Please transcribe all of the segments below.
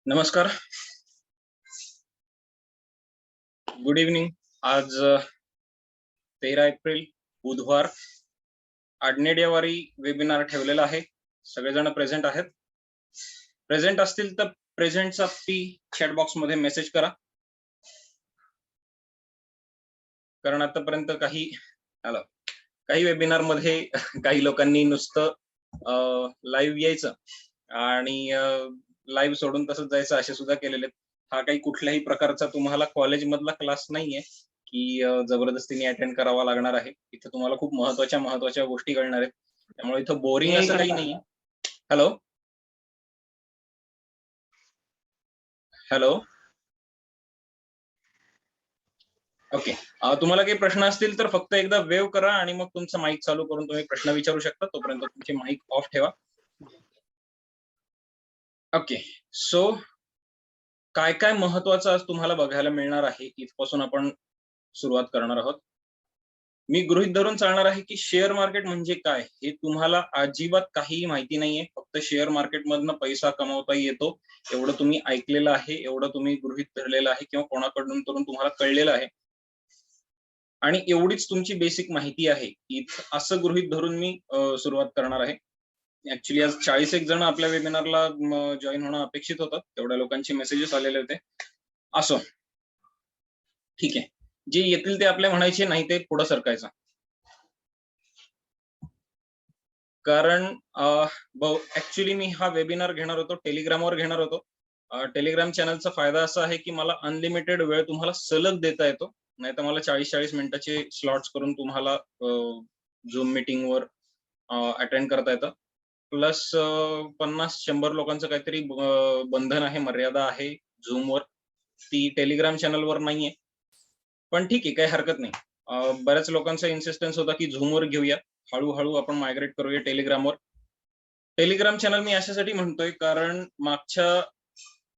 नमस्कार. Good evening. आज 13 April बुधवार आडनेडियावारी वेबिनार ठेवलेला आहे. सगळेजण प्रेझेंट आहेत. प्रेझेंट असतील तर प्रेझेंटचा पी चॅट बॉक्स मध्ये मेसेज करा. कारण आतापर्यंत काही वेबिनार मध्ये काही लोकांनी नुसतं लाईव्ह यायचं आणि लाईव्ह सोडून तसंच जायचं असे सुद्धा केलेले. हा काही कुठल्याही प्रकारचा तुम्हाला कॉलेजमधला क्लास नाहीये की जबरदस्तीने अटेंड करावा लागणार आहे. इथं तुम्हाला खूप महत्वाच्या गोष्टी कळणार आहेत. त्यामुळे इथं बोरिंग असं काही नाहीये. Hello hello okay. तुम्हाला काही प्रश्न असतील तर फक्त एकदा वेव्ह करा आणि मग तुमचं माईक चालू करून तुम्ही प्रश्न विचारू शकता. तोपर्यंत तुमची माईक ऑफ ठेवा. ओके. सो काय काय महत्वाचं आज तुम्हाला बघायला मिळणार आहे इथपासून आपण सुरुवात करणार आहोत. मी गृहीत धरून चालणार आहे की शेअर मार्केट म्हणजे काय हे तुम्हाला अजिबात काहीही माहिती नाहीये. फक्त शेअर मार्केट मधनं पैसा कमवता येतो एवढं तुम्ही ऐकलेलं आहे, एवढं तुम्ही गृहीत धरलेलं आहे किंवा कोणाकडून तरून तुम्हाला कळलेलं आहे आणि एवढीच तुमची बेसिक माहिती आहे. असं गृहीत धरून मी सुरुवात करणार आहे. ऍक्च्युली आज 40 जण आपल्या वेबिनारला जॉईन होणं अपेक्षित होतं. तेवढ्या लोकांचे मेसेजेस आलेले होते. असो, ठीक आहे. जे येतील ते आपले म्हणायचे, नाही ते पुढे सरकायचं. कारण ऍक्च्युली मी हा वेबिनार घेणार होतो टेलिग्रामवर घेणार होतो. टेलिग्राम चॅनलचा फायदा असा आहे की मला अनलिमिटेड वेळ तुम्हाला सलग देता येतो. नाही तर मला 40-40 मिनिटाचे स्लॉट्स करून तुम्हाला झूम मीटिंगवर अटेंड करता येतं. प्लस 50-100 लोकांचं काहीतरी बंधन आहे, मर्यादा आहे झूमवर. ती टेलिग्राम चॅनलवर नाहीये. पण ठीक आहे, काही हरकत नाही. बऱ्याच लोकांचा इन्सिस्टन्स होता की झूमवर घेऊया, हळूहळू आपण मायग्रेट करूया टेलिग्रामवर. टेलिग्राम चॅनल मी अशासाठी म्हणतोय कारण मागच्या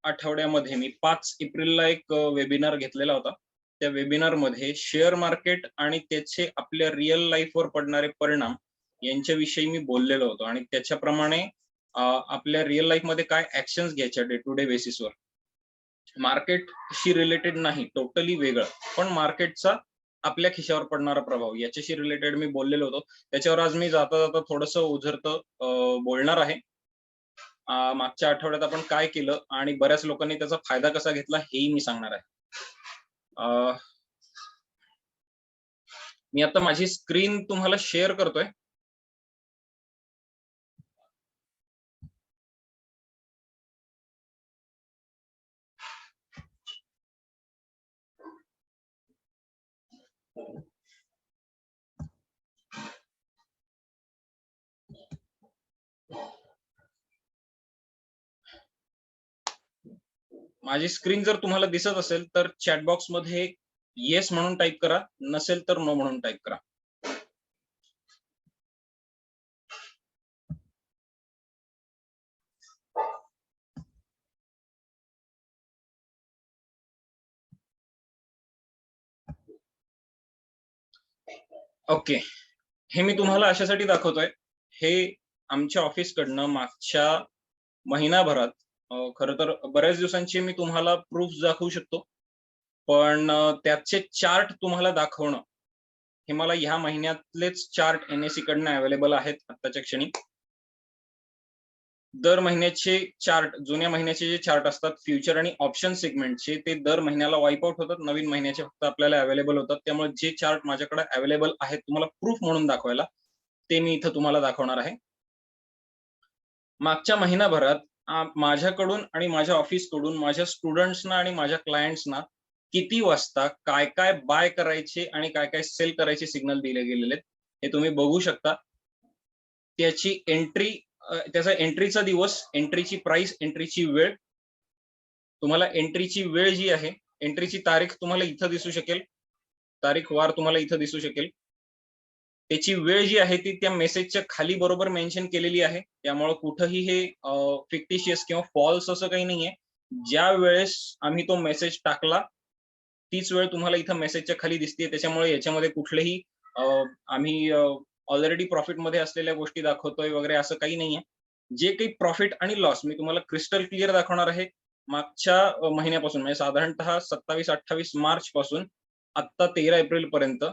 आठवड्यामध्ये मी 5 एप्रिलला एक वेबिनार घेतलेला होता. त्या वेबिनार मध्ये शेअर मार्केट आणि त्याचे आपल्या रिअल लाईफवर पडणारे परिणाम यांच्याविषयी मी बोललेलो होतो आणि त्याच्याप्रमाणे आपल्या रिअल लाईफ मध्ये काय ऍक्शन्स घ्यायच्या डे टू डे बेसिसवर. मार्केटशी रिलेटेड नाही, टोटली वेगळं, पण मार्केटचा आपल्या खिशावर पडणारा प्रभाव याच्याशी रिलेटेड मी बोललेलो होतो. त्याच्यावर आज मी जाता जाता थोडंसं उझरतं बोलणार आहे. मागच्या आठवड्यात आपण काय केलं आणि बऱ्याच लोकांनी त्याचा फायदा कसा घेतला हेही मी सांगणार आहे. मी आता माझी स्क्रीन तुम्हाला शेअर करतोय. माझी स्क्रीन जर तुम्हाला दिसत असेल तर चॅट बॉक्स मध्ये येस म्हणून टाईप करा, नसेल तर नो म्हणून टाईप करा. ओके. हे मी तुम्हाला अशासाठी दाखवतोय, हे आमच्या ऑफिसकडनं मागच्या महिनाभरात खरं तर बऱ्याच दिवसांची मी तुम्हाला प्रूफ दाखवू शकतो, पण त्याचे चार्ट तुम्हाला दाखवणं हे मला ह्या महिन्यातलेच चार्ट NSE कडनं अवेलेबल आहेत आत्ताच्या क्षणी. दर महिन्याचे चार्ट, जुन्या महिन्याचे जे चार्ट असतात फ्युचर आणि ऑप्शन सेगमेंटचे, ते दर महिन्याला वाईप आउट होतात, नवीन महिन्याचे फक्त आपल्याला अवेलेबल होतात. त्यामुळे जे चार्ट माझ्याकडे अवेलेबल आहेत तुम्हाला प्रूफ म्हणून दाखवायला, ते मी इथं तुम्हाला दाखवणार आहे. मागच्या महिनाभरात माझ्याकडून आणि माझ्या ऑफिसकडून माझ्या स्टुडंट्सना आणि माझ्या क्लायंट्सना किती वाजता काय काय बाय करायचे आणि काय काय सेल करायचे सिग्नल दिले गेलेले आहेत हे तुम्ही बघू शकता. त्याची एंट्री, त्याचा एंट्रीचा दिवस, एंट्रीची प्राइस, एंट्रीची वेळ, तुम्हाला एंट्रीची वेळ जी आहे, एंट्रीची तारीख तुम्हाला इथं दिसू शकेल, तारीख वार तुम्हाला इथं दिसू शकेल. त्याची वेळ जी आहे ती त्या मेसेजच्या खाली बरोबर मेन्शन केलेली आहे. त्यामुळे कुठंही हे फिक्टिशियस किंवा फॉल्स असं काही नाहीये. ज्या वेळेस आम्ही तो मेसेज टाकला तीच वेळ तुम्हाला इथं मेसेजच्या खाली दिसते. त्याच्यामुळे याच्यामध्ये कुठलेही आम्ही ऑलरेडी प्रॉफिट मध्ये असलेल्या गोष्टी दाखवतोय वगैरे असं काही नाहीये. जे काही प्रॉफिट आणि लॉस मी तुम्हाला क्रिस्टल क्लिअर दाखवणार आहे. मागच्या महिन्यापासून म्हणजे साधारणतः 27-28 मार्च पासून आत्ता 13 एप्रिल पर्यंत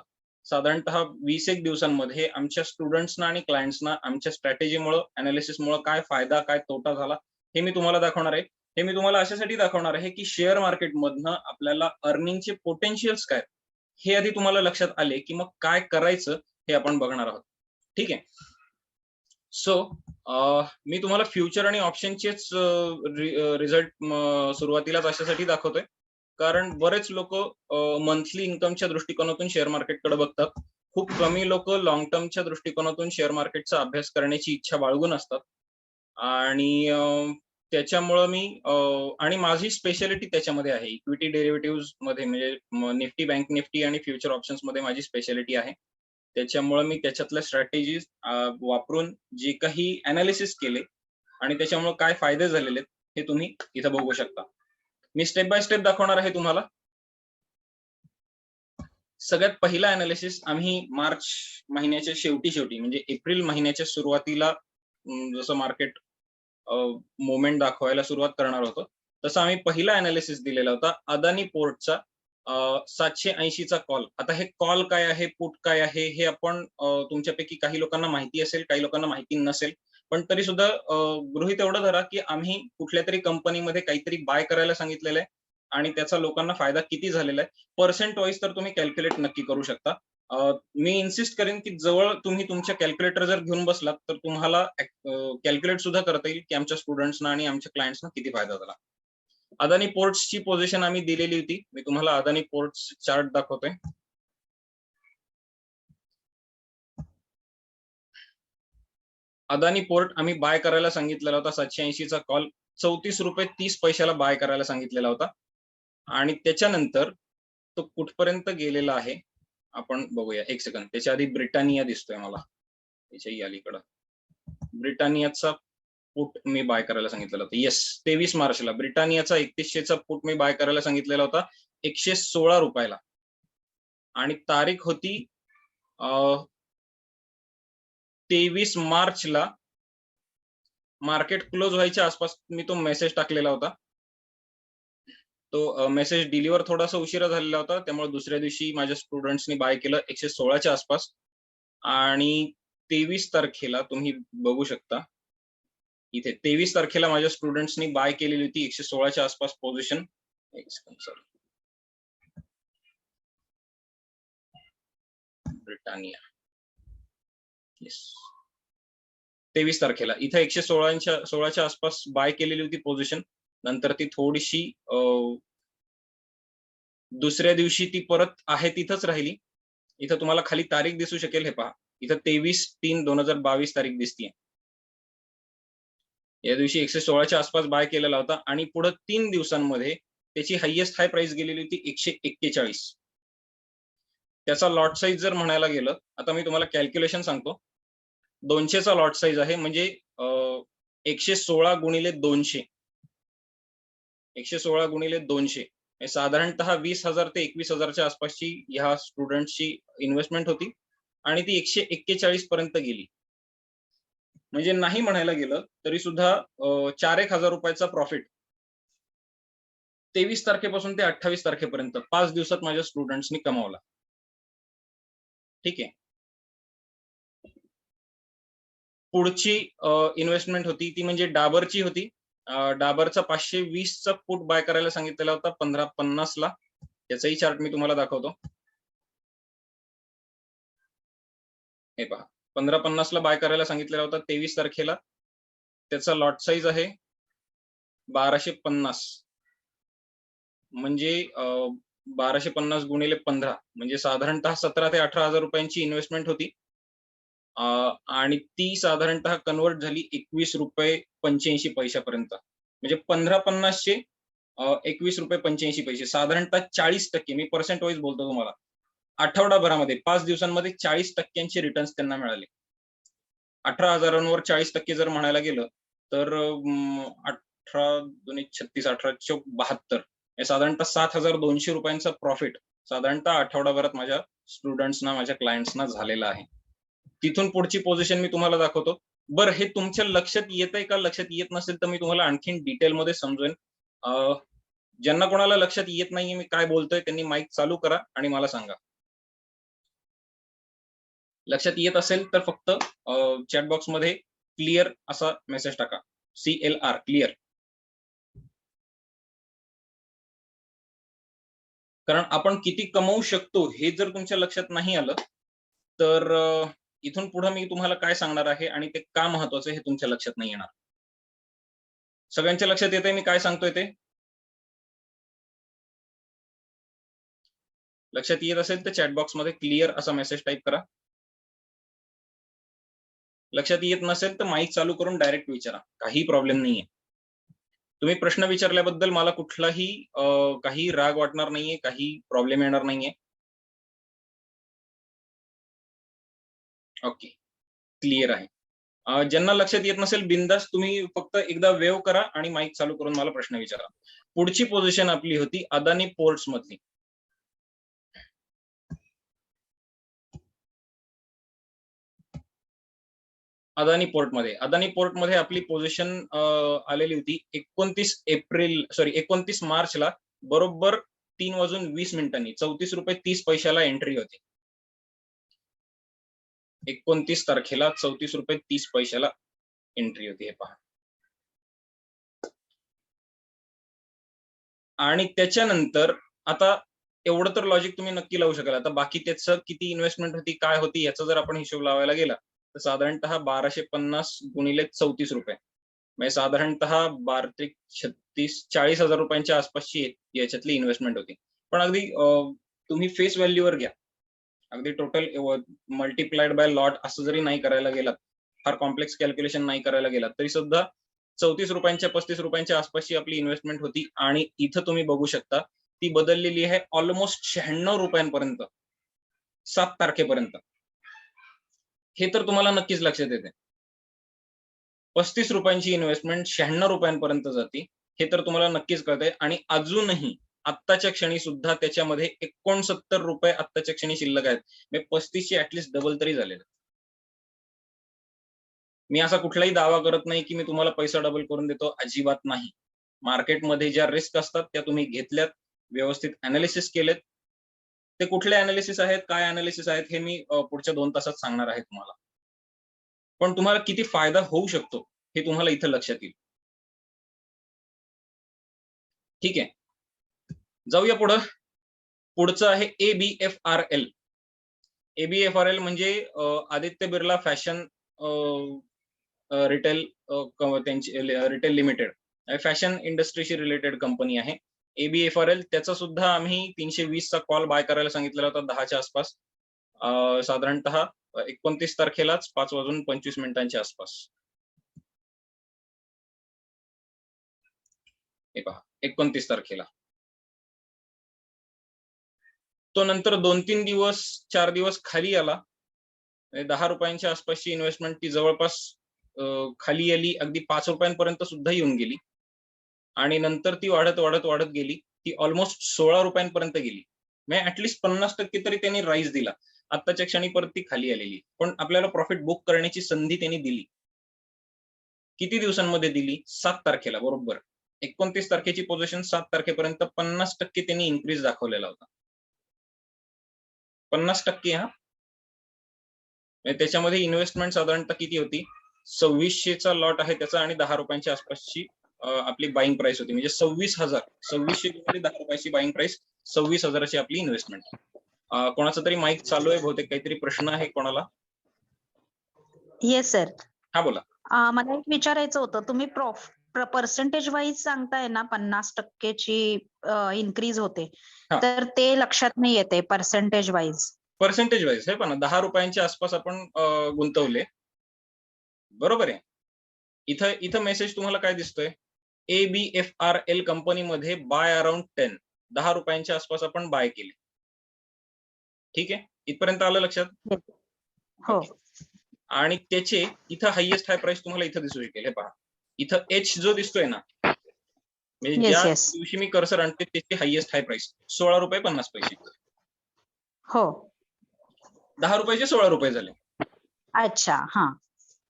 साधारणतः 20 एक दिवसांमध्ये आमच्या स्टुडंट्सना आणि क्लायंट्सना आमच्या स्ट्रॅटेजीमुळं, एनालिसिसमुळं काय फायदा, काय तोटा झाला, हे मी तुम्हाला दाखवणार आहे. हे मी तुम्हाला अशासाठी दाखवणार आहे, की शेअर मार्केटमधनं आपल्याला अर्निंगचे पोटेन्शियल्स काय, हे आधी तुम्हाला लक्षात आले, की मग काय करायचं हे आपण बघणार आहोत. ठीक आहे. सो मी तुम्हाला फ्युचर आणि ऑप्शनचेच रिझल्ट सुरुवातीलाच अशासाठी दाखवतोय, कारण बरेच लोक मंथली इन्कमच्या दृष्टिकोनातून शेअर मार्केटकडे बघतात. खूप कमी लोक लॉंग टर्मच्या दृष्टिकोनातून शेअर मार्केटचा अभ्यास करण्याची इच्छा बाळगून असतात. आणि त्याच्यामुळं मी आणि माझी स्पेशालिटी त्याच्यामध्ये आहे. इक्विटी डेरिव्हेटिव्हज मध्ये म्हणजे निफ्टी, बँक निफ्टी आणि फ्युचर ऑप्शन्स मध्ये माझी स्पेशालिटी आहे. त्याच्यामुळे मी त्याच्यातल्या स्ट्रॅटेजीज वापरून जे काही एनालिसिस केले आणि त्याच्यामुळे काय फायदे झालेले आहेत हे तुम्ही इथं बघू शकता. मी स्टेप बाय स्टेप दाखवणार आहे तुम्हाला. सगळ्यात पहिला एनालिसिस आम्ही मार्च महिन्याच्या शेवटी म्हणजे एप्रिल महिन्याच्या सुरुवातीला जसं मार्केट मोमेंट दाखवायला सुरुवात करणार होतो, तसं आम्ही पहिला एनालिसिस दिलेला होता अदानी पोर्टचा 780 चा कॉल. आता हे कॉल काय आहे, पुट काय आहे, हे आपण तुमच्यापैकी काही लोकांना माहिती असेल, काही लोकांना माहिती नसेल. पण तरी सुद्धा गृहीत एवढं धरा, की आम्ही कुठल्यातरी कंपनीमध्ये काहीतरी बाय करायला सांगितलेलं आहे आणि त्याचा लोकांना फायदा किती झालेला आहे. पर्सेंट वाईज तर तुम्ही कॅल्क्युलेट नक्की करू शकता. मी इन्सिस्ट करेन, की जवळ तुम्ही तुमच्या कॅल्क्युलेटर जर घेऊन बसलात, तर तुम्हाला कॅल्क्युलेट सुद्धा करता येईल, की आमच्या स्टुडंट्सना आणि आमच्या क्लायंट्सना किती फायदा झाला. अदानी पोर्ट्सची पोझिशन आम्ही दिलेली होती. मी तुम्हाला अदानी पोर्ट्स चार्ट दाखवतोय. अदानी पोर्ट आम्ही बाय करायला सांगितलेला होता. 780 चा कॉल ₹34.30 बाय करायला सांगितलेला होता. आणि त्याच्यानंतर तो कुठपर्यंत गेलेला आहे आपण बघूया. एक सेकंद. त्याच्या आधी ब्रिटानिया दिसतोय मला. त्याच्याही अलीकडं. ब्रिटानियाचा पुट मी बाय करायला सांगितलेला होता. येस, 23 मार्चला ब्रिटानियाचा 3100 चा पुट मी बाय करायला सांगितलेला होता ₹116 आणि तारीख होती 23 मार्चला. मार्केट क्लोज व्हायच्या आसपास मी तो मेसेज टाकलेला होता. तो मेसेज डिलिव्हर थोडासा उशिरा झालेला होता. त्यामुळे दुसऱ्या दिवशी माझ्या स्टुडंट्सनी बाय केलं 116 च्या आसपास आणि 23 तारखेला तुम्ही बघू शकता. इथे 23 तारखेला माझ्या स्टुडंट्सनी बाय केलेली होती 116 च्या आसपास पोझिशन. ब्रिटानिया. येस. 23 तारखेला इथं 116च्या आसपास बाय केलेली होती पोझिशन. नंतर ती थोडीशी दुसऱ्या दिवशी ती परत आहे तिथंच राहिली. इथं तुम्हाला खाली तारीख दिसू शकेल. हे पहा, इथं 23/3/2022 तारीख दिसतीये. या दिवशी 116च्या आसपास बाय केलेला होता आणि पुढे 3 दिवसांमध्ये त्याची हायेस्ट हाय प्राइस गेलेली होती 141. त्याचा लॉट साईज जर म्हणायला गेलं, आता मी तुम्हाला कॅल्क्युलेशन सांगतो. 200 चा लॉट साईज आहे म्हणजे 116 गुणिले 200. 116 गुणिले 200 साधारणतः 20,000 ते 21,000च्या आसपासची ह्या स्टुडंट्सची इन्व्हेस्टमेंट होती आणि ती 141 पर्यंत गेली. म्हणजे नाही म्हणायला गेलं तरी सुद्धा 4-1 हजार रुपयाचा प्रॉफिट 23 तारखेपासून ते 28 तारखेपर्यंत 5 दिवसात माझ्या स्टुडंट्सनी कमावला. ठीक आहे. पुढची इन्व्हेस्टमेंट होती ती म्हणजे डाबरची होती. डाबरचा 520 चा पुट बाय करायला सांगितलेला होता 15:50 ला. त्याचाही चार्ट मी तुम्हाला दाखवतो. हे पहा, 15:50 ला बाय करायला सांगितलेला होता 23 तारखेला. त्याचा लॉट साईज आहे 1250. म्हणजे 1250 गुणिले 15 म्हणजे साधारणतः 17 ते 18 हजार रुपयांची इन्व्हेस्टमेंट होती. आणि ती साधारणतः कन्व्हर्ट झाली ₹21.85 पर्यंत. म्हणजे 15:50 चे ₹21.85 साधारणतः 40%. मी पर्सेंट वाईज बोलतो तुम्हाला. आठवडाभरामध्ये 5 दिवसांमध्ये 40% रिटर्न्स त्यांना मिळाले. 18,000वर 40% जर म्हणायला गेलं तर 18 दुणे 36 18 चौक 72 हे साधारणतः ₹7,200 प्रॉफिट साधारणतः आठवडाभरात माझ्या स्टुडंट्सना, माझ्या क्लायंट्सना झालेला आहे. तिथून पुढची पोझिशन मी तुम्हाला दाखवतो. बरं, हे तुमच्या लक्षात येतंय का? लक्षात येत नसेल तर मी तुम्हाला आणखीन डिटेलमध्ये समजवेन. ज्यांना कोणाला लक्षात येत नाहीये मी काय बोलतोय त्यांनी माईक चालू करा आणि मला सांगा. लक्षात येत असेल तर फक्त चॅट बॉक्स मध्ये क्लिअर असा मेसेज टाका. CLR clear. कारण आपण किती कमवू शकतो हे जर तुमच्या लक्षात नाही आलं तर इथून पुढे मी तुम्हाला काय सांगणार आहे आणि ते का महत्वाचं हे तुमच्या लक्षात नाही येणार. सगळ्यांच्या लक्षात येतंय मी काय सांगतोय ते? लक्षात येत असेल तर चॅट बॉक्स मध्ये क्लिअर असा मेसेज टाइप करा. लक्षात येत नसेल तर माईक चालू करून डायरेक्ट विचारा. काही प्रॉब्लेम नाहीये. तुम्ही प्रश्न विचारल्याबद्दल मला कुठलाही काही राग वाटणार नाहीये, काही प्रॉब्लेम येणार नाहीये. ओके. क्लिअर आहे. ज्यांना लक्षात येत नसेल बिनधास्त तुम्ही फक्त एकदा वेव्ह करा आणि माईक चालू करून मला प्रश्न विचारा. पुढची पोझिशन आपली होती अदानी पोर्ट्स मधली. अदानी पोर्ट मध्ये आपली पोझिशन आलेली होती 29 मार्चला बरोबर 3:20 ₹34.30 एंट्री होती. 29 तारखेला ₹34.30 एंट्री होती. हे पहा. आणि त्याच्यानंतर आता एवढं तर लॉजिक तुम्ही नक्की लावू शकाल. आता बाकी त्याचं किती इन्व्हेस्टमेंट होती, काय होती याचा जर आपण हिशोब लावायला गेला तर साधारणतः 1250 गुणिले ₹34 म्हणजे साधारणतः 40,000 रुपयांच्या आसपासची याच्यातली इन्व्हेस्टमेंट होती. पण अगदी तुम्ही फेस व्हॅल्यूवर घ्या. अगदी टोटल मल्टिप्लाइड बाय लॉट असं जरी नाही करायला गेलात, फार कॉम्प्लेक्स कॅल्क्युलेशन नाही करायला गेलात तरी सुद्धा ₹34 ₹35 आसपासची आपली इन्व्हेस्टमेंट होती आणि इथं तुम्ही बघू शकता ती बदललेली आहे ऑलमोस्ट ₹96 7 तारखेपर्यंत. हे तर तुम्हाला नक्कीच लक्षात येते. ₹35 इन्व्हेस्टमेंट ₹96 जाते. हे तर तुम्हाला नक्कीच कळतंय आणि अजूनही आत्ताच्या क्षणी सुद्धा त्याच्यामध्ये ₹69 आत्ताच्या क्षणी शिल्लक आहेत. म्हणजे 35 ची ॲटलीस्ट डबल तरी झालेलं. मी असा कुठलाही दावा करत नाही, की मी तुम्हाला पैसा डबल करून देतो. अजिबात नाही. मार्केटमध्ये ज्या रिस्क असतात त्या तुम्ही घेतल्यात, व्यवस्थित एनालिसिस केलेत. ते कुठले एनालिसिस आहेत, काय एनालिसिस आहेत हे मी पुढच्या 2 तासात सांगणार आहे तुम्हाला. पण तुम्हाला किती फायदा होऊ शकतो हे तुम्हाला इथं लक्षात येईल. ठीक आहे. जाऊया पुढं. पुढचं आहे ABFRL. ABFRL म्हणजे आदित्य बिर्ला फॅशन रिटेल त्यांची रिटेल लिमिटेड फॅशन इंडस्ट्रीशी रिलेटेड कंपनी आहे. ABFRL त्याचा सुद्धा आम्ही 320 चा कॉल बाय करायला सांगितलेला होता 10च्या आसपास. साधारणतः 29 तारखेलाच 5:25 आसपास. हे पहा 29 तारखेला. तो नंतर 2-3 दिवस 4 दिवस खाली आला. ₹10 आसपासची इन्व्हेस्टमेंट ती जवळपास खाली आली अगदी ₹5 सुद्धा येऊन गेली. आणि नंतर ती वाढत गेली. ती ऑलमोस्ट ₹16 गेली. म्हणजे ॲटलीस्ट 50% तरी त्यांनी राईज दिला. आत्ताच्या क्षणी परत ती खाली आलेली. पण आपल्याला प्रॉफिट बुक करण्याची संधी त्यांनी दिली. किती दिवसांमध्ये दिली? 7 तारखेला बरोबर. 29 तारखेची पोझिशन 7 तारखेपर्यंत 50% त्यांनी इन्क्रीज दाखवलेला होता. 50% हां. म्हणजे त्याच्यामध्ये इन्व्हेस्टमेंट साधारणतः किती होती? 2600 चा लॉट आहे त्याचा आणि ₹10 आसपासची आपली बायिंग प्राइस होती. म्हणजे 26,000 2600 गुणिले ₹10 ची बायिंग प्राइस 26,000 ची आपली इन्व्हेस्टमेंट. कोणाचा तरी माईक चालू आहे बहुतेक काहीतरी प्रश्न आहे कोणाला? Yes sir. हां, बोला. मला एक विचारायचं होतं. तुम्ही पर्सेंटेज वाईज सांगताय ना 50% ची इन्क्रीज होते. हां. तर ते लक्षात नाही येते पर्सेंटेज वाईज. पर्सेंटेज वाईज हे पहा ना ₹10 आसपास आपण गुंतवले. बरोबर आहे. इथं मेसेज तुम्हाला काय दिसतोय? ABFRL कंपनीमध्ये बाय अराउंड 10 ₹10 आसपास आपण बाय केले. ठीक आहे. इथपर्यंत आलं लक्षात? हो. आणि त्याचे इथं हायेस्ट हाय प्राइस तुम्हाला इथं दिसू शकेल. हे पहा. इथं H जो दिसतोय ना म्हणजे ज्या दिवशी मी कर्सर आणते त्याची हायेस्ट हाय प्राइस ₹16.50. हो. ₹10 चे ₹16 झाले. अच्छा. हां.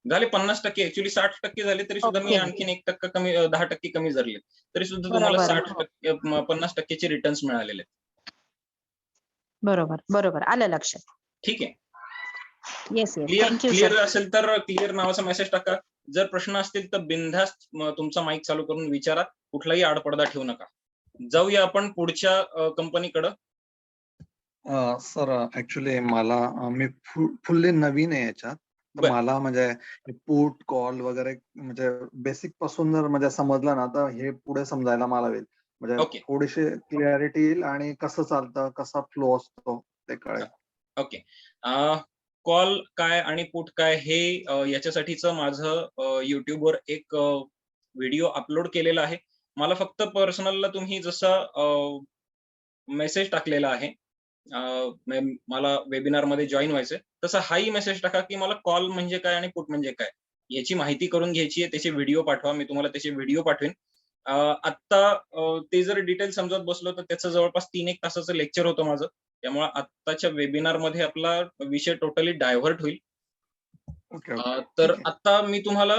झाले 50%, ऍक्च्युली 60% झाले तरी सुद्धा मी ओके. आणखीन 1% कमी 10% कमी धरले तरी सुद्धा तुम्हाला बरोबर. 50%चे रिटर्न्स मिळालेले आहेत. बरोबर, बरोबर. आलं लक्षात. ठीक आहे. Yes, yes. Clear thank you clear sir. असेल तर क्लिअर नावाचा मेसेज टाका. जर प्रश्न असतील तर बिनधास्त तुमचा माईक चालू करून विचारा. कुठलाही आडपडदा ठेवू नका. जाऊया आपण पुढच्या कंपनीकडे. सर ऍक्च्युली मला मी फुल्ली नवीन आहे याच्यात. तर बर. मला म्हणजे पुट कॉल वगैरे म्हणजे बेसिक पासून जर म्हणजे समजलं ना तर हे पुढे समजायला मला होईल. म्हणजे ओके. थोडीशी क्लॅरिटी येईल आणि कसं चालतं, कसा फ्लो असतो ते कळेल. ओके. कॉल काय आणि पुट काय हे याच्यासाठीचं माझं YouTubeवर एक व्हिडिओ अपलोड केलेला आहे. मला फक्त पर्सनलला तुम्ही जसं मेसेज टाकलेला आहे, मला वेबिनारमध्ये जॉइन व्हायचंय, तसा हाही मेसेज टाका की मला कॉल म्हणजे काय आणि पुट म्हणजे काय याची माहिती करून घ्यायची आहे. त्याचे व्हिडिओ पाठवा. मी तुम्हाला त्याचे व्हिडिओ पाठवेन. आत्ता ते जर डिटेल समजत बसलो तर त्याचं जवळपास 3-1 तासाचं लेक्चर होतं माझं. त्यामुळे आत्ताच्या वेबिनारमध्ये आपला विषय टोटली डायव्हर्ट होईल. Okay okay. तर ठीक आहे. आता मी तुम्हाला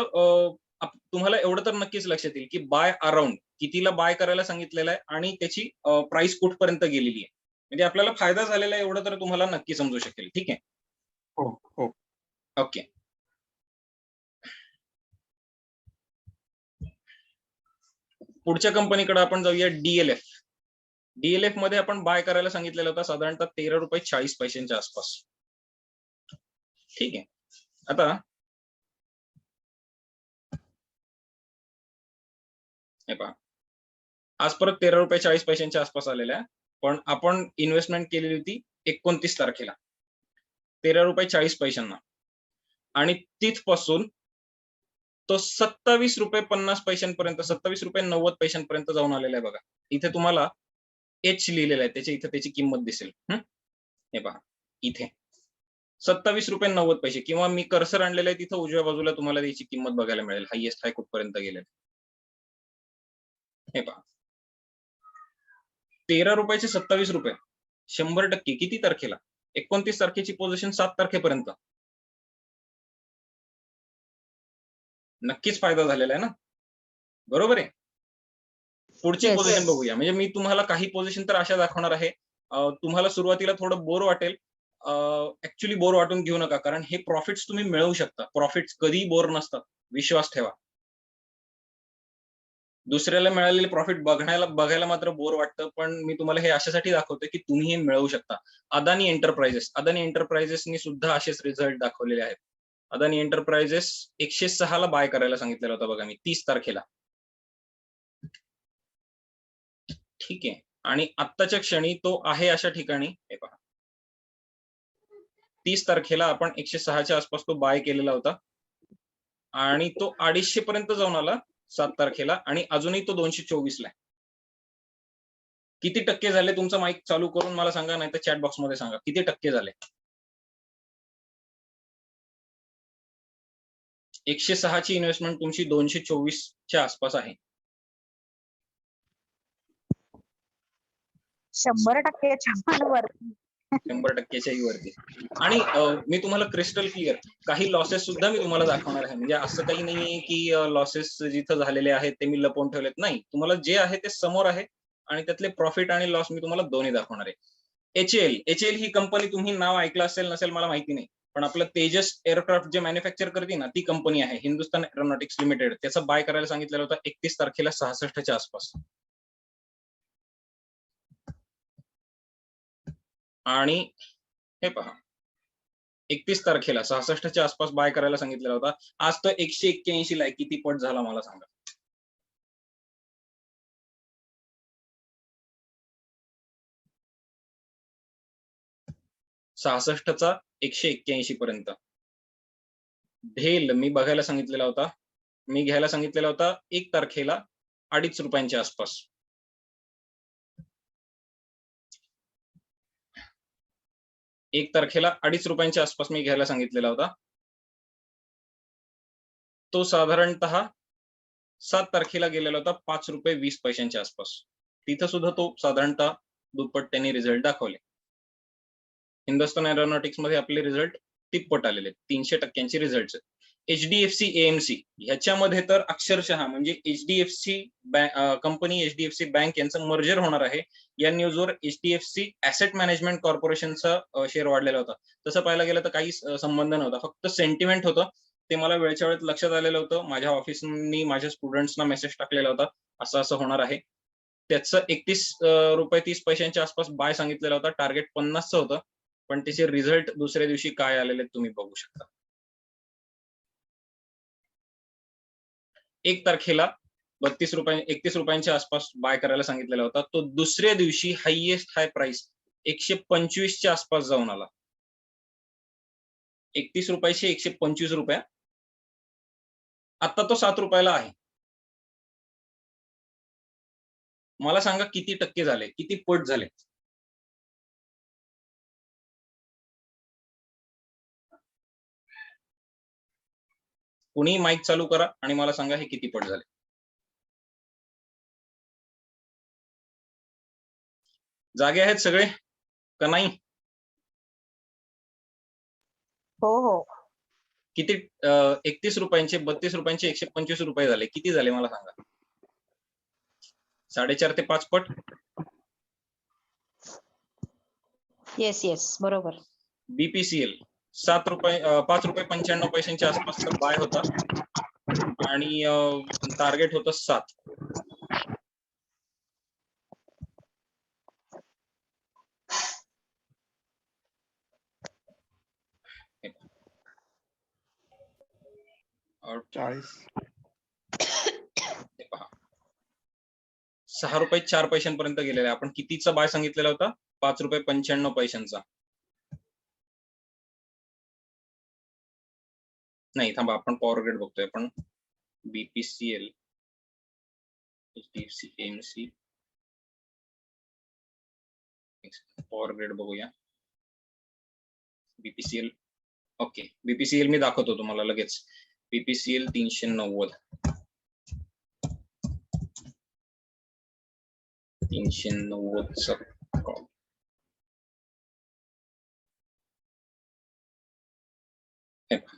तुम्हाला एवढं तर नक्कीच लक्षात येईल की बाय अराउंड कितीला बाय करायला सांगितलेलं आहे आणि त्याची प्राइस कुठपर्यंत गेलेली आहे. म्हणजे आपल्याला फायदा झालेला आहे एवढं तर तुम्हाला नक्की समजू शकेल. ठीक आहे. हो हो. ओके. पुढच्या कंपनीकडे आपण जाऊया. DLF. DLF मध्ये आपण बाय करायला सांगितलेलं होतं साधारणतः ₹13.40 आसपास. ठीक आहे. आता हे पहा, आज परत ₹13.40 आसपास आलेला आहे. पण आपण इन्व्हेस्टमेंट केलेली होती 29 तारखेला ₹13.40 आणि तिथपासून तो ₹27.50 पर्यंत ₹27.90 जाऊन आलेला आहे बघा. इथे तुम्हाला एच लिहिलेलं आहे. इथे त्याची किंमत दिसेल. हे पहा इथे ₹27.90 किंवा मी कर्सर आणलेलं आहे तिथं उजव्या बाजूला तुम्हाला त्याची किंमत बघायला मिळेल. हायेस्ट हाय कुठपर्यंत गेलेलं. हे पहा ₹13 ₹27. 100% किती तारखेला? 29 तारखेची पोझिशन 7 तारखेपर्यंत. नक्कीच फायदा झालेला आहे ना? बरोबर आहे. पुढची Yes. पोझिशन बघूया. म्हणजे मी तुम्हाला काही पोझिशन तर अशा दाखवणार आहे. तुम्हाला सुरुवातीला थोडं बोर वाटेल. ऍक्च्युली बोर वाटून घेऊ नका कारण हे प्रॉफिट्स तुम्ही मिळवू शकता. प्रॉफिट्स कधीही बोर नसतात. विश्वास ठेवा. दुसऱ्याला मिळालेले प्रॉफिट बघायला मात्र बोर वाटतं, पण मी तुम्हाला हे अशासाठी दाखवतोय की तुम्ही हे मिळवू शकता. अदानी एंटरप्राइजेसनी सुद्धा असेच रिझल्ट दाखवलेले आहेत. अदानी एंटरप्राइजेस 106 ला बाय करायला सांगितलेलं होतं बघा मी 30 तारखेला. ठीक आहे. आणि आत्ताच्या क्षणी तो आहे अशा ठिकाणी हे पहा. 30 तारखेला आपण 106 च्या आसपास तो बाय केलेला होता. आणि तो 250 पर्यंत जाऊन आला 7 तारखेला आणि अजूनही तो 224 ला आहे. किती टक्के झाले तुमचा माईक चालू करून मला सांगा, नाहीतर चॅट बॉक्समध्ये सांगा. किती टक्के झाले? 106 ची इन्व्हेस्टमेंट तुमची 224 च्या आसपास आहे. 100% वरती. 100%च्याही वरती. आणि मी तुम्हाला क्रिस्टल क्लिअर काही लॉसेस सुद्धा मी तुम्हाला दाखवणार आहे. म्हणजे असं काही नाहीये की लॉसेस जिथं झालेले आहेत ते मी लपवून ठेवलेत. नाही, तुम्हाला जे आहे ते समोर आहे आणि त्यातले प्रॉफिट आणि लॉस मी तुम्हाला दोन्ही दाखवणार आहे. HAL ही कंपनी तुम्ही नाव ऐकलं असेल नसेल मला माहिती नाही. पण आपलं तेजस एअरक्राफ्ट जे मॅन्युफॅक्चर करते ना ती कंपनी आहे हिंदुस्तान एरोनॉटिक्स लिमिटेड. त्याचं बाय करायला सांगितलेलं होतं 31 तारखेला 66 च्या आसपास. आणि हे पहा 31 तारखेला 66 च्या आसपास बाय करायला सांगितलेला होता. आज तो 181 ला आहे. किती पट झाला मला सांगा. चा 181 पर्यंत. ढेल मी बघायला सांगितलेला होता. मी घ्यायला सांगितलेला होता 1 तारखेला ₹2.50 आसपास. 1 तारखेला ₹2.50 आसपास मी घ्यायला सांगितलेला होता. तो साधारणतः 7 तारखेला गेलेला होता ₹5.20 आसपास. तिथं सुद्धा तो साधारणतः दुप्पट त्यांनी रिझल्ट दाखवले. हिंदुस्तान एरोनॉटिक्स मध्ये आपले रिझल्ट तिप्पट आलेले 300% रिझल्ट. HDFC AMC ह्याच्यामध्ये तर अक्षरशः म्हणजे HDFC कंपनी HDFC बँक यांचं मर्जर होणार आहे. या न्यूजवर HDFC ऍसेट मॅनेजमेंट कॉर्पोरेशनचा शेअर वाढलेला होता. तसं पाहायला गेलं तर काही संबंध नव्हता, फक्त सेंटिमेंट होतं. ते मला वेळच्या वेळेत लक्षात आलेलं होतं. माझ्या ऑफिसनी माझ्या स्टुडंट्सना मेसेज टाकलेला होता, असं असं होणार आहे. त्याचं 31 रुपये 30 पैशांच्या आसपास बाय सांगितलेला होता. टार्गेट 50चं होतं, पण त्याचे रिझल्ट दुसऱ्या दिवशी काय आलेले तुम्ही बघू शकता. 1 तारखेला 31 रुपयांच्या आसपास बाय करायला सांगितलेला होता. तो दुसऱ्या दिवशी हायएस्ट हाय प्राइस 125च्या आसपास जाऊन आला. 31 रुपयाशी 125 रुपये. आता तो 7 रुपयाला आहे. मला सांगा किती टक्के झाले, किती पट झाले? कुणी माईक चालू करा आणि मला सांगा हे किती पट झाले. जागे आहेत सगळे का नाही? हो हो. किती 31 रुपयांचे 32 रुपयांचे 125 रुपये झाले. किती झाले मला सांगा? 4.5 ते 5 पट. येस येस बरोबर. BPCL 7 रुपये 5 रुपये 95 पैशांच्या आसपासचा बाय होता आणि टार्गेट होतं 7. और 40. 6 रुपये 4 पैशांपर्यंत गेलेला आहे. आपण कितीचा बाय सांगितलेला होता? 5 रुपये 95 पैशांचा. नाही थांबा, आपण पॉवर ग्रेड बघतोय. आपण BPCL HDFC AMC power grade बघूया. BPCL ओके, BPCL मी दाखवतो तुम्हाला लगेच. BPCL 390 390चा call.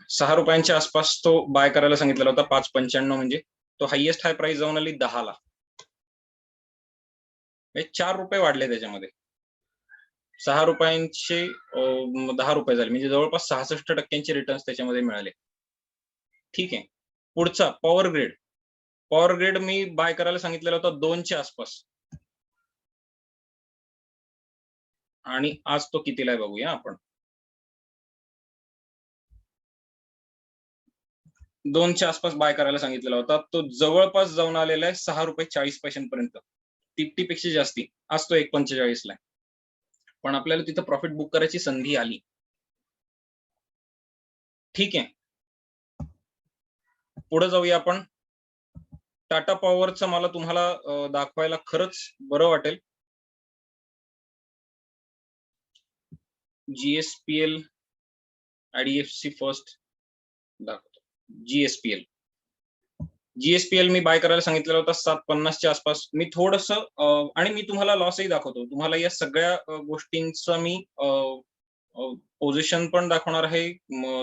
₹6 रुपयांच्या आसपास तो बाय करायला सांगितलेला होता. 5.95 म्हणजे तो हायएस्ट हाय प्राइस जाऊन आली 10ला. 4 रुपये वाढले त्याच्यामध्ये. 6 रुपयांचे 10 रुपये झाले, म्हणजे जवळपास 66% रिटर्न्स त्याच्यामध्ये मिळाले. ठीक आहे. पुढचा पॉवर ग्रेड. पॉवर ग्रेड मी बाय करायला सांगितलेला होता 2च्या आसपास आणि आज तो कितीला आहे बघूया आपण. 2च्या आसपास बाय करायला सांगितलेला होता. तो जवळपास जाऊन आलेला आहे 6 रुपये 40 पैशांपर्यंत. 50पेक्षा जास्ती. आज तो 1.45ला आहे. पण आपल्याला तिथं प्रॉफिट बुक करायची संधी आली. ठीक आहे. पुढे जाऊया आपण. टाटा पॉवरचं मला तुम्हाला दाखवायला खरंच बरं वाटेल. GSPL IDFC फर्स्ट दाखवतो. GSPL मी बाय करायला सांगितलेला होता 7.50च्या आसपास. मी थोडंसं आणि मी तुम्हाला लॉसही दाखवतो. तुम्हाला या सगळ्या गोष्टींचा मी पोझिशन पण दाखवणार आहे.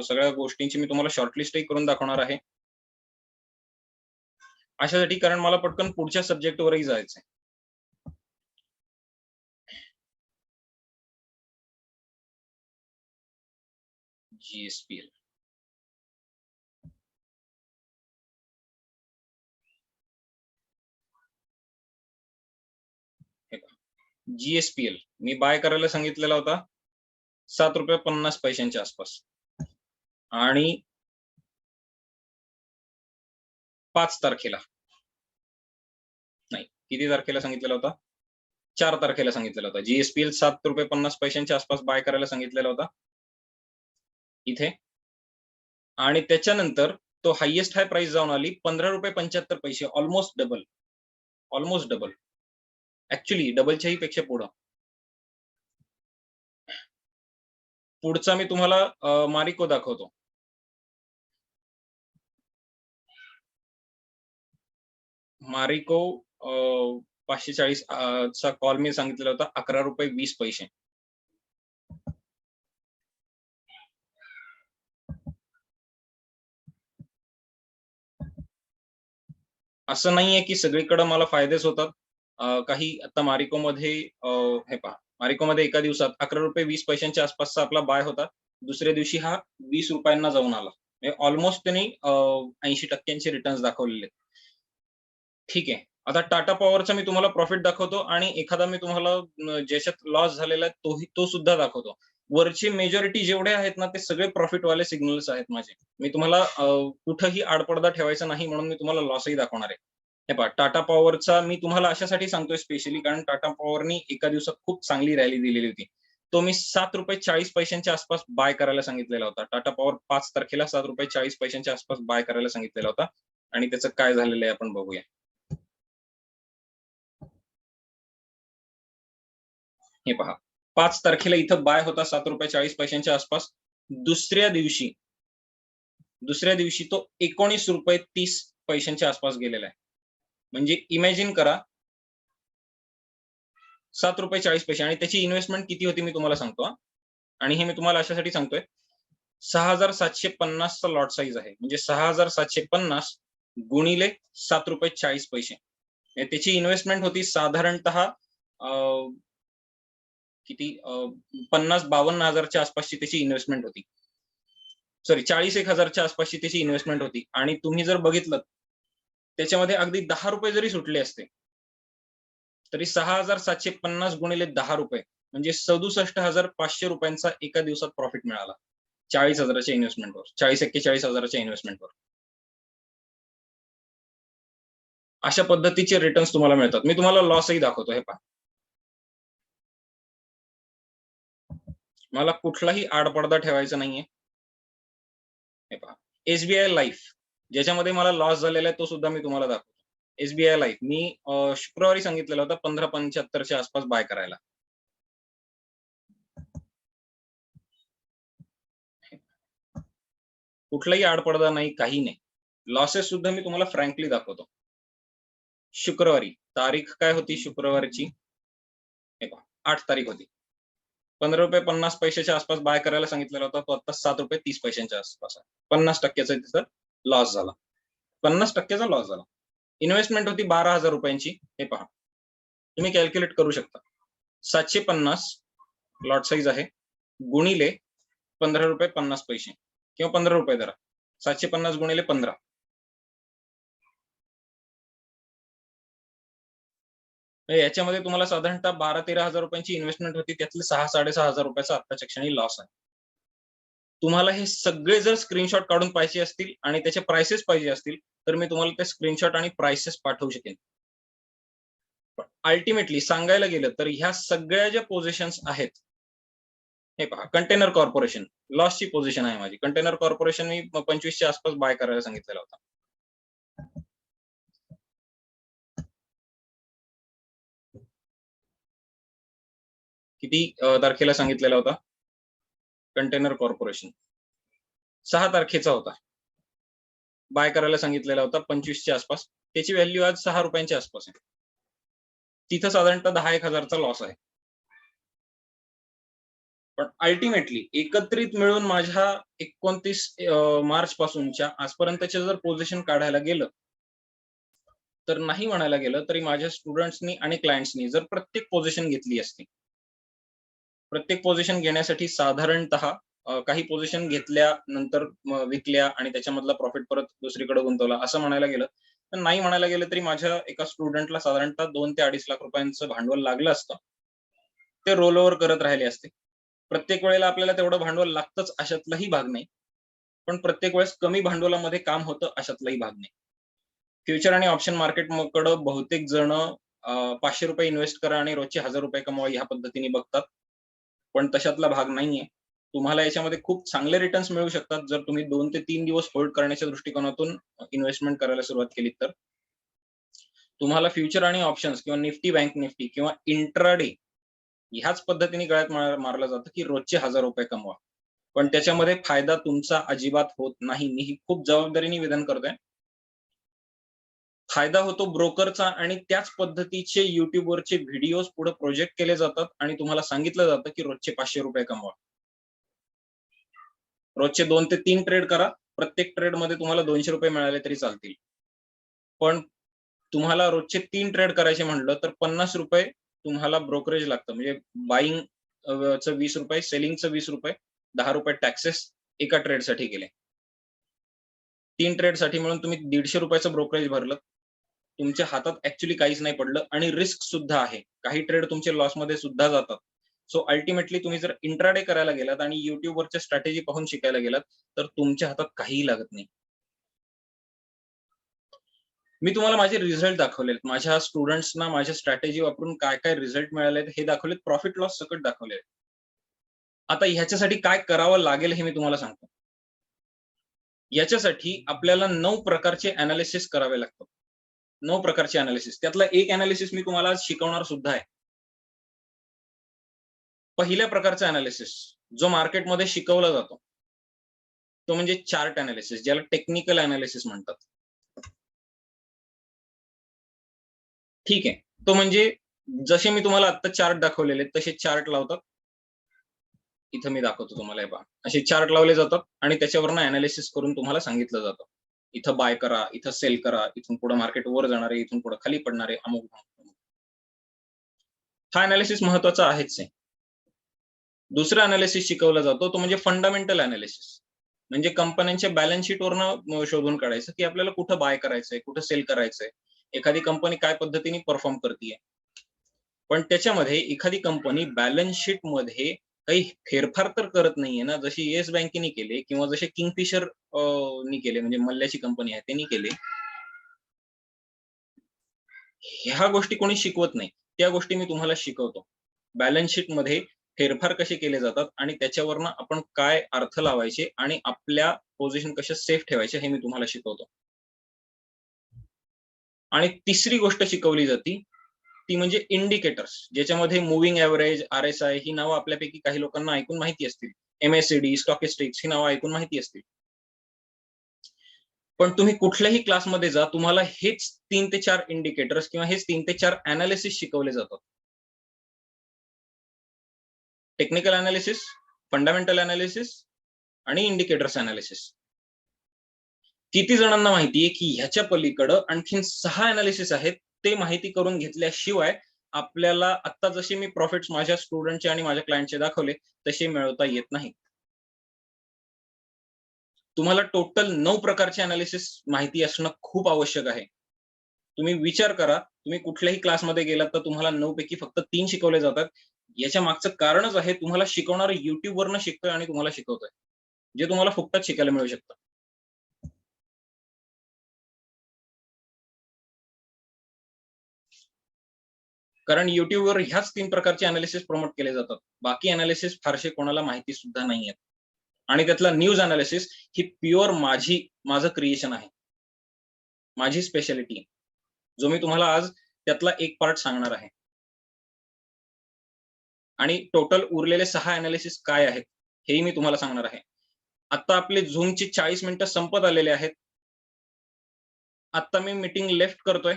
सगळ्या गोष्टींची मी तुम्हाला शॉर्टलिस्टही करून दाखवणार आहे. अशासाठी, कारण मला पटकन पुढच्या सब्जेक्टवरही जायचंय. GSPL GSPL मी बाय करायला सांगितलेला होता 7 रुपये 50 पैशांच्या आसपास आणि 5 तारखेला नाही, किती तारखेला सांगितलेला होता? 4 तारखेला सांगितलेला होता. GSPL 7 रुपये 50 पैशांच्या आसपास बाय करायला सांगितलेला होता इथे. आणि त्याच्यानंतर तो हायएस्ट हाय प्राइस जाऊन आली 15 रुपये 75 पैसे. Almost double. ऍक्च्युली डबलच्याही पेक्षा पुढं. पुढचा मी तुम्हाला मारिको दाखवतो. मारिको 540 चा कॉल मी सांगितलेला होता 11 रुपये 20 पैसे. असं नाहीये की सगळीकडे मला फायदेच होतात. काही आता मारिकोमध्ये हे पहा, मारिकोमध्ये एका दिवसात ₹11.20 आसपासचा आपला बाय होता. दुसऱ्या दिवशी हा ₹20 जाऊन आला. म्हणजे ऑलमोस्ट त्यांनी 80% रिटर्न्स दाखवलेले. ठीक आहे. आता टाटा पॉवरचा मी तुम्हाला प्रॉफिट दाखवतो आणि एखादा मी तुम्हाला ज्याच्यात लॉस झालेला आहे तो सुद्धा दाखवतो. वरचे मेजॉरिटी जेवढे आहेत ना, ते सगळे प्रॉफिट वाले सिग्नल्स आहेत माझे. मी तुम्हाला कुठेही आडपडदा ठेवायचा नाही म्हणून मी तुम्हाला लॉसही दाखवणार आहे. हे पहा, टाटा पॉवरचा मी तुम्हाला अशासाठी सांगतोय स्पेशली कारण टाटा पॉवरनी एका दिवसात खूप चांगली रॅली दिलेली होती. तो मी ₹7.40 आसपास बाय करायला सांगितलेला होता. टाटा पॉवर 5 तारखेला ₹7.40 आसपास बाय करायला सांगितलेला होता आणि त्याचं काय झालेलं आहे आपण बघूया. हे पहा, 5 तारखेला इथं बाय होता ₹7.40 आसपास. दुसऱ्या दिवशी तो ₹19.30 आसपास गेलेला आहे. म्हणजे इमॅजिन करा ₹7.40 आणि त्याची इन्व्हेस्टमेंट किती होती मी तुम्हाला सांगतो हां. आणि हे मी तुम्हाला अशासाठी सांगतोय 6,750 चा लॉट साइज आहे. म्हणजे 6,750 गुणिले ₹7.40 म्हणजे त्याची इन्व्हेस्टमेंट होती साधारणतः किती 50,000-52,000 च्या आसपासची त्याची इन्व्हेस्टमेंट होती. सॉरी 41,000 च्या आसपासची त्याची इन्व्हेस्टमेंट होती आणि तुम्ही जर बघितलं त्याच्यामध्ये अगदी ₹10 जरी सुटले असते, तरी 6,750 गुणिले ₹10 म्हणजे ₹67,500 एका दिवसात प्रॉफिट मिळाला. 40,000 च्या इन्व्हेस्टमेंटवर. 40,41,000 च्या इन्व्हेस्टमेंटवर. अशा पद्धतीचे रिटर्न्स तुम्हाला मिळतात. मी तुम्हाला लॉसही दाखवतो हे पहा. मला कुठलाही आडपडदा ठेवायचा नाहीये. हे पहा. एसबीआय लाईफ ज्याच्यामध्ये मला लॉस झालेला आहे तो सुद्धा मी तुम्हाला दाखवतो. एसबीआय लाईफ मी शुक्रवारी सांगितलेलं होतं 15.75 च्या आसपास बाय करायला. कुठलाही आडपडदा नाही, काही नाही. लॉसेस सुद्धा मी तुम्हाला फ्रँकली दाखवतो. शुक्रवारी तारीख काय होती शुक्रवारची? हे पहा 8 तारीख होती. ₹15.50 च्या आसपास बाय करायला सांगितलेला होता. तो आता ₹7.30 च्या आसपास आहे. 50% तिथं लॉस झाला. 50% लॉस झाला. इन्व्हेस्टमेंट होती ₹12,000 ची. हे पहा. तुम्ही कॅल्क्युलेट करू शकता. 750 लॉट साइज आहे. गुणिले ₹15.50 किंवा ₹15 धरा. 750 गुणिले 15. याच्यामध्ये तुम्हाला साधारणतः 12,000-13,000 ची इन्व्हेस्टमेंट होती. त्यातले ₹6,000-6,500 चा आत्ताच्या क्षणी लॉस आहे. तुम्हाला हे सगळे जर स्क्रीनशॉट काढून पाहिजे असतील आणि त्याचे प्राइसेस पाहिजे असतील, तर मी तुम्हाला ते स्क्रीनशॉट आणि प्राइसेस पाठवू शकेन. पण अल्टिमेटली सांगायला गेलं तर ह्या सगळ्या ज्या पोझिशन्स आहेत, हे पहा कंटेनर कॉर्पोरेशन लॉसची पोझिशन आहे माझी. कंटेनर कॉर्पोरेशन मी 25 च्या आसपास बाय करायला सांगितलेला होता. किती तारखेला सांगितलेला होता? कंटेनर कॉर्पोरेशन 6 तारखेचा होता. बाय करायला सांगितलेला होता 25 च्या आसपास. त्याची व्हॅल्यू आज ₹6 च्या आसपास आहे. तिथं साधारणतः 10,000-1,000 चा लॉस आहे. पण अल्टिमेटली एकत्रित मिळून माझ्या 29 मार्च पासूनच्या आजपर्यंतच्या जर पोझिशन काढायला गेलं, तर नाही म्हणायला गेलं तरी माझ्या स्टुडंट्सनी आणि क्लायंट्सनी जर प्रत्येक पोझिशन घेतली असती. प्रत्येक पोझिशन घेण्यासाठी साधारणतः काही पोझिशन घेतल्यानंतर विकल्या आणि त्याच्यामधला प्रॉफिट परत दुसरीकडे गुंतवला असं म्हणायला गेलं, तर नाही म्हणायला गेलं तरी माझ्या एका स्टुडंटला साधारणतः 2 ते 2.5 लाख रुपयांचं भांडवल लागलं असतं. ते रोल ओव्हर करत राहिले असते. प्रत्येक वेळेला आपल्याला तेवढं भांडवल लागतंच अशातलाही भाग नाही. पण प्रत्येक वेळेस कमी भांडवलामध्ये काम होतं अशातलाही भाग नाही. फ्युचर आणि ऑप्शन मार्केटकडं बहुतेक जण ₹500 इन्व्हेस्ट करा आणि रोजचे ₹1,000 कमवा ह्या पद्धतीने बघतात. पण तशातला भाग नाहीये. तुम्हाला याच्यामध्ये खूप चांगले रिटर्न्स मिळू शकतात जर तुम्ही 2 ते 3 दिवस होल्ड करण्याच्या दृष्टिकोनातून इन्व्हेस्टमेंट करायला सुरुवात केली तर. तुम्हाला फ्युचर आणि ऑप्शन्स किंवा निफ्टी, बँक निफ्टी किंवा इंट्राडे ह्याच पद्धतीने गळ्यात मारलं जातं, की रोजचे ₹1,000 कमवा. पण त्याच्यामध्ये फायदा तुमचा अजिबात होत नाही. मी ही खूप जबाबदारीने विधान करतोय. फायदा होतो ब्रोकरचा आणि त्याच पद्धतीचे YouTubeवरचे व्हिडिओज पुढे प्रोजेक्ट केले जातात आणि तुम्हाला सांगितलं जातं, की रोजचे ₹500 कमवा. रोजचे 2 ते 3 ट्रेड करा. प्रत्येक ट्रेडमध्ये तुम्हाला ₹200 मिळाले तरी चालतील. पण तुम्हाला रोजचे 3 ट्रेड करायचे म्हटलं तर ₹50 तुम्हाला ब्रोकरेज लागतं. म्हणजे बायिंग चं ₹20, सेलिंगचं ₹20, ₹10 टॅक्सेस एका ट्रेडसाठी गेले. 3 ट्रेडसाठी मिळून तुम्ही ₹150चं ब्रोकरेज भरलं. तुमच्या हातात ॲक्चुअली काहीच नाही पडलं आणि रिस्क सुद्धा आहे. काही ट्रेड तुमचे लॉसमध्ये सुद्धा जातात. सो अल्टिमेटली तुम्ही जर इंट्राडे करायला गेलात आणि YouTubeवरच्या स्ट्रॅटेजी पाहून शिकायला गेलात, तर तुमच्या हातात काहीही लागत नाही. मी तुम्हाला माझे रिझल्ट दाखवलेत. माझ्या स्टुडंट्सना माझ्या स्ट्रॅटेजी वापरून काय-काय रिझल्ट मिळालेत हे दाखवलेत. प्रॉफिट लॉस सकट दाखवले आहेत. आता ह्याच्यासाठी काय करावं लागेल हे मी तुम्हाला सांगतो. याच्यासाठी आपल्याला 9 प्रकारचे एनालिसिस करावे लागतात. 9 प्रकारचे एनालिसिस. त्यातला एक एनालिसिस मी तुम्हाला आज शिकवणार सुद्धा आहे. पहिल्या प्रकारचा एनालिसिस जो मार्केटमध्ये शिकवला जातो, तो म्हणजे चार्ट एनालिसिस, ज्याला टेक्निकल एनालिसिस म्हणतात. ठीक आहे. तो म्हणजे जसे मी तुम्हाला आता चार्ट दाखवलेले तसे चार्ट लावतात. इथं मी दाखवतो तुम्हाला हे पहा. असे चार्ट लावले जातात आणि त्याच्यावरनं एनालिसिस करून तुम्हाला सांगितलं जातं. इथं बाय करा, इथं सेल करा, इथून पुढे मार्केट वर जाणार आहे, इथून पुढे खाली पडणार आहे, अमुक. हा एनालिसिस महत्वाचा आहेच आहे. दुसरा एनालिसिस शिकवला जातो तो म्हणजे फंडामेंटल एनालिसिस. म्हणजे कंपन्यांच्या बॅलन्स शीटवरनं शोधून काढायचं की आपल्याला कुठं बाय करायचंय, कुठं सेल करायचंय. एखादी कंपनी काय पद्धतीने परफॉर्म करतीये. पण त्याच्यामध्ये एखादी कंपनी बॅलन्स शीटमध्ये काही फेरफार तर करत नाहीये ना, जशी येस बँकेने केले किंवा जसे किंगफिशर नी केले म्हणजे मल्ल्याची कंपनी आहे त्यांनी केले. ह्या गोष्टी कोणी शिकवत नाही. त्या गोष्टी मी तुम्हाला शिकवतो. बॅलन्स शीटमध्ये फेरफार कसे केले जातात आणि त्याच्यावरनं आपण काय अर्थ लावायचे आणि आपल्या पोझिशन कशा सेफ ठेवायच्या हे मी तुम्हाला शिकवतो. आणि तिसरी गोष्ट शिकवली जाती, ती म्हणजे इंडिकेटर्स, ज्याच्यामध्ये मूव्हिंग एव्हरेज, RSI ही नावं आपल्यापैकी काही लोकांना ऐकून माहिती असतील. MACD, स्टॉकिस्टिक्स ही नावं ऐकून माहिती असतील. पण तुम्ही कुठल्याही क्लासमध्ये जा, तुम्हाला हेच 3 ते 4 इंडिकेटर्स किंवा हेच 3 ते 4 एनालिसिस शिकवले जातात. टेक्निकल एनालिसिस, फंडामेंटल एनालिसिस आणि इंडिकेटर्स एनालिसिस. किती जणांना माहिती आहे की ह्याच्या पलीकडं आणखीन 6 एनालिसिस आहेत. ते माहिती करून घेतल्याशिवाय आपल्याला आता जसे मी प्रॉफिट्स माझ्या स्टुडंटचे आणि माझ्या क्लायंटचे दाखवले, तसे मिळवता येत नाहीत. तुम्हाला टोटल 9 प्रकारचे एनालिसिस माहिती असणं खूप आवश्यक आहे. तुम्ही विचार करा, तुम्ही कुठल्याही क्लासमध्ये गेलात तर तुम्हाला 9 पैकी फक्त 3 शिकवले जातात. याच्या मागचं कारणच आहे तुम्हाला शिकवणारं YouTubeवरनं शिकतोय आणि तुम्हाला शिकवतोय. जे तुम्हाला फुकटात शिकायला मिळू शकतं. कारण YouTubeवर ह्याच 3 प्रकारचे एनालिसिस प्रमोट केले जातात. बाकी एनालिसिस फारसे कोणाला माहिती सुद्धा नाहीयेत. आणि त्यातला न्यूज एनालिसिस ही प्युअर माझं क्रिएशन आहे. माझी स्पेशालिटी आहे. जो मी तुम्हाला आज त्यातला एक पार्ट सांगणार आहे. आणि टोटल उरलेले 6 एनालिसिस काय आहेत, हेही मी तुम्हाला सांगणार आहे. आता आपले Zoomचे 40 मिनिटं संपत आलेले आहेत. आता मी मीटिंग लेफ्ट करतोय.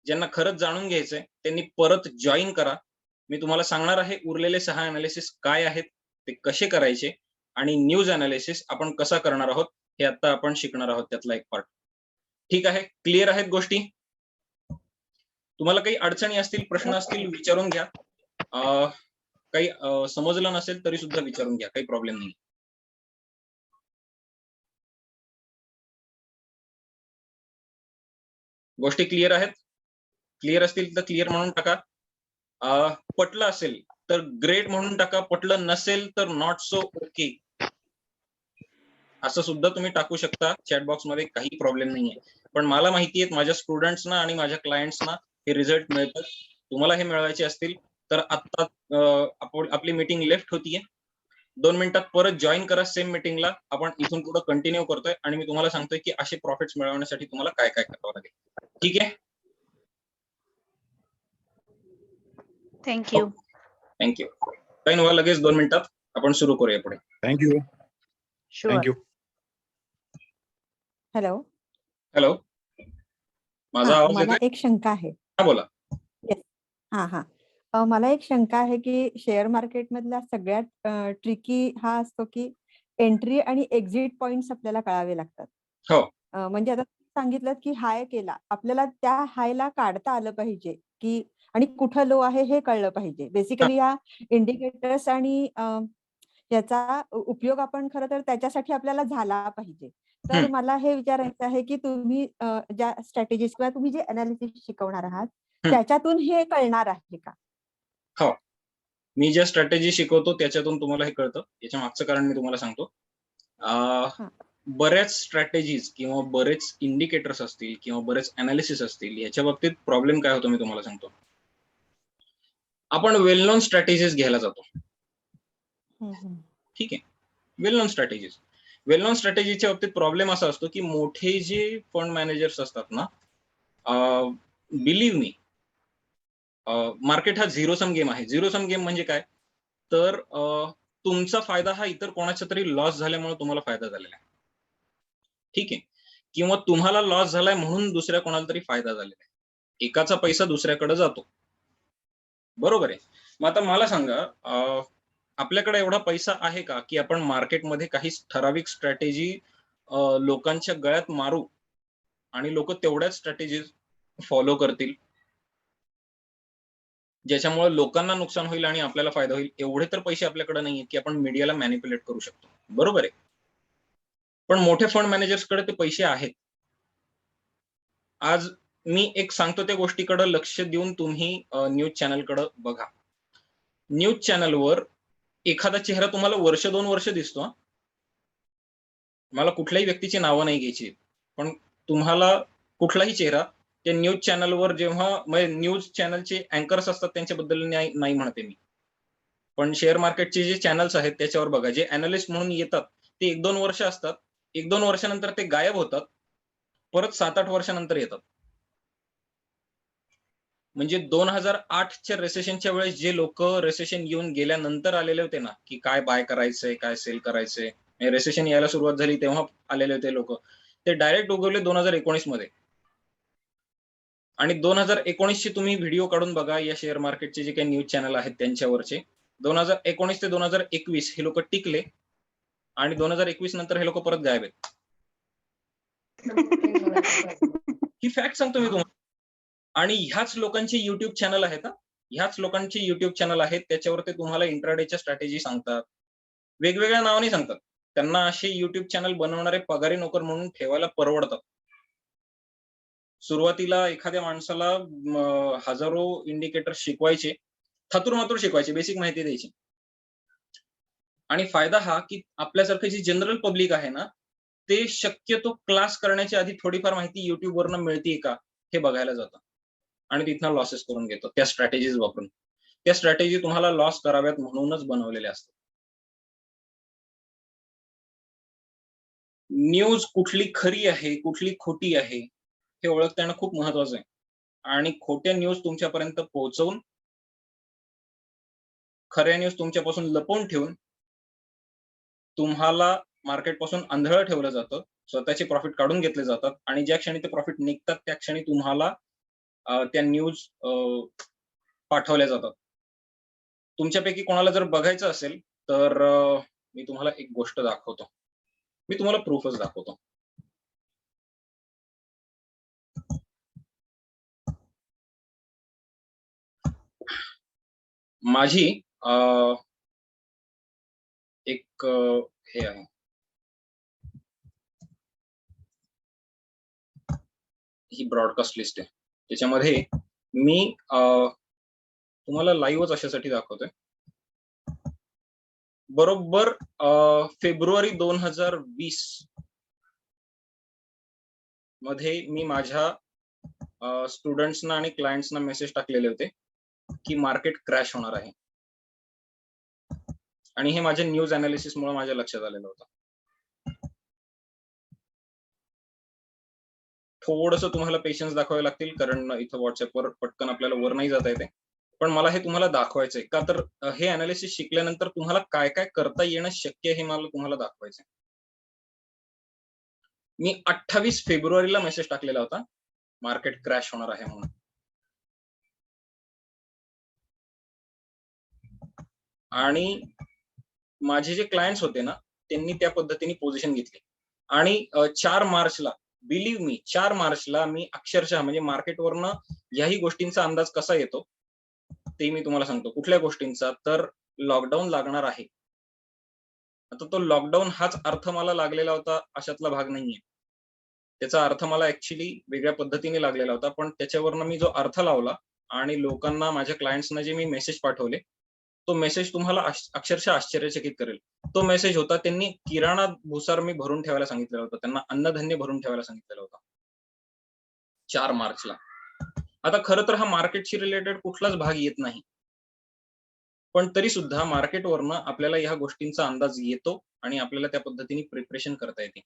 ज्यांना खरंच जाणून घ्यायचंय त्यांनी परत जॉइन करा. मी तुम्हाला सांगणार आहे उरलेले 6 एनालिसिस काय आहेत, ते कसे करायचे आणि न्यूज एनालिसिस आपण कसा करणार आहोत, हे आता आपण शिकणार आहोत त्यातला एक पार्ट. ठीक आहे? क्लिअर आहेत गोष्टी? तुम्हाला काही अडचणी असतील, प्रश्न असतील विचारून घ्या. काही समजलं नसेल तरी सुद्धा विचारून घ्या. काही प्रॉब्लेम नाही. गोष्टी क्लिअर आहेत? क्लिअर असतील तर क्लिअर म्हणून टाका. पटलं असेल तर ग्रेट म्हणून टाका. पटलं नसेल तर नॉट सो ओके. असं सुद्धा तुम्ही टाकू शकता चॅट बॉक्समध्ये, काही प्रॉब्लेम नाहीये. पण मला माहिती आहे माझ्या स्टुडंट्सना आणि माझ्या क्लायंट्सना हे रिझल्ट मिळतात. तुम्हाला हे मिळवायचे असतील तर आता आपली मीटिंग लेफ्ट होतीये. 2 मिनिटात परत जॉइन करा सेम मीटिंगला. आपण इथून पुढे कंटिन्यू करतोय आणि मी तुम्हाला सांगतोय की असे प्रॉफिट्स मिळवण्यासाठी तुम्हाला काय-काय करावं लागेल. ठीक आहे? Thank you. Thank you. काही नव्हा लगेच 2 मिनिटात आपण सुरू करूया पुढे. Thank you. Sure. Thank you. Hello. Hello. माझा हां, आवाज मला येतोय? एक शंका आहे. हां, बोला. येस. हां. मला एक शंका आहे, की शेअर मार्केटमधला सगळ्यात ट्रिकी हा असतो, की एंट्री आणि एक्झिट पॉइंट्स आपल्याला कळावे लागतात. हो. म्हणजे आता सांगितलं की हाय केला, आपल्याला त्या हायला काढता आलं पाहिजे की आणि कुठं लो आहे हे कळलं पाहिजे. बेसिकली या इंडिकेटर्स आणि याचा उपयोग आपण खरं तर त्याच्यासाठी आपल्याला झाला पाहिजे. तर मला हे विचारायचं आहे की तुम्ही ज्या स्ट्रॅटेजीज किंवा तुम्ही जे अनालिसिस शिकवणार आहात त्याच्यातून हे कळणार आहे का? हो. मी ज्या स्ट्रॅटेजी शिकवतो त्याच्यातून तुम्हाला हे कळतं. याच्या मागचं कारण मी तुम्हाला सांगतो. बऱ्याच स्ट्रॅटेजीज किंवा बरेच इंडिकेटर्स असतील किंवा बरेच अनालिसिस असतील, याच्या बाबतीत प्रॉब्लेम काय होतो मी तुम्हाला सांगतो. आपण वेल नोन स्ट्रॅटेजीज घ्यायला जातो. ठीक आहे. वेल नोन स्ट्रॅटेजीज. वेल नोन स्ट्रॅटेजीच्या बाबतीत प्रॉब्लेम असा असतो की मोठे जे फंड मॅनेजर्स असतात ना, बिलीव्ह मी, मार्केट हा झिरो सम गेम आहे. झिरो सम गेम म्हणजे काय? तर तुमचा फायदा हा इतर कोणाच्या तरी लॉस झाल्यामुळे तुम्हाला फायदा झालेला आहे. ठीक आहे. किंवा तुम्हाला लॉस झालाय म्हणून दुसऱ्या कोणाला तरी फायदा झालेला आहे. एकाचा पैसा दुसऱ्याकडे जातो. बरोबर आहे. मग आता मला सांगा, आपल्याकडे एवढा पैसा आहे का की आपण मार्केटमध्ये काही ठराविक स्ट्रॅटेजी लोकांच्या गळ्यात मारू आणि लोक तेवढ्याच स्ट्रॅटेजीज फॉलो करतील, ज्याच्यामुळे लोकांना नुकसान होईल आणि आपल्याला फायदा होईल? एवढे तर पैसे आपल्याकडे नाहीये की आपण मीडियाला मॅनिप्युलेट करू शकतो. बरोबर आहे. पण मोठे फंड मॅनेजर्सकडे ते पैसे आहेत. आज मी एक सांगतो त्या गोष्टीकडे लक्ष देऊन तुम्ही न्यूज चॅनलकडे बघा. न्यूज चॅनलवर एखादा चेहरा तुम्हाला वर्ष 2 वर्ष दिसतो. मला कुठल्याही व्यक्तीची नावं नाही घ्यायची, पण तुम्हाला कुठलाही चेहरा त्या न्यूज चॅनलवर जेव्हा न्यूज चॅनलचे अँकर्स असतात त्यांच्याबद्दल नाही म्हणते मी, पण शेअर मार्केटचे जे चॅनल्स आहेत त्याच्यावर बघा. जे अॅनालिस्ट म्हणून येतात ते 1-2 वर्ष असतात. 1-2 वर्षानंतर ते गायब होतात. परत 7-8 वर्षानंतर येतात. म्हणजे 2008च्या रिसेशनच्या वेळेस जे लोक रिसेशन येऊन गेल्यानंतर आलेले होते ना, की काय बाय करायचंय, काय सेल करायचंय, रिसेशन यायला सुरुवात झाली तेव्हा आलेले होते लोक, ते डायरेक्ट उगवले 2019 मध्ये. आणि 2019 चे तुम्ही व्हिडिओ काढून बघा या शेअर मार्केटचे जे काही न्यूज चॅनल आहेत त्यांच्यावरचे. 2019 ते 2021 हे लोक टिकले आणि 2021 नंतर हे लोक परत गायब आहेत. ही फॅक्ट सांगतो मी तुम्हाला. आणि ह्याच लोकांचे युट्यूब चॅनल आहेत. ह्याच लोकांचे युट्यूब चॅनल आहेत, त्याच्यावर ते तुम्हाला इंट्राडेच्या स्ट्रॅटेजी सांगतात. वेगवेगळ्या नावाने सांगतात. त्यांना असे युट्यूब चॅनल बनवणारे पगारी नोकर म्हणून ठेवायला परवडतात. सुरुवातीला एखाद्या माणसाला हजारो इंडिकेटर शिकवायचे, थातुरमातुर शिकवायचे, बेसिक माहिती द्यायची. आणि फायदा हा की आपल्यासारखं जी जनरल पब्लिक आहे ना, ते शक्यतो क्लास करण्याच्या आधी थोडीफार माहिती युट्यूब वरनं मिळतीये का हे बघायला जातं आणि तिथनं लॉसेस करून घेतो त्या स्ट्रॅटेजीज वापरून. त्या स्ट्रॅटेजी तुम्हाला लॉस कराव्यात म्हणूनच बनवलेल्या असतात. न्यूज कुठली खरी आहे, कुठली खोटी आहे हे ओळखता येणं खूप महत्वाचं आहे. आणि खोट्या न्यूज तुमच्यापर्यंत पोहोचवून, खऱ्या न्यूज तुमच्यापासून लपवून ठेवून तुम्हाला मार्केटपासून आंधळं ठेवलं जातं. स्वतःचे प्रॉफिट काढून घेतले जातात आणि ज्या क्षणी ते प्रॉफिट निघतात त्या क्षणी तुम्हाला त्या न्यूज पाठवल्या जातात. तुमच्यापैकी कोणाला जर बघायचं असेल तर मी तुम्हाला एक गोष्ट दाखवतो. मी तुम्हाला प्रूफच दाखवतो. माझी एक हे आहे. ही ब्रॉडकास्ट लिस्ट आहे. त्याच्यामध्ये मी तुम्हाला लाईव्हच अशासाठी दाखवतोय. बरोबर फेब्रुवारी 2020 मध्ये मी माझ्या स्टुडंट्सना आणि क्लायंट्सना मेसेज टाकलेले होते की मार्केट क्रॅश होणार आहे. आणि हे माझ्या न्यूज अनालिसिस मुळे माझ्या लक्षात आलेलं होतं. थोडंसं तुम्हाला पेशन्स दाखवावे लागतील, कारण इथं व्हॉट्सअपवर पटकन आपल्याला वर नाही जाता येते. पण मला हे तुम्हाला दाखवायचंय का, तर हे अनालिसिस शिकल्यानंतर तुम्हाला काय काय करता येणं शक्य हे मला तुम्हाला दाखवायचंय. मी 28 फेब्रुवारीला मेसेज टाकलेला होता मार्केट क्रॅश होणार आहे म्हणून. आणि माझे जे क्लायंट्स होते ना, त्यांनी त्या पद्धतीने पोझिशन घेतली आणि 4 मार्चला बिलीव्ह मी 4 मार्चला मी अक्षरशः म्हणजे मार्केटवरनं याही गोष्टींचा अंदाज कसा येतो ते मी तुम्हाला सांगतो. कुठल्या गोष्टींचा? तर लॉकडाऊन लागणार आहे. आता तो लॉकडाऊन हाच अर्थ मला लागलेला होता अशातला भाग नाहीये. त्याचा अर्थ मला ऍक्च्युली वेगळ्या पद्धतीने लागलेला होता. पण त्याच्यावरनं मी जो अर्थ लावला आणि लोकांना माझ्या क्लायंट्सना जे मी मेसेज पाठवले, तो मेसेज तुम्हाला अक्षरशः आश्चर्यचकित करेल. तो मेसेज होता त्यांनी किराणा भुसार मी भरून ठेवायला सांगितलेलं होतं. त्यांना अन्नधान्य भरून ठेवायला सांगितलेलं होतं. 4 मार्चला. आता खरं तर हा मार्केटशी रिलेटेड कुठलाच भाग येत नाही. पण तरी सुद्धा मार्केटवरनं आपल्याला ह्या गोष्टींचा अंदाज येतो आणि आपल्याला त्या पद्धतीने प्रिपरेशन करता येते.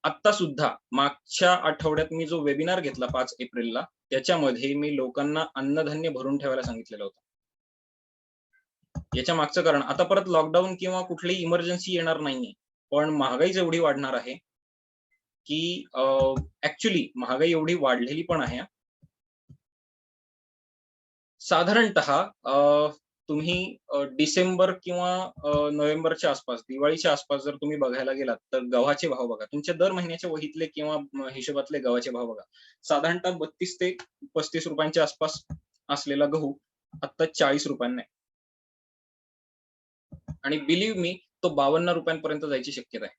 आत्ता सुद्धा मागच्या आठवड्यात मी जो वेबिनार घेतला 5 एप्रिलला, त्याच्यामध्ये मी लोकांना अन्नधान्य भरून ठेवायला सांगितलेलं होतं. याच्या मागचं कारण आता परत लॉकडाऊन किंवा कुठलीही इमर्जन्सी येणार नाहीये. पण महागाईच एवढी वाढणार आहे, की ऍक्च्युली महागाई एवढी वाढलेली पण आहे. साधारणतः तुम्ही डिसेंबर किंवा नोव्हेंबरच्या आसपास, दिवाळीच्या आसपास जर तुम्ही बघायला गेलात, तर गव्हाचे भाव बघा. तुमच्या दर महिन्याच्या वहीतले किंवा हिशोबातले गव्हाचे भाव बघा. साधारणतः 32 ते 35 रुपयांच्या आसपास असलेला गहू आता 40 रुपयांना आहे. आणि बिलीव्ह मी तो 52 रुपयांपर्यंत जायची शक्यता आहे.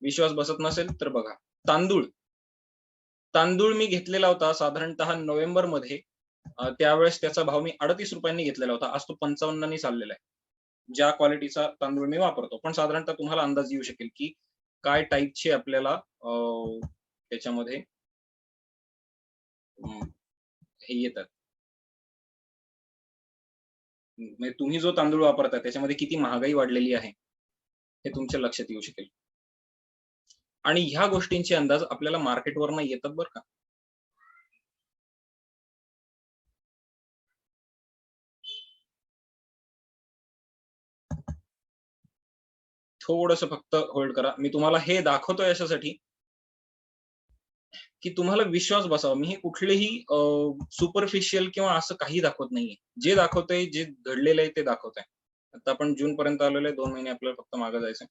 विश्वास बसत नसेल तर बघा. तांदूळ मी घेतलेला होता साधारणतः नोव्हेंबरमध्ये. त्यावेळेस त्याचा भाव मी 38 रुपयांनी घेतलेला होता. आज तो 55 नी चाललेला आहे. ज्या क्वालिटीचा तांदूळ मी वापरतो. पण साधारणतः तुम्हाला अंदाज येऊ शकेल, की काय टाईपचे आपल्याला त्याच्यामध्ये हे येतात. म्हणजे तुम्ही जो तांदूळ वापरता त्याच्यामध्ये किती महागाई वाढलेली आहे, हे तुमच्या लक्षात येऊ शकेल. आणि ह्या गोष्टींचे अंदाज आपल्याला मार्केटवरनं येतात बरं का. थोडंसं फक्त होल्ड करा. मी तुम्हाला हे दाखवतोय अशासाठी, की तुम्हाला विश्वास बसावा. मी हे कुठलेही सुपरफिशियल किंवा असं काही दाखवत नाहीये. जे दाखवतोय, जे घडलेलं आहे ते दाखवतोय. आता आपण जून पर्यंत आलेलो आहे. 2 महिने आपल्याला फक्त मागे जायचंय.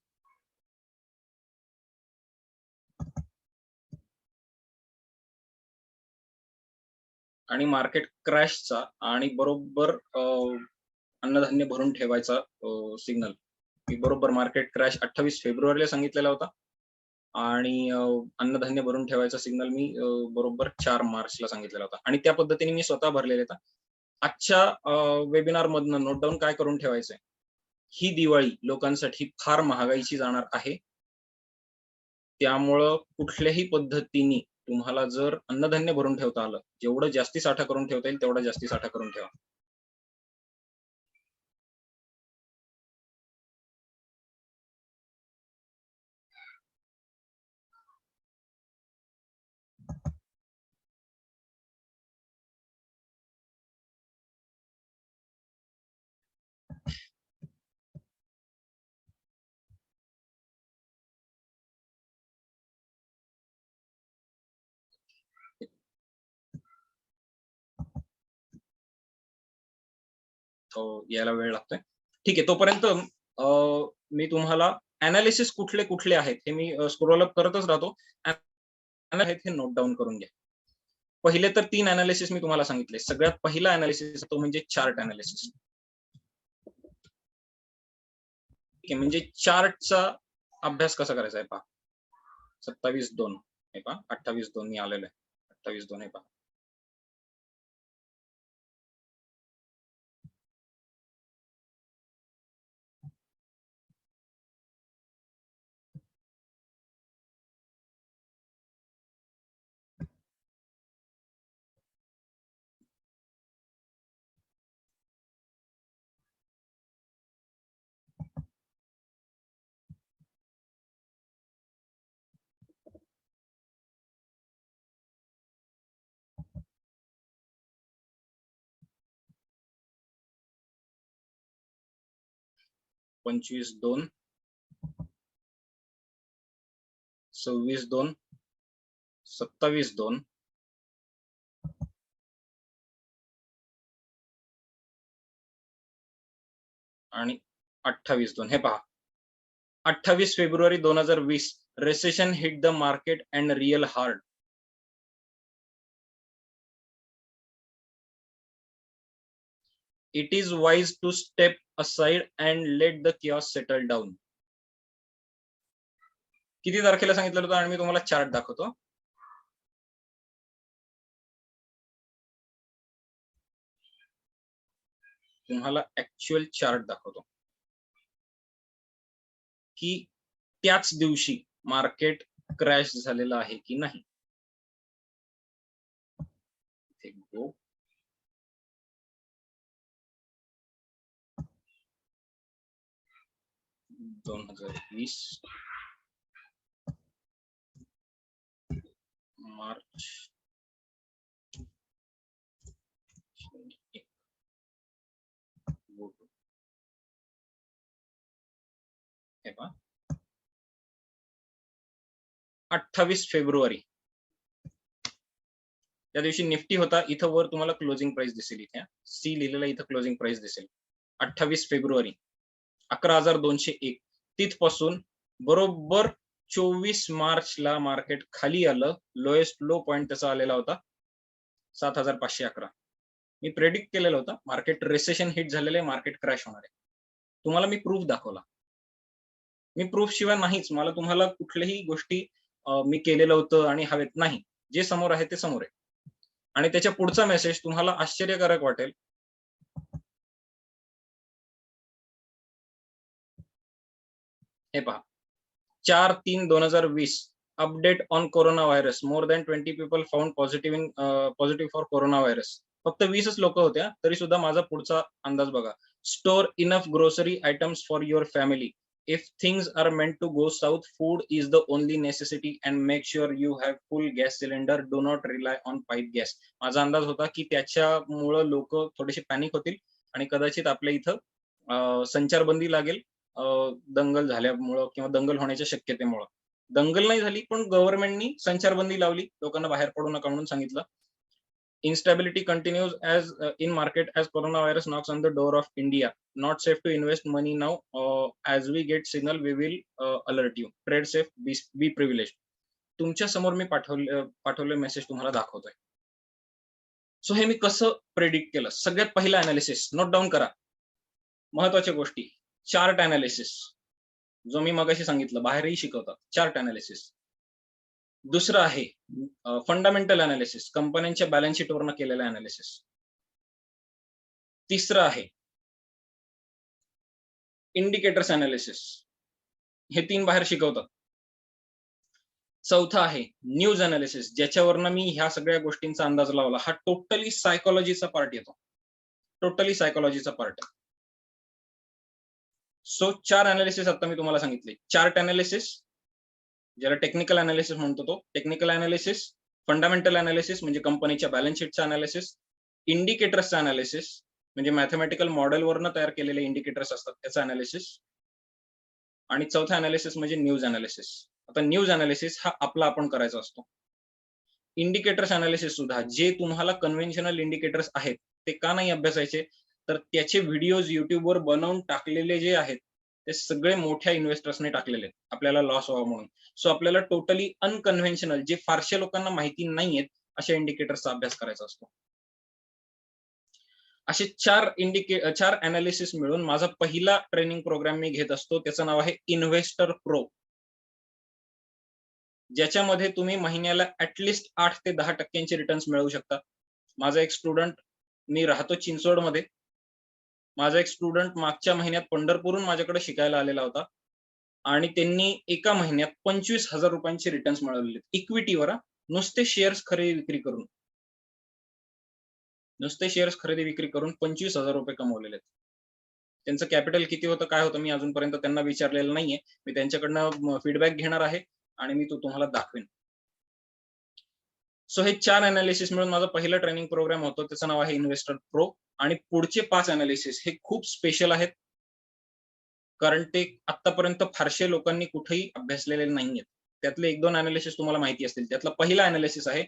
आणि मार्केट क्रॅशचा आणि बरोबर अन्नधान्य भरून ठेवायचा सिग्नल. मी बरोबर मार्केट क्रॅश 28 फेब्रुवारीला सांगितलेला होता. आणि अन्नधान्य भरून ठेवायचा सिग्नल मी बरोबर 4 मार्चला सांगितलेला होता. आणि त्या पद्धतीने मी स्वतः भरलेले आहेत. आजच्या वेबिनार मधनं नोट डाउन काय करून ठेवायचंय? ही दिवाळी लोकांसाठी फार महागाईची जाणार आहे. त्यामुळं कुठल्याही पद्धतीने तुम्हाला जर अन्नधान्य भरून ठेवता आलं, जेवढं जास्ती साठा करून ठेवता येईल तेवढा जास्ती साठा करून ठेवा. यायला वेळ लागतोय. ठीक आहे. तोपर्यंत मी तुम्हाला एनालिसिस कुठले कुठले आहेत हे मी स्क्रोल अप करतच राहतो. आहेत हे नोट डाउन करून घ्या. पहिले तर 3 एनालिसिस मी तुम्हाला सांगितले. सगळ्यात पहिला एनालिसिस तो म्हणजे चार्ट एनालिसिस. ठीक आहे. म्हणजे चार्टचा अभ्यास कसा करायचा आहे पहा. 27/2 हे पहा. 28/2 मी आलेलो आहे. 28/2 हे पहा. पंचवीस 2 26/2 27/2 आणि 28/2 हे पहा 28 February 2020 recession hit the market and real hard. It is wise to step aside and let the chaos settle down. किती तारखेला सांगितलं होतं आणि मी तुम्हाला चार्ट दाखवतो. तुम्हाला ऍक्च्युअल चार्ट दाखवतो की त्याच दिवशी मार्केट क्रॅश झालेलं आहे की नाही. गो 2020 मार्च 28 फेब्रुवारी त्या दिवशी निफ्टी होता. इथं वर तुम्हाला क्लोजिंग प्राइस दिसेल. इथे सी लिहिलेला इथं क्लोजिंग प्राइस दिसेल. 28 फेब्रुवारी 11,201. तिथपासून बरोबर 24 मार्चला मार्केट खाली आलं. लोएस्ट लो पॉइंट त्याचा आलेला होता 7,511. मी प्रेडिक्ट केलेलं होतं मार्केट रिसेशन हिट झालेलं आहे, मार्केट क्रॅश होणार आहे. तुम्हाला मी प्रूफ दाखवला. मी प्रूफ शिवाय नाहीच, मला तुम्हाला कुठल्याही गोष्टी मी केलेलं होतं आणि हवेत नाही. जे समोर आहे ते समोर आहे. आणि त्याच्या पुढचा मेसेज तुम्हाला आश्चर्यकारक वाटेल. हे पहा 4/3/2020 update on corona virus. More than 20 people found positive for corona virus. फक्त 20च लोक होत्या, तरी सुद्धा माझा पुढचा अंदाज बघा. Store enough grocery items for your family. If things are meant to go south, food is the only necessity and make sure you have full gas cylinder. Do not rely on pipe gas. माझा अंदाज होता की त्याच्यामुळं लोक थोडेसे panic होतील आणि कदाचित आपल्या इथं संचारबंदी लागेल दंगल झाल्यामुळं किंवा दंगल होण्याच्या शक्यतेमुळं. दंगल नाही झाली पण गव्हर्नमेंटनी संचारबंदी लावली, लोकांना बाहेर पडू नका म्हणून सांगितलं. Instability continues in market as coronavirus knocks on the door of India. Not safe to invest money now. As we get signal, we will alert you. Trade safe, be privileged. तुमच्या समोर मी पाठवले मेसेज तुम्हाला दाखवतोय. So हे मी कसं predict केलं. सगळ्यात पहिलं अनालिसिस नोट डाऊन करा. महत्वाच्या गोष्टी. चार्ट अनालिसिस जो मी मगाशी सांगितलं, बाहेरही शिकवतात. Chart analysis. दुसरं आहे फंडामेंटल अनालिसिस, कंपन्यांच्या बॅलन्स शीट वरनं केलेलं अनालिसिस. तिसरं आहे इंडिकेटर्स अनालिसिस. हे 3 बाहेर शिकवतात. चौथा आहे न्यूज अनालिसिस, ज्याच्यावरनं मी ह्या सगळ्या गोष्टींचा अंदाज लावला. हा टोटली सायकोलॉजीचा पार्ट येतो. टोटली सायकोलॉजीचा पार्ट. सो 4 अनालिसिस आता मी तुम्हाला सांगितले. चार्ट अनालिसिस ज्याला टेक्निकल अनालिसिस म्हणतो तो. टेक्निकल अनालिसिस, फंडामेंटल अनालिसिस म्हणजे कंपनीच्या बॅलन्स शीटचा अनालिसिस, इंडिकेटर्सचा अनालिसिस म्हणजे मॅथमॅटिकल मॉडेलवरनं तयार केलेले इंडिकेटर्स असतात त्याचा अनालिसिस, आणि चौथा अनालिसिस म्हणजे न्यूज अनालिसिस. आता न्यूज अनालिसिस हा आपला आपण करायचा असतो. इंडिकेटर्स अनालिसिस सुद्धा जे तुम्हाला कन्व्हेन्शनल इंडिकेटर्स आहेत ते का नाही अभ्यासायचे, तर त्याचे व्हिडिओज युट्यूबवर बनवून टाकलेले जे आहेत ते सगळे मोठ्या इन्व्हेस्टर्सने टाकलेले आहेत आपल्याला लॉस व्हावा म्हणून. सो आपल्याला टोटली अनकन्व्हेन्शनल जे फारशा लोकांना माहिती नाहीयेत अशा इंडिकेटर्सचा अभ्यास करायचा असतो. असे 4 अनालिसिस मिळून माझा पहिला ट्रेनिंग प्रोग्राम मी घेत असतो. त्याचं नाव आहे इन्व्हेस्टर प्रो, ज्याच्यामध्ये तुम्ही महिन्याला ऍटलिस्ट 8 ते 10% रिटर्न्स मिळवू शकता. माझा एक स्टुडंट, मी राहतो चिंचवडमध्ये, माझा एक स्टुडंट मागच्या महिन्यात पंढरपूरहून माझ्याकडे शिकायला आलेला होता आणि त्यांनी एका महिन्यात 25,000 रुपयांचे रिटर्न्स मिळवलेले इक्विटीवर. नुसते शेअर्स खरेदी विक्री करून, नुसते शेअर्स खरेदी विक्री करून 25,000 रुपये कमवलेले आहेत. त्यांचं कॅपिटल किती होतं काय होतं मी अजूनपर्यंत त्यांना विचारलेलं नाहीये. मी त्यांच्याकडनं फीडबॅक घेणार आहे आणि मी तो तुम्हाला दाखवेन. सो हे 4 अनालिसिस मिळून माझा पहिला ट्रेनिंग प्रोग्राम होतो. त्याचं नाव आहे इन्व्हेस्टर प्रो. आणि पुढचे 5 अनालिसिस हे खूप स्पेशल आहेत, कारण ते आतापर्यंत फारशे लोकांनी कुठेही अभ्यासलेले नाहीयेत. त्यातले 1-2 अनालिसिस तुम्हाला माहिती असतील. त्यातला पहिला अनालिसिस आहे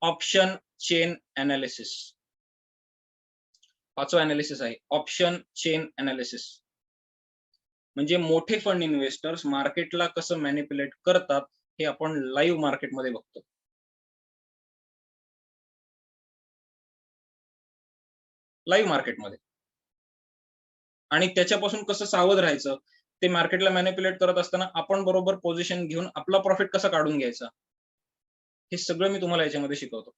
ऑप्शन चेन अनालिसिस. 5वा अनालिसिस आहे ऑप्शन चेन अनालिसिस. म्हणजे मोठे फंड इन्व्हेस्टर्स मार्केटला कसं मॅनिप्युलेट करतात हे आपण लाईव्ह मार्केटमध्ये बघतो. लाईव्ह मार्केटमध्ये. आणि त्याच्यापासून कसं सावध राहायचं, ते मार्केटला मॅनिप्युलेट करत असताना आपण बरोबर पोझिशन घेऊन आपला प्रॉफिट कसा काढून घ्यायचा, हे सगळं मी तुम्हाला याच्यामध्ये शिकवतो.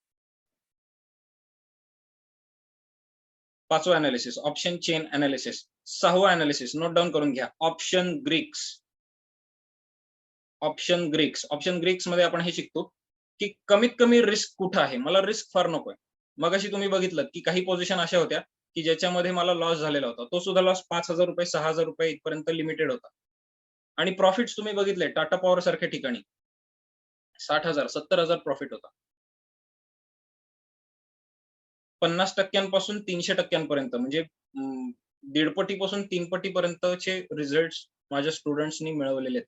5वं अनालिसिस ऑप्शन चेन अनालिसिस. 6वं अनालिसिस नोट डाऊन करून घ्या, ऑप्शन ग्रीक्स. ऑप्शन ग्रीक्स मध्ये आपण हे शिकतो की कमीत कमी रिस्क कुठं आहे. मला रिस्क फार नकोय. मगाशी तुम्ही बघितलं की काही पोझिशन अशा होत्या की ज्याच्यामध्ये मला लॉस झालेला होता. तो सुद्धा लॉस ₹5,000 ₹6,000 इथपर्यंत लिमिटेड होता. आणि प्रॉफिट्स तुम्ही बघितले टाटा पॉवर सारख्या ठिकाणी 60,000 70,000 प्रॉफिट होता. 50% 300% म्हणजे 1.5 पटीपासून 3 पटीपर्यंतचे रिझल्ट्स माझ्या स्टुडंट्सनी मिळवलेले आहेत.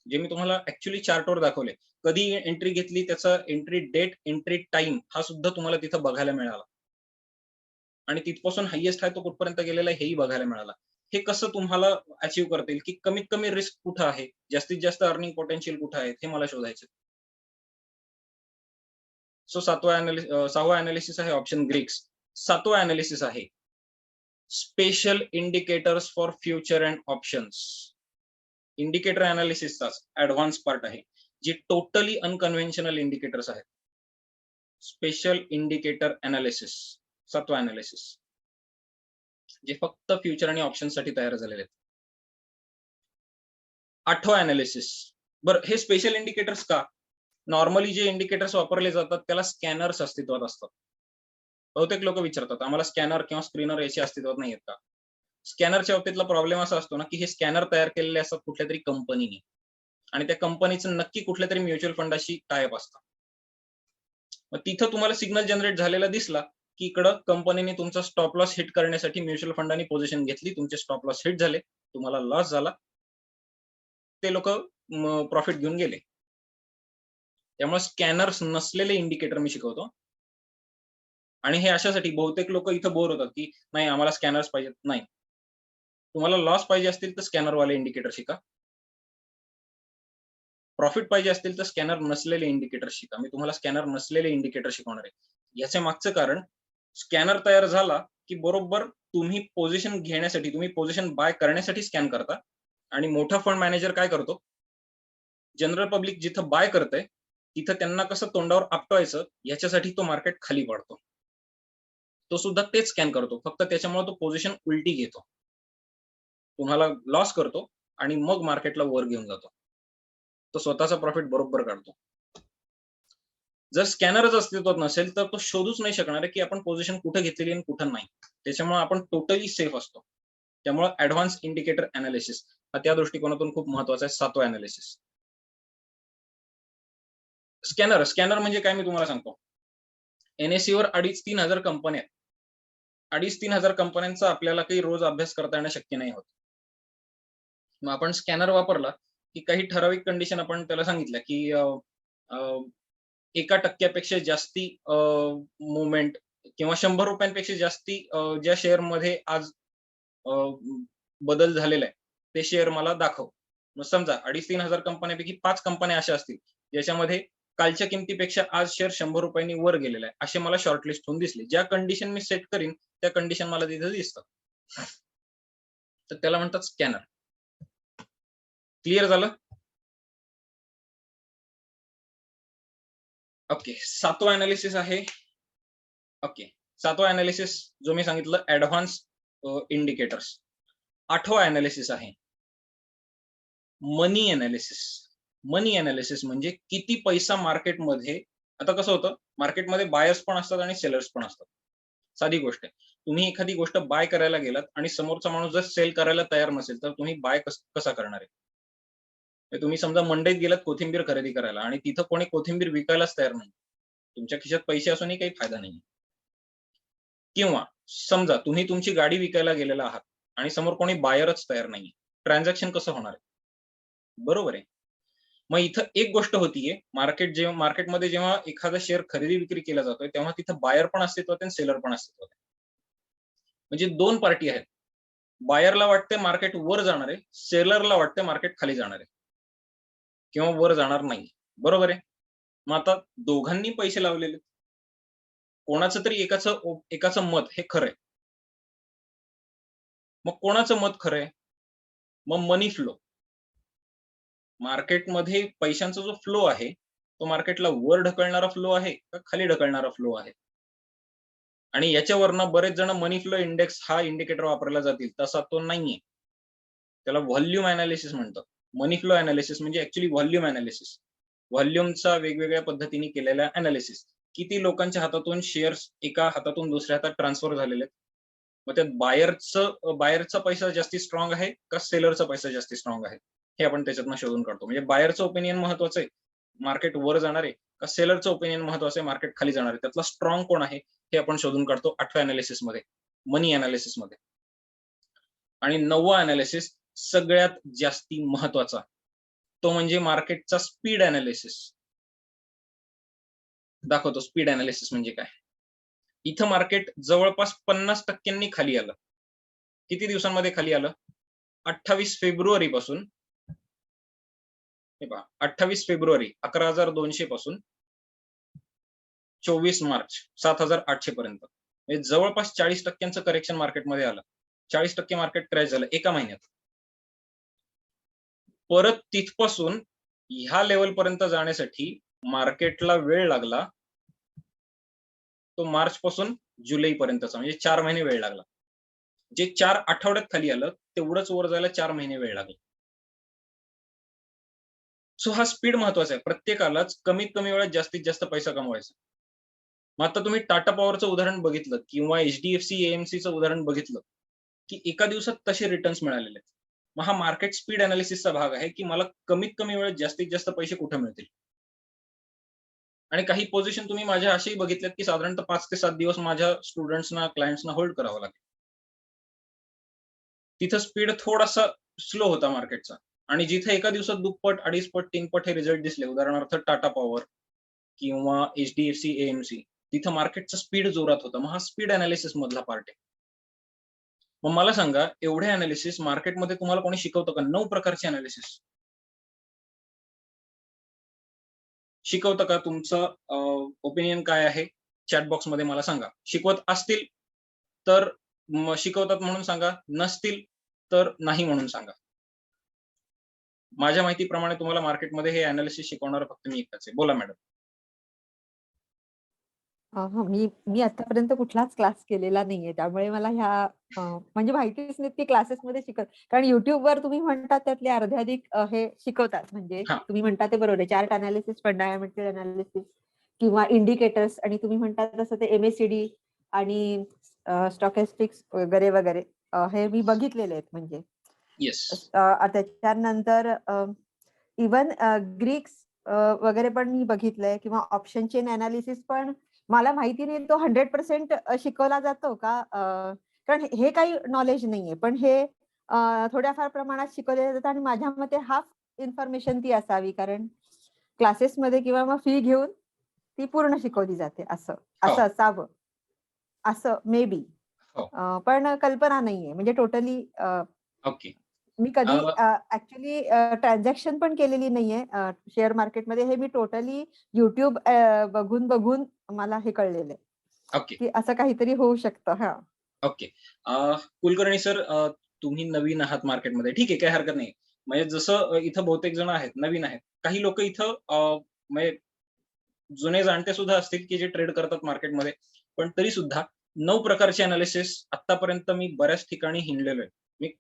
जे मी तुम्हाला ऍक्च्युली चार्टवर दाखवले. कधी एंट्री घेतली, त्याचा एंट्री डेट, एंट्री टाइम हा सुद्धा तुम्हाला तिथं बघायला मिळाला. आणि तिथपासून हायेस्ट आहे तो कुठपर्यंत गेलेला आहे हेही बघायला मिळाला. हे कसं तुम्हाला अचीव्ह करता येईल, की कमीत कमी रिस्क कुठं आहे, जास्तीत जास्त अर्निंग पोटेन्शियल कुठं आहे, हे मला शोधायचं. सो 6वं अनालिसिस आहे ऑप्शन ग्रीक्स. 7वं अनालिसिस आहे special indicators for future and options. Indicator अनालिसिसचाच ऍडव्हान्स पार्ट आहे, जे टोटली अनकन्व्हेन्शनल इंडिकेटर्स आहेत. स्पेशल इंडिकेटर अनालिसिस 7वं अनालिसिस, जे फक्त फ्युचर आणि ऑप्शन साठी तयार झालेले आहेत. 8वं अनालिसिस. बरं, हे स्पेशल इंडिकेटर्स का? नॉर्मली जे इंडिकेटर्स वापरले जातात त्याला स्कॅनर्स अस्तित्वात असतात. बहुतेक लोक विचारतात आम्हाला स्कॅनर किंवा स्क्रीनर याचे अस्तित्वात नाही आहेत का? स्कॅनरच्या बाबतीतला प्रॉब्लेम असा असतो ना की हे स्कॅनर तयार केलेले असतात कुठल्या तरी कंपनीने, आणि त्या कंपनीचं नक्की कुठल्या तरी म्युच्युअल फंडाशी टायअप असतं. मग तिथं तुम्हाला सिग्नल जनरेट झालेला दिसला की इकडं कंपनीने तुमचा स्टॉप लॉस हिट करण्यासाठी म्युच्युअल फंडाने पोझिशन घेतली, तुमचे स्टॉप लॉस हिट झाले, तुम्हाला लॉस झाला, ते लोक प्रॉफिट घेऊन गेले. त्यामुळे स्कॅनर्स नसलेले इंडिकेटर मी शिकवतो. आणि हे अशासाठी बहुतेक लोक इथं बोर होतात की नाही आम्हाला स्कॅनर्स पाहिजेत. नाही, तुम्हाला लॉस पाहिजे असतील तर स्कॅनरवाले इंडिकेटर शिका. प्रॉफिट पाहिजे असतील तर स्कॅनर नसलेले इंडिकेटर शिका. मी तुम्हाला स्कॅनर नसलेले इंडिकेटर शिकवणार आहे. याच्या मागचं कारण, स्कॅनर तयार झाला की बरोबर तुम्ही पोझिशन घेण्यासाठी, तुम्ही पोझिशन बाय करण्यासाठी स्कॅन करता, आणि मोठा फंड मॅनेजर काय करतो, जनरल पब्लिक जिथं बाय करतंय तिथं त्यांना कसं तोंडावर आपटवायचं याच्यासाठी तो मार्केट खाली पडतो. तो सुद्धा तेच स्कॅन करतो, फक्त त्याच्यामुळे तो पोझिशन उलटी घेतो, तुम्हाला लॉस करतो आणि मग मार्केटला वर घेऊन जातो. तो स्वतःचा प्रॉफिट बरोबर काढतो. जर स्कॅनरच अस्तित्वात नसेल तर तो शोधूच नाही शकणार आहे की आपण पोझिशन कुठे घेतलेली आणि कुठं नाही. त्याच्यामुळे आपण टोटली सेफ असतो. त्यामुळे ऍडव्हान्स इंडिकेटर अनालिसिस हा त्या दृष्टिकोनातून खूप महत्वाचा आहे. 7वं अनालिसिस. स्कॅनर म्हणजे काय मी तुम्हाला सांगतो. NSE वर 2,500-3,000 हजार कंपन्या आहेत. 2,500-3,000 हजार कंपन्यांचा आपल्याला काही रोज अभ्यास करता येणं शक्य नाही होत. मग आपण स्कॅनर वापरला की काही ठराविक कंडिशन आपण त्याला सांगितलं की 1% जास्ती मुवमेंट किंवा ₹100 जास्ती ज्या शेअर मध्ये आज बदल झालेला आहे ते शेअर मला दाखव. मग समजा 2,500-3,000 हजार कंपन्यांपैकी 5 कंपन्या अशा असतील ज्याच्यामध्ये कालच्या किमतीपेक्षा आज शेअर ₹100 वर गेलेला आहे, असे मला शॉर्टलिस्ट होऊन दिसले. ज्या कंडिशन मी सेट करीन त्या कंडिशन मला तिथे दिसतात. तर त्याला म्हणतात स्कॅनर. क्लिअर झालं? ओके. 7वं अनालिसिस आहे. ओके, 7वं अनालिसिस जो मी सांगितलं ऍडव्हान्स इंडिकेटर्स. 8वं अनालिसिस आहे मनी अनालिसिस. मनी अनालिसिस म्हणजे किती पैसा मार्केटमध्ये, आता कसं होतं मार्केटमध्ये बायर्स पण असतात आणि सेलर्स पण असतात. साधी गोष्ट आहे, तुम्ही एखादी गोष्ट बाय करायला गेलात आणि समोरचा माणूस जर सेल करायला तयार नसेल तर तुम्ही बाय कसा करणार आहे? तुम्ही समजा मंडईत गेलात कोथिंबीर खरेदी करायला आणि तिथं कोणी कोथिंबीर विकायलाच तयार नाही, तुमच्या खिशात पैसे असूनही काही फायदा नाही. किंवा समजा तुम्ही तुमची गाडी विकायला गेलेला आहात आणि समोर कोणी बायरच तयार नाही, ट्रान्झॅक्शन कसं होणार आहे? बरोबर आहे. मग इथं एक गोष्ट होतीये, मार्केटमध्ये जेव्हा एखादा शेअर खरेदी विक्री केला जातोय तेव्हा तिथं बायर पण अस्तित्वात आहे आणि सेलर पण अस्तित्वात आहे. म्हणजे 2 पार्टी आहेत. बायरला वाटते मार्केट वर जाणार आहे, सेलरला वाटते मार्केट खाली जाणार आहे किंवा वर जाणार नाही. बरोबर आहे. मग आता दोघांनी पैसे लावलेले, कोणाचं तरी एकाचं मत हे खरं आहे. मग कोणाचं मत खरं आहे? मग मनी फ्लो. मार्केटमध्ये पैशांचा जो फ्लो आहे, तो मार्केटला वर ढकलणारा फ्लो आहे का खाली ढकलणारा फ्लो आहे? आणि याच्यावरनं बरेच जण मनी फ्लो इंडेक्स हा इंडिकेटर वापरला जातील, तसा तो नाहीये. त्याला व्हॉल्यूम अनालिसिस म्हणतात. मनी फ्लो अनालिसिस म्हणजे ऍक्च्युली व्हॉल्यूम अनालिसिस. व्हॉल्यूमचा वेगवेगळ्या पद्धतीने केलेला अनालिसिस. किती लोकांच्या हातातून शेअर्स एका हातातून दुसऱ्या हातात ट्रान्सफर झालेले आहेत. मग त्यात बायरचा पैसा जास्ती स्ट्रॉंग आहे का सेलरचा पैसा जास्ती स्ट्रॉंग आहे, हे आपण त्याच्यातनं शोधून काढतो. म्हणजे बायरचं ओपिनियन महत्वाचं आहे, मार्केट वर जाणार आहे, का सेलरचं ओपिनियन महत्वाचं आहे, मार्केट खाली जाणार आहे. त्यातला स्ट्रॉंग कोण आहे हे आपण शोधून काढतो 8व्या अनालिसिस मध्ये, मनी अनालिसिस मध्ये. आणि 9वा अनालिसिस सगळ्यात जास्ती महत्वाचा, तो म्हणजे मार्केटचा स्पीड अनालिसिस. दाखवतो स्पीड अनालिसिस म्हणजे काय. इथं मार्केट जवळपास 50% खाली आलं. किती दिवसांमध्ये खाली आलं? 28 फेब्रुवारी पासून, हे पहा 28 फेब्रुवारी 11,200 पासून 24 मार्च 7,800 पर्यंत. म्हणजे जवळपास 40% करेक्शन मार्केटमध्ये आलं. 40% मार्केट क्रॅश झालं एका महिन्यात. परत तिथपासून ह्या लेवल पर्यंत जाण्यासाठी मार्केटला वेळ लागला, तो मार्च पासून जुलै पर्यंतचा, म्हणजे 4 महिने वेळ लागला. जे 4 आठवड्यात खाली आलं तेवढंच वर जायला 4 महिने वेळ लागला. सो हा स्पीड महत्वाचा आहे. प्रत्येकालाच कमीत कमी वेळात जास्तीत जास्त पैसा कमवायचा. मग आता तुम्ही टाटा पॉवरचं उदाहरण बघितलं किंवा HDFC AMCचं उदाहरण बघितलं, की एका दिवसात तसे रिटर्न्स मिळालेले आहेत. मग हा मार्केट स्पीड अनालिसिसचा भाग आहे, की मला कमीत कमी वेळात जास्तीत जास्त पैसे कुठे मिळतील. आणि काही पोझिशन तुम्ही माझ्या असेही बघितल्यात, की साधारणतः 5 ते 7 दिवस माझ्या स्टुडंट्सना, क्लायंट्सना होल्ड करावं लागेल. तिथं स्पीड थोडासा स्लो होता मार्केटचा. आणि जिथे एका दिवसात दुप्पट, 2.5 पट, 3 पट हे रिझल्ट दिसले, उदाहरणार्थ टाटा पॉवर किंवा HDFC AMC, तिथं मार्केटचा स्पीड जोरात होता. मग हा स्पीड अनालिसिस मधला पार्ट आहे. मग मला सांगा, एवढे अनालिसिस मार्केटमध्ये तुम्हाला कोणी शिकवतं का? 9 प्रकारचे अनालिसिस शिकवतं का? तुमचं ओपिनियन काय आहे? चॅट बॉक्स मध्ये मला सांगा. शिकवत असतील तर शिकवतात म्हणून सांगा, नसतील तर नाही म्हणून सांगा. माझ्या माहितीप्रमाणे तुम्हाला मार्केटमध्ये हे अनालिसिस शिकवणार फक्त मी एकटाच आहे. बोला मॅडम. मी आतापर्यंत कुठलाच क्लास केलेला नाहीये, त्यामुळे मला ह्या म्हणजे माहितीच नाही की क्लासेसमध्ये कारण युट्यूबवर तुम्ही म्हणता त्यातले अर्ध्याधिक हे शिकवतात. म्हणजे हा. तुम्ही म्हणता ते बरोबर आहे. चार्ट अनालिसिस, फंडामेंटल अनालिसिस किंवा इंडिकेटर्स, आणि तुम्ही म्हणता तसं ते MACD आणि स्टॉकॅस्टिक्स वगैरे वगैरे हे मी बघितलेले आहेत. म्हणजे येस. त्याच्यानंतर इवन ग्रीक्स वगैरे पण मी बघितलंय, किंवा ऑप्शन चेन अनालिसिस पण मला माहिती नाही तो 100% शिकवला जातो का, कारण हे काही नॉलेज नाहीये, पण हे थोड्याफार प्रमाणात शिकवले जातं. आणि माझ्या मते हाफ इन्फॉर्मेशन ती असावी, कारण क्लासेसमध्ये किंवा मग फी घेऊन ती पूर्ण शिकवली जाते, असं असावं, असं मे बी. पण कल्पना नाहीये, म्हणजे टोटली. ओके. मी कधी ऍक्च्युली ट्रान्झॅक्शन पण केलेली नाहीये शेअर मार्केटमध्ये. हे मी टोटली युट्यूब बघून मला हे कळलेलं आहे ओके. की असं काहीतरी होऊ शकतं. हा, ओके. कुलकर्णी सर, तुम्ही नवीन आहात मार्केटमध्ये, ठीक आहे, काही हरकत नाही. म्हणजे जसं इथं बहुतेक जण आहेत, नवीन आहेत. काही लोक इथं म्हणजे जुने जाणते सुद्धा असतील की जे ट्रेड करतात मार्केटमध्ये. पण तरी सुद्धा 9 प्रकारचे अनालिसिस आतापर्यंत मी बऱ्याच ठिकाणी हिंडलेलो आहे. मी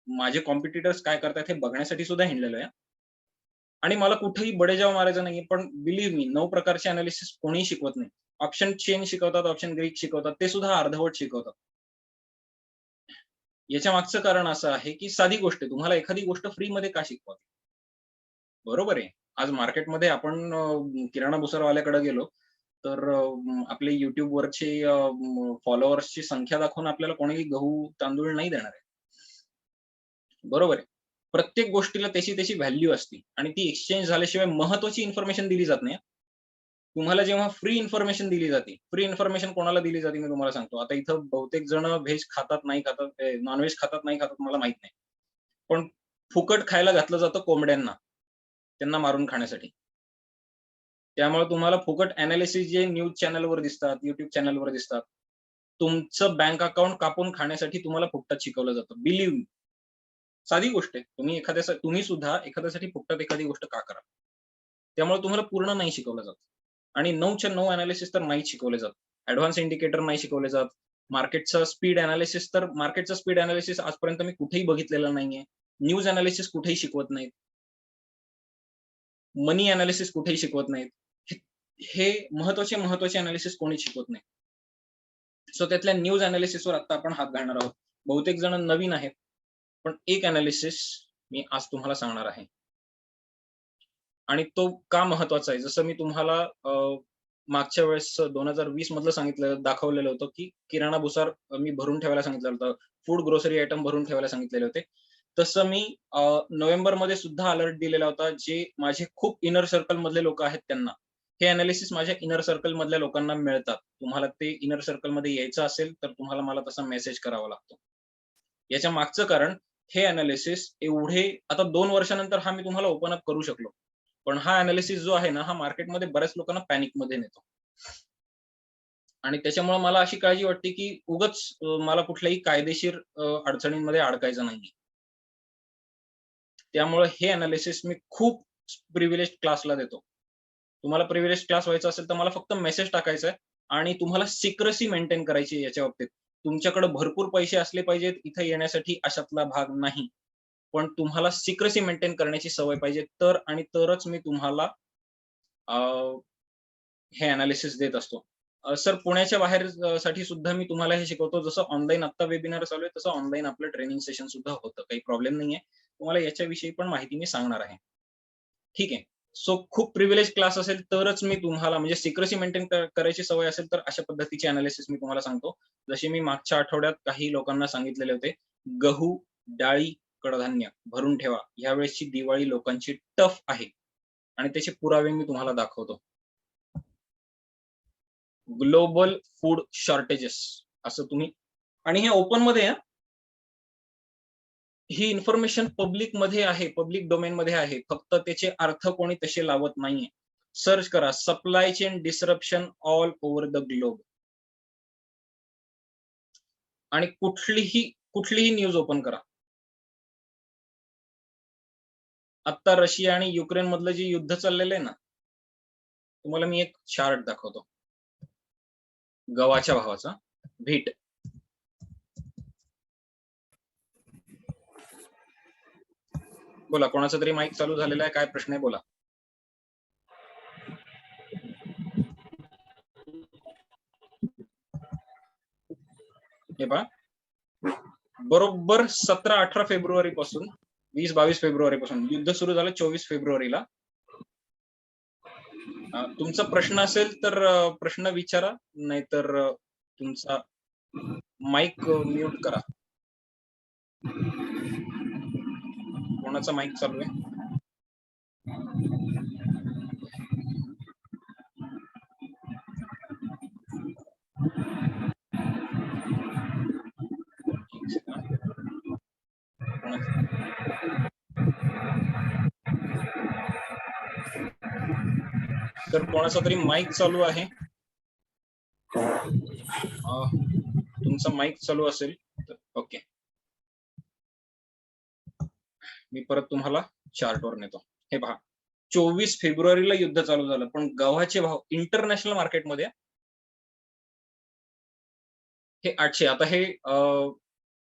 माझे कॉम्पिटिटर्स काय करतात हे बघण्यासाठी सुद्धा हिंडलेलो आहे. आणि मला कुठेही बडेजाव मारायचं नाहीये, पण बिलीव्ह मी 9 प्रकारचे अनालिसिस कोणीही शिकवत नाही. ऑप्शन चेन शिकवतात, ऑप्शन ग्रीक शिकवतात, ते सुद्धा अर्धवट शिकवतात. याच्या मागचं कारण असं आहे की साधी गोष्ट आहे, तुम्हाला एखादी गोष्ट फ्री मध्ये का शिकवावी? बरोबर आहे. आज मार्केटमध्ये आपण किराणा भुसारवाल्याकडे गेलो तर आपले YouTube वरचे फॉलोअर्सची संख्या दाखवून आपल्याला कोणीही गहू तांदूळ नाही देणार आहे. बरोबर आहे. प्रत्येक गोष्टीला त्याची व्हॅल्यू असते आणि ती एक्सचेंज झाल्याशिवाय महत्वाची इन्फॉर्मेशन दिली जात नाही. तुम्हाला जेव्हा फ्री इन्फॉर्मेशन दिली जाते, फ्री इन्फॉर्मेशन कोणाला दिली जाते मी तुम्हाला सांगतो. आता इथं बहुतेक जण व्हेज खातात, नाही खातात, नॉनव्हेज खातात, नाही खातात मला माहित नाही. पण फुकट खायला घातलं जातं कोंबड्यांना, त्यांना मारून खाण्यासाठी. त्यामुळे तुम्हाला फुकट अॅनालिसिस जे न्यूज चॅनलवर दिसतात, YouTube चॅनलवर दिसतात, तुमचं बँक अकाउंट कापून खाण्यासाठी तुम्हाला फुकटात शिकवलं जातं. बिलीव्ह मी. साधी गोष्ट आहे. तुम्ही सुद्धा एखाद्यासाठी फुकटात एखादी गोष्ट का कराल? त्यामुळे तुम्हाला पूर्ण नाही शिकवलं जात. आणि 9च्या 9 अॅनालिसिस तर नाही शिकवले जात. ॲडव्हान्स इंडिकेटर नाही शिकवले जात. मार्केटचं स्पीड अॅनालिसिस आजपर्यंत मी कुठेही बघितलेलं नाहीये. न्यूज अॅनालिसिस कुठेही शिकवत नाहीत. मनी अॅनालिसिस कुठेही शिकवत नाहीत. हे महत्त्वाचे अॅनालिसिस कोणी शिकवत नाही. सो त्यातल्या न्यूज अॅनालिसिसवर आता आपण हात घालणार आहोत. बहुतेक जण नवीन आहेत. पण एक अॅनालिसिस मी आज तुम्हाला सांगणार आहे. आणि तो का महत्त्वाचा आहे? जसं मी तुम्हाला मागच्या वेळेस 2020 मधलं दाखवलेलं होतं, की किराणा भुसार मी भरून ठेवायला सांगितलं होतं. फूड ग्रोसरी आयटम भरून ठेवायला सांगितलेले होते. तसं मी नोव्हेंबरमध्ये सुद्धा अलर्ट दिलेला होता, जे माझे खूप इनर सर्कल मधले लोकं आहेत त्यांना. हे अॅनालिसिस माझ्या इनर सर्कल मधल्या लोकांना मिळतात. तुम्हाला ते इनर सर्कलमध्ये यायचं असेल, तर तुम्हाला मला तसा मेसेज करावा लागतो. याच्या मागचं कारण हे अॅनालिसिस एवढे आता 2 वर्षानंतर हा मी तुम्हाला ओपन अप करू शकलो. पण हा अॅनालिसिस जो आहे ना, हा मार्केटमध्ये बऱ्याच लोकांना पॅनिकमध्ये नेतो. आणि त्याच्यामुळे मला अशी काळजी वाटते, की उगाच मला कुठल्याही कायदेशीर अडचणींमध्ये अडकायचं नाहीये. त्यामुळे हे अॅनालिसिस मी खूप प्रिव्हिलेज्ड क्लासला देतो. तुम्हाला प्रिव्हिलेज्ड क्लास व्हायचं असेल, तर मला फक्त मेसेज टाकायचा आहे आणि तुम्हाला सिक्रेसी मेंटेन करायची आहे याच्या बाबतीत. तुमच्याकडे भरपूर पैसे असले पाहिजेत इथं येण्यासाठी अशातला भाग नाही. पण तुम्हाला सिक्रेसी मेंटेन करण्याची सवय पाहिजे तरच मी तुम्हाला हे अॅनालिसिस देत असतो. सर पुण्याच्या बाहेर साठी सुद्धा मी तुम्हाला हे शिकवतो. जसं ऑनलाईन आत्ता वेबिनार चालू आहे, तसं ऑनलाईन आपलं ट्रेनिंग सेशन सुद्धा होतं. काही प्रॉब्लेम नाहीये. तुम्हाला याच्याविषयी पण माहिती मी सांगणार आहे. ठीक आहे. सो खूप प्रिव्हिलेज क्लास असेल तरच मी तुम्हाला म्हणजे सिक्रेसी मेंटेन करायची सवय असेल तर अशा पद्धतीचे अॅनालिसिस मी तुम्हाला सांगतो. जसे मी मागच्या आठवड्यात काही लोकांना सांगितलेले होते. गहू, डाळी, कडधान्य भरून ठेवा. यावेळेसची दिवाळी लोकांची टफ आहे आणि त्याचे पुरावे मी तुम्हाला दाखवतो. ग्लोबल फूड शॉर्टेजेस असं तुम्ही आणि हे ओपन मध्ये आहे. ही इन्फॉर्मेशन पब्लिक मध्ये आहे, पब्लिक डोमेन मध्ये आहे. फक्त त्याचे अर्थ कोणी तसे लावत नाहीये. सर्च करा supply chain disruption all over the globe आणि कुठलीही न्यूज ओपन करा. आता रशिया आणि युक्रेन मधलं जे युद्ध चाललेलं आहे ना, तुम्हाला मी एक चार्ट दाखवतो. गव्हाच्या भावाचा व्हीट. बोला कोणाचा तरी माईक चालू झालेला आहे, काय प्रश्न आहे बोला. हे पहा बरोबर 17-18 फेब्रुवारी पासून 20-22 फेब्रुवारी पासून युद्ध सुरू झालं 24 फेब्रुवारीला. तुमचा प्रश्न असेल तर प्रश्न विचारा, नाहीतर तुमचा माईक म्यूट करा. कोणाचा माईक चालू आहे? तर कोणाचा तरी माईक चालू आहे? तुमचा माईक चालू असेल तर ओके. मी परत तुम्हाला चार्टवर नेतो. हे पहा 24 फेब्रुवारीला युद्ध चालू झालं, पण गव्हाचे भाव इंटरनॅशनल मार्केटमध्ये हे 800. आता हे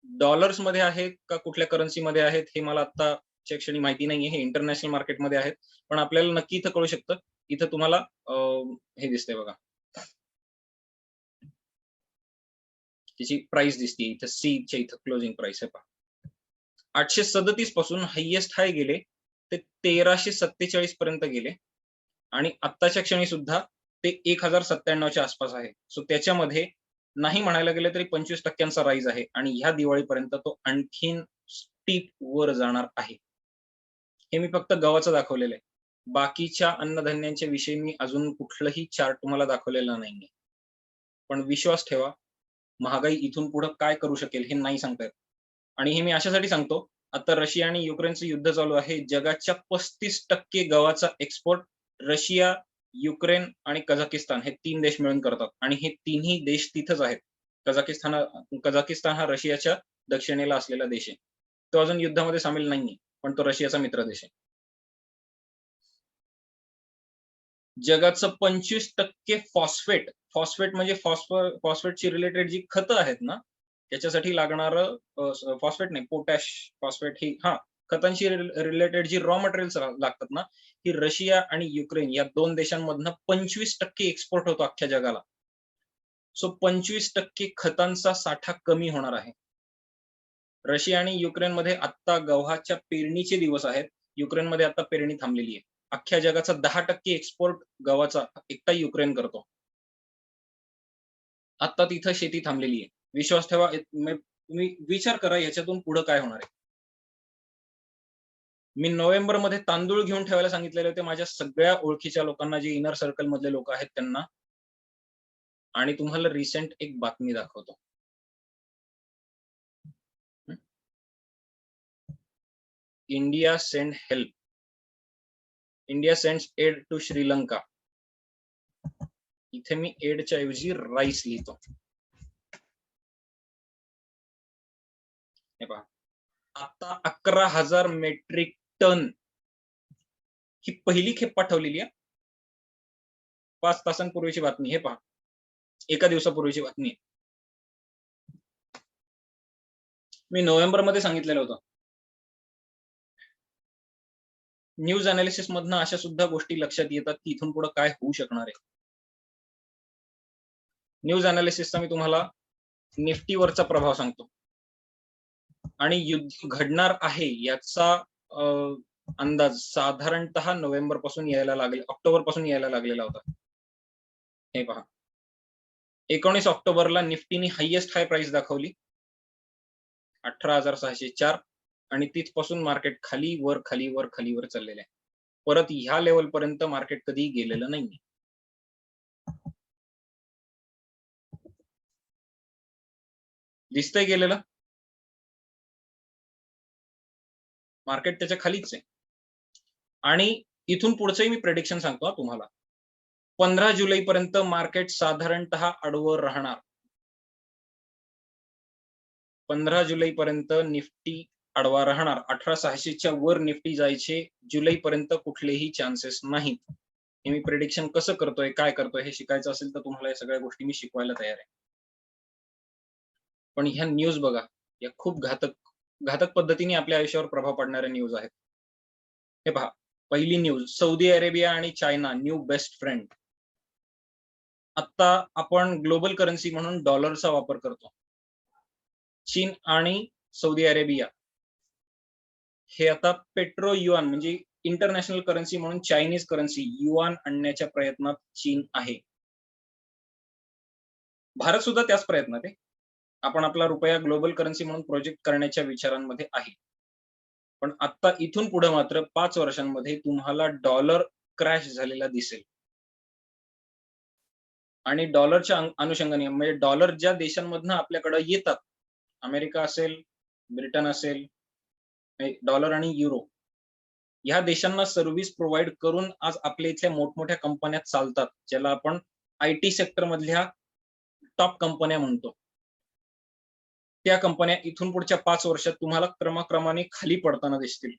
डॉलर्स मध्ये आहेत का कुठल्या करन्सी मध्ये आहेत हे मला आत्ताच्या क्षणी माहिती नाहीये. हे इंटरनॅशनल मार्केटमध्ये आहेत, पण आपल्याला नक्की इथं कळू शकतं. इथं तुम्हाला हे दिसतंय बघा, त्याची प्राइस दिसते इथं च्या इथं क्लोजिंग प्राइस आहे पहा. 837 पासून हायेस्ट हाय गेले ते 1347 पर्यंत गेले आणि आत्ताच्या क्षणी सुद्धा ते 1097च्या आसपास आहे. सो त्याच्यामध्ये नाही म्हणायला गेलं तरी 25% राईज आहे आणि ह्या दिवाळीपर्यंत तो आणखीन स्टीप वर जाणार आहे. हे मी फक्त गव्हाचं दाखवलेलं आहे. बाकीच्या अन्नधान्यांच्या विषयी मी अजून कुठलंही चार्ट तुम्हाला दाखवलेलं नाहीये. पण विश्वास ठेवा, महागाई इथून पुढे काय करू शकेल हे नाही सांगता येत. आणि हे मी अशासाठी सांगतो, आता रशिया आणि युक्रेनचं युद्ध चालू आहे. जगाच्या 35% गव्हाचा एक्सपोर्ट रशिया, युक्रेन आणि कझाकिस्तान हे 3 देश मिळून करतात आणि हे तिन्ही देश तिथंच आहेत. कझाकिस्तान हा रशियाच्या दक्षिणेला असलेला देश आहे. तो अजून युद्धामध्ये सामील नाहीये, पण तो रशियाचा मित्र देश आहे. जगाचं 25% फॉस्फेट म्हणजे फॉस्फेटची रिलेटेड जी खतं आहेत ना, त्याच्यासाठी लागणारं फॉस्फेट नाही, पोटॅश, फॉस्फेट ही खतांशी रिलेटेड जी रॉ मटेरियल्स लागतात ना, ही रशिया आणि युक्रेन या 2 देशांमधनं 25% एक्सपोर्ट होतो अख्ख्या जगाला. सो 25% खतांचा साठा कमी होणार आहे. रशिया आणि युक्रेनमध्ये आता गव्हाच्या पेरणीचे दिवस आहेत. युक्रेनमध्ये आता पेरणी थांबलेली आहे. अख्ख्या जगाचा 10% एक्सपोर्ट गव्हाचा एकटा युक्रेन करतो. आता तिथं शेती थांबलेली आहे. विश्वास ठेवा, तुम्ही विचार करा ह्याच्यातून पुढे काय होणार आहे. मी नोव्हेंबरमध्ये तांदूळ घेऊन ठेवायला सांगितलेले होते माझ्या सगळ्या ओळखीच्या लोकांना, जे इनर सर्कल मधले लोक आहेत त्यांना. आणि तुम्हाला रिसेंट एक बातमी दाखवतो. India send help. India sends aid to Sri Lanka. इथे मी एडच्या ऐवजी राईस लिहितो. हे पहा, आता 11,000 मेट्रिक टन ही पहिली खेप पाठवलेली आहे. 5 तासांपूर्वीची बातमी. हे पहा, एका दिवसापूर्वीची बातमी आहे. मी नोव्हेंबरमध्ये सांगितलेलं होतं. न्यूज अनालिसिस मधनं अशा सुद्धा गोष्टी लक्षात येतात की इथून पुढे काय होऊ शकणार आहे. न्यूज अनालिसिसचा मी तुम्हाला निफ्टीवरचा प्रभाव सांगतो आणि युद्ध घडणार आहे याचा अंदाज साधारणतः नोव्हेंबर पासून यायला लागले, ऑक्टोबर पासून यायला लागलेला होता. हे पहा, 19 ऑक्टोबरला निफ्टीने हायेस्ट हाय प्राइस दाखवली 18,604 आणि तिथपासून मार्केट खाली वर खाली वर खाली वर चाललेलं आहे. परत ह्या लेवल पर्यंत मार्केट कधी गेलेलं नाही. दिसतंय गेलेलं मार्केट त्याच्या खालीच आहे. आणि इथून पुढचंही मी प्रेडिक्शन सांगतो तुम्हाला. 15 जुलै पर्यंत मार्केट साधारणतः आडवं राहणार. 15 जुलै पर्यंत निफ्टी आडवा राहणार. 18,600च्या वर निफ्टी जायचे जुलै पर्यंत कुठलेही चान्सेस नाहीत. हे मी प्रेडिक्शन कसं करतोय, काय करतोय हे शिकायचं असेल तर तुम्हाला या सगळ्या गोष्टी मी शिकवायला तयार आहे. पण ह्या न्यूज बघा, या खूप घातक पद्धतीने आपल्या आयुष्यावर प्रभाव पडणाऱ्या न्यूज आहेत. हे पहा, पहिली न्यूज, सौदी अरेबिया आणि चायना न्यू बेस्ट फ्रेंड. आता आपण ग्लोबल करन्सी म्हणून डॉलरचा वापर करतो. चीन आणि सौदी अरेबिया हे आता पेट्रो युआन म्हणजे इंटरनॅशनल करन्सी म्हणून चायनीज करन्सी युआन आणण्याच्या प्रयत्नात चीन आहे. भारत सुद्धा त्याच प्रयत्नात आहे. आपण आपला रुपया ग्लोबल करन्सी म्हणून प्रोजेक्ट करण्याच्या विचारांमध्ये आहे. पण आता इथून पुढे मात्र 5 वर्षांमध्ये तुम्हाला डॉलर क्रॅश झालेला दिसेल. आणि डॉलरच्या अनुषंगाने म्हणजे डॉलर ज्या देशांमधनं आपल्याकडे येतात, अमेरिका असेल, ब्रिटन असेल, डॉलर आणि युरो, ह्या देशांना सर्व्हिस प्रोव्हाइड करून आज आपल्या इथल्या मोठमोठ्या कंपन्या चालतात, ज्याला आपण IT सेक्टर मधल्या टॉप कंपन्या म्हणतो. त्या कंपन्या इथून पुढच्या 5 वर्षात तुम्हाला क्रमाक्रमाने खाली पडताना दिसतील.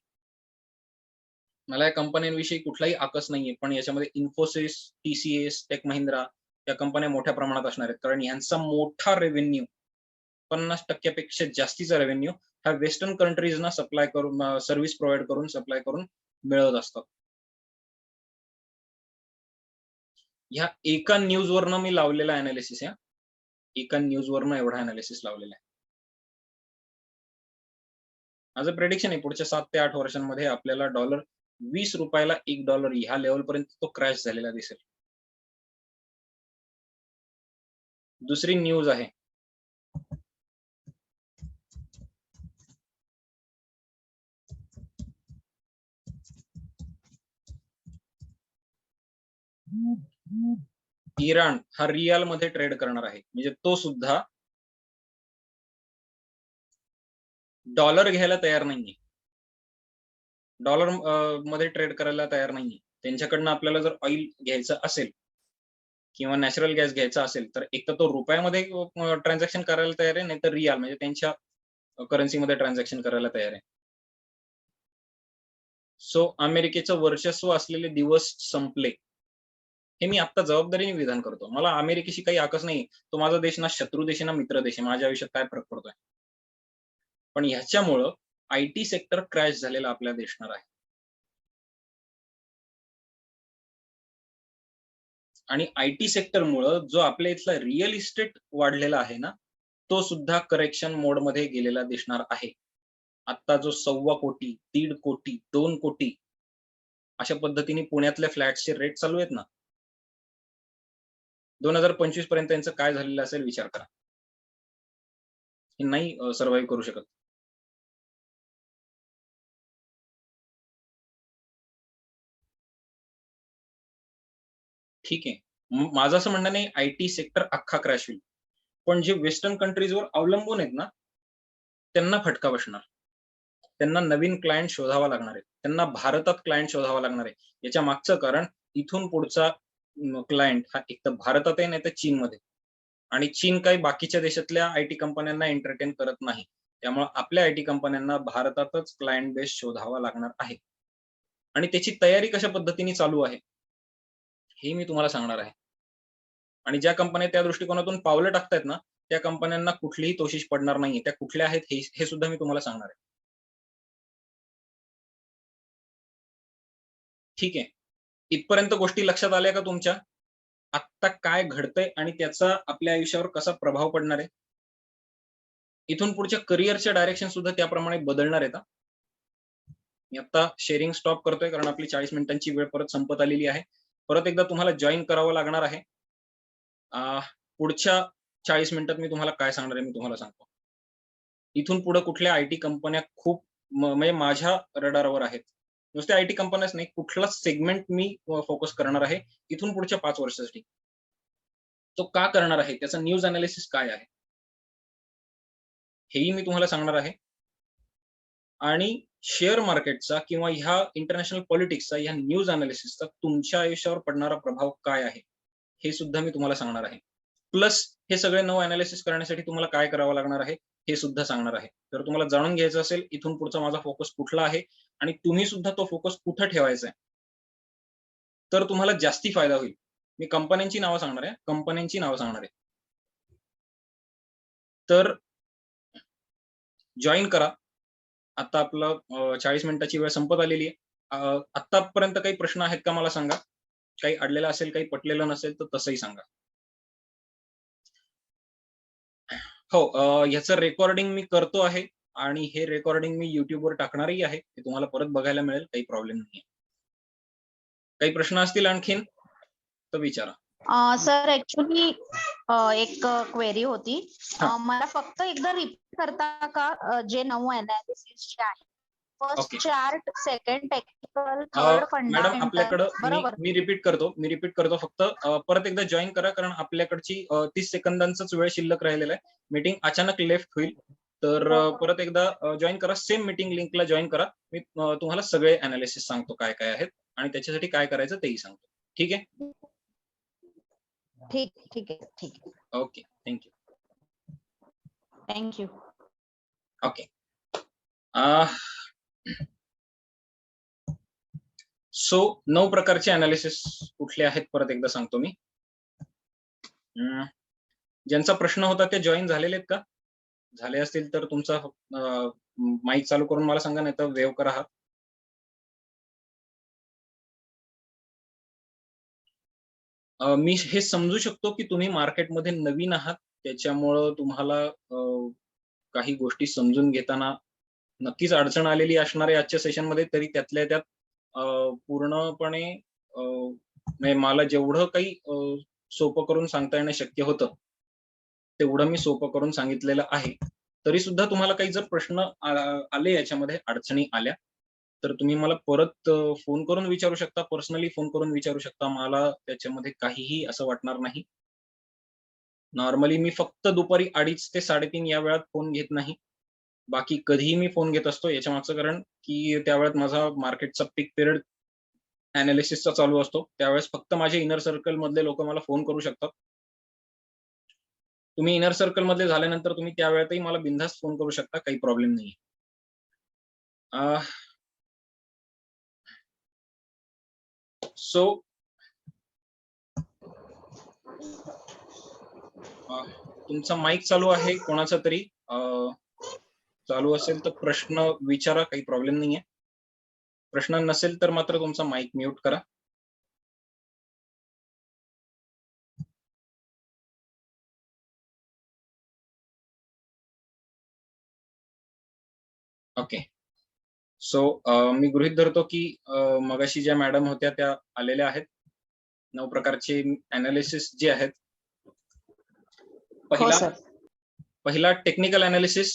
मला या कंपन्यांविषयी कुठलाही आकस नाहीये, पण याच्यामध्ये इन्फोसिस, TCS, टेक महिंद्रा या कंपन्या मोठ्या प्रमाणात असणार आहेत. कारण यांचा मोठा रेव्हेन्यू, 50% पेक्षा जास्तीचा रेव्हेन्यू हा वेस्टर्न कंट्रीजना सप्लाय करून, सर्व्हिस प्रोव्हाइड करून, सप्लाय करून मिळवत असतात. ह्या एका न्यूजवरनं मी लावलेला अनालिसिस आहे. एका न्यूजवरनं एवढा अनालिसिस लावलेला आहे. माझं प्रेडिक्शन आहे पुढच्या 7 ते 8 वर्षांमध्ये आपल्याला डॉलर 20 रुपयाला $1 ह्या लेवल पर्यंत तो क्रॅश झालेला दिसेल. दुसरी न्यूज आहे, इराण हा रियाल मध्ये ट्रेड करणार आहे, म्हणजे तो सुद्धा डॉलर घ्यायला तयार नाहीये, डॉलर मध्ये ट्रेड करायला तयार नाहीये. त्यांच्याकडनं आपल्याला जर ऑइल घ्यायचं असेल किंवा नॅचरल गॅस घ्यायचा असेल तर एक तर तो रुपयामध्ये ट्रान्झॅक्शन करायला तयार आहे, नाही तर रियाल म्हणजे त्यांच्या करन्सीमध्ये ट्रान्झॅक्शन करायला तयार आहे. सो अमेरिकेचं वर्चस्व असलेले दिवस संपले, हे मी आता जबाबदारीने विधान करतो. मला अमेरिकेशी काही आकस नाही. तो माझा देश ना शत्रू देश ना मित्र देश आहे. माझ्या आयुष्यात काय फरक पडतोय? पण ह्याच्यामुळं आयटी सेक्टर क्रॅश झालेला आपल्या दिसणार आहे. आणि आयटी सेक्टरमुळं जो आपल्या इथला रिअल इस्टेट वाढलेला आहे ना, तो सुद्धा करेक्शन मोडमध्ये गेलेला दिसणार आहे. आता जो 1.25 कोटी, 1.5 कोटी, 2 कोटी अशा पद्धतीने पुण्यातल्या फ्लॅट्सचे रेट चालू आहेत ना, 2025 पर्यंत यांचं काय झालेलं असेल विचार करा. हे नाही सर्व्हाइव्ह करू शकत. ठीक आहे. माझं असं म्हणणं नाही आयटी सेक्टर अख्खा क्रॅश होईल. पण जे वेस्टर्न कंट्रीजवर अवलंबून आहेत ना, त्यांना फटका बसणार. त्यांना नवीन क्लायंट शोधावा लागणार आहे. त्यांना भारतात क्लायंट शोधावा लागणार आहे. याच्या मागचं कारण इथून पुढचा क्लायंट हा एक तर भारतात आहे, नाही तर चीनमध्ये. आणि चीन काही बाकीच्या देशातल्या आयटी कंपन्यांना एंटरटेन करत नाही. त्यामुळे आपल्या आयटी कंपन्यांना भारतातच क्लायंट बेस शोधावा लागणार आहे. आणि त्याची तयारी कशा पद्धतीने चालू आहे, हे मी तुम्हाला सांगणार आहे. आणि ज्या कंपन्या त्या दृष्टिकोनातून पावलं टाकतायत ना, त्या कंपन्यांना कुठलीही तोशिष पडणार नाहीये. त्या कुठल्या आहेत हे सुद्धा मी तुम्हाला सांगणार आहे. ठीक आहे. इथपर्यंत गोष्टी लक्षात आल्या का तुमच्या? आत्ता काय घडतंय आणि त्याचा आपल्या आयुष्यावर कसा प्रभाव पडणार आहे? इथून पुढच्या करिअरच्या डायरेक्शन सुद्धा त्याप्रमाणे बदलणार आहेत. मी आता शेअरिंग स्टॉप करतोय कारण आपली 40 मिनिटांची वेळ परत संपत आलेली आहे. परत एकदा तुम्हाला जॉइन करावं लागणार आहे. पुढच्या 40 मिनिटात मी तुम्हाला काय सांगणार आहे मी तुम्हाला सांगतो. इथून पुढे कुठल्या आयटी कंपन्या खूप म्हणजे माझ्या रडारवर आहेत. नुसत्या आयटी कंपन्याच नाही, कुठला सेगमेंट मी फोकस करणार आहे इथून पुढच्या 5 वर्षासाठी. तो का करणार आहे? त्याचा न्यूज अनालिसिस काय आहे? हेही मी तुम्हाला सांगणार आहे. आणि शेअर मार्केटचा किंवा ह्या इंटरनॅशनल पॉलिटिक्सचा, ह्या न्यूज अनालिसिसचा तुमच्या आयुष्यावर पडणारा प्रभाव काय आहे? हे सुद्धा मी तुम्हाला सांगणार आहे. प्लस हे सगळे नवं अनालिसिस करण्यासाठी तुम्हाला काय करावं लागणार आहे, हे सुद्धा सांगणार आहे. जर तुम्हाला जाणून घ्यायचं असेल इथून पुढचा माझा फोकस कुठला आहे आणि तुम्ही सुद्धा तो फोकस कुठं ठेवायचा आहे, तर तुम्हाला जास्ती फायदा होईल. मी कंपन्यांची नावं सांगणार आहे, कंपन्यांची नावं सांगणार आहे. तर जॉइन करा. आता आपलं 40 मिनिटाची वेळ संपत आलेली आहे. आतापर्यंत काही प्रश्न आहेत का मला सांगा? काही अडलेलं असेल, काही पटलेलं नसेल तर तसंही सांगा. हो, ह्याचं रेकॉर्डिंग मी करतो आहे आणि हे रेकॉर्डिंग मी YouTubeवर टाकणारही आहे. ते तुम्हाला परत बघायला मिळेल, काही प्रॉब्लेम नाहीये. काही प्रश्न असतील आणखीन तर विचारा. सर ऍक्च्युली एक क्वेरी होती. मला फक्त एकदा रिपीट करता का जे 9 अनालिसिस जे आहे? First chart, second technical, third madam fundamental. आपल्याकडं बरोबर. मी रिपीट करतो फक्त परत एकदा जॉइन करा कारण आपल्याकडची 30 सेकंदांचाच वेळ शिल्लक राहिलेला आहे. मीटिंग अचानक लेफ्ट होईल. तर परत एकदा जॉइन करा. सेम मीटिंग लिंकला जॉइन करा. मी तुम्हाला सगळे अनालिसिस सांगतो काय काय आहेत आणि त्याच्यासाठी काय करायचं तेही सांगतो. ठीक आहे? ठीक आहे. Okay, thank you. Thank you. Okay. So 9 प्रकारचे अनालिसिस कुठले आहेत परत एकदा सांगतो मी. ज्यांचा प्रश्न होता ते जॉईन झालेले आहेत का? झाले असतील तर तुमचा माईक चालू करून मला सांगा, नाही तर वेव्ह करा हात. मी हे समजू शकतो की तुम्ही मार्केटमध्ये नवीन आहात, त्याच्यामुळं तुम्हाला काही गोष्टी समजून घेताना नक्कीच अडचण आलेली असणार आहे आजच्या सेशनमध्ये. तरी त्यातल्या त्यात पूर्णपणे म्हणजे मला जेवढं काही सोपं करून सांगता येणं शक्य होतं तेवढं मी सोपं करून सांगितलेलं आहे. तरी सुद्धा तुम्हाला काही जर प्रश्न आले, याच्यामध्ये अडचणी आल्या तर तुम्ही मला परत फोन करून विचारू शकता, पर्सनली फोन करून विचारू शकता. मला त्याच्यामध्ये काहीही असं वाटणार नाही. नॉर्मली मी फक्त दुपारी 2:30 ते 3:30 या वेळात फोन घेत नाही. बाकी कधीही मी फोन घेत असतो. याच्या मागचं कारण की त्या वेळात माझा मार्केटचा पीक पिरियड एनालिसिसचा चालू असतो. त्यावेळेस फक्त माझे इनर सर्कल मधले लोकं मला फोन करू शकतात. तुम्ही इनर सर्कल मधले झाल्यानंतर तुम्ही त्या वेळेतही मला बिनधास्त फोन करू शकता. काही प्रॉब्लेम नाहीये. सो तुमचा माईक चालू आहे कोणाचा तरी. चालू असेल तर प्रश्न विचारा, काही प्रॉब्लेम नाहीये. प्रश्न नसेल तर मात्र तुमचा माईक म्यूट करा. ओके. सो मी गृहीत धरतो की मगाशी ज्या मॅडम होत्या त्या आलेल्या आहेत. 9 प्रकारचे अनालिसिस जे आहेत. हो सर. पहिला टेक्निकल अनालिसिस.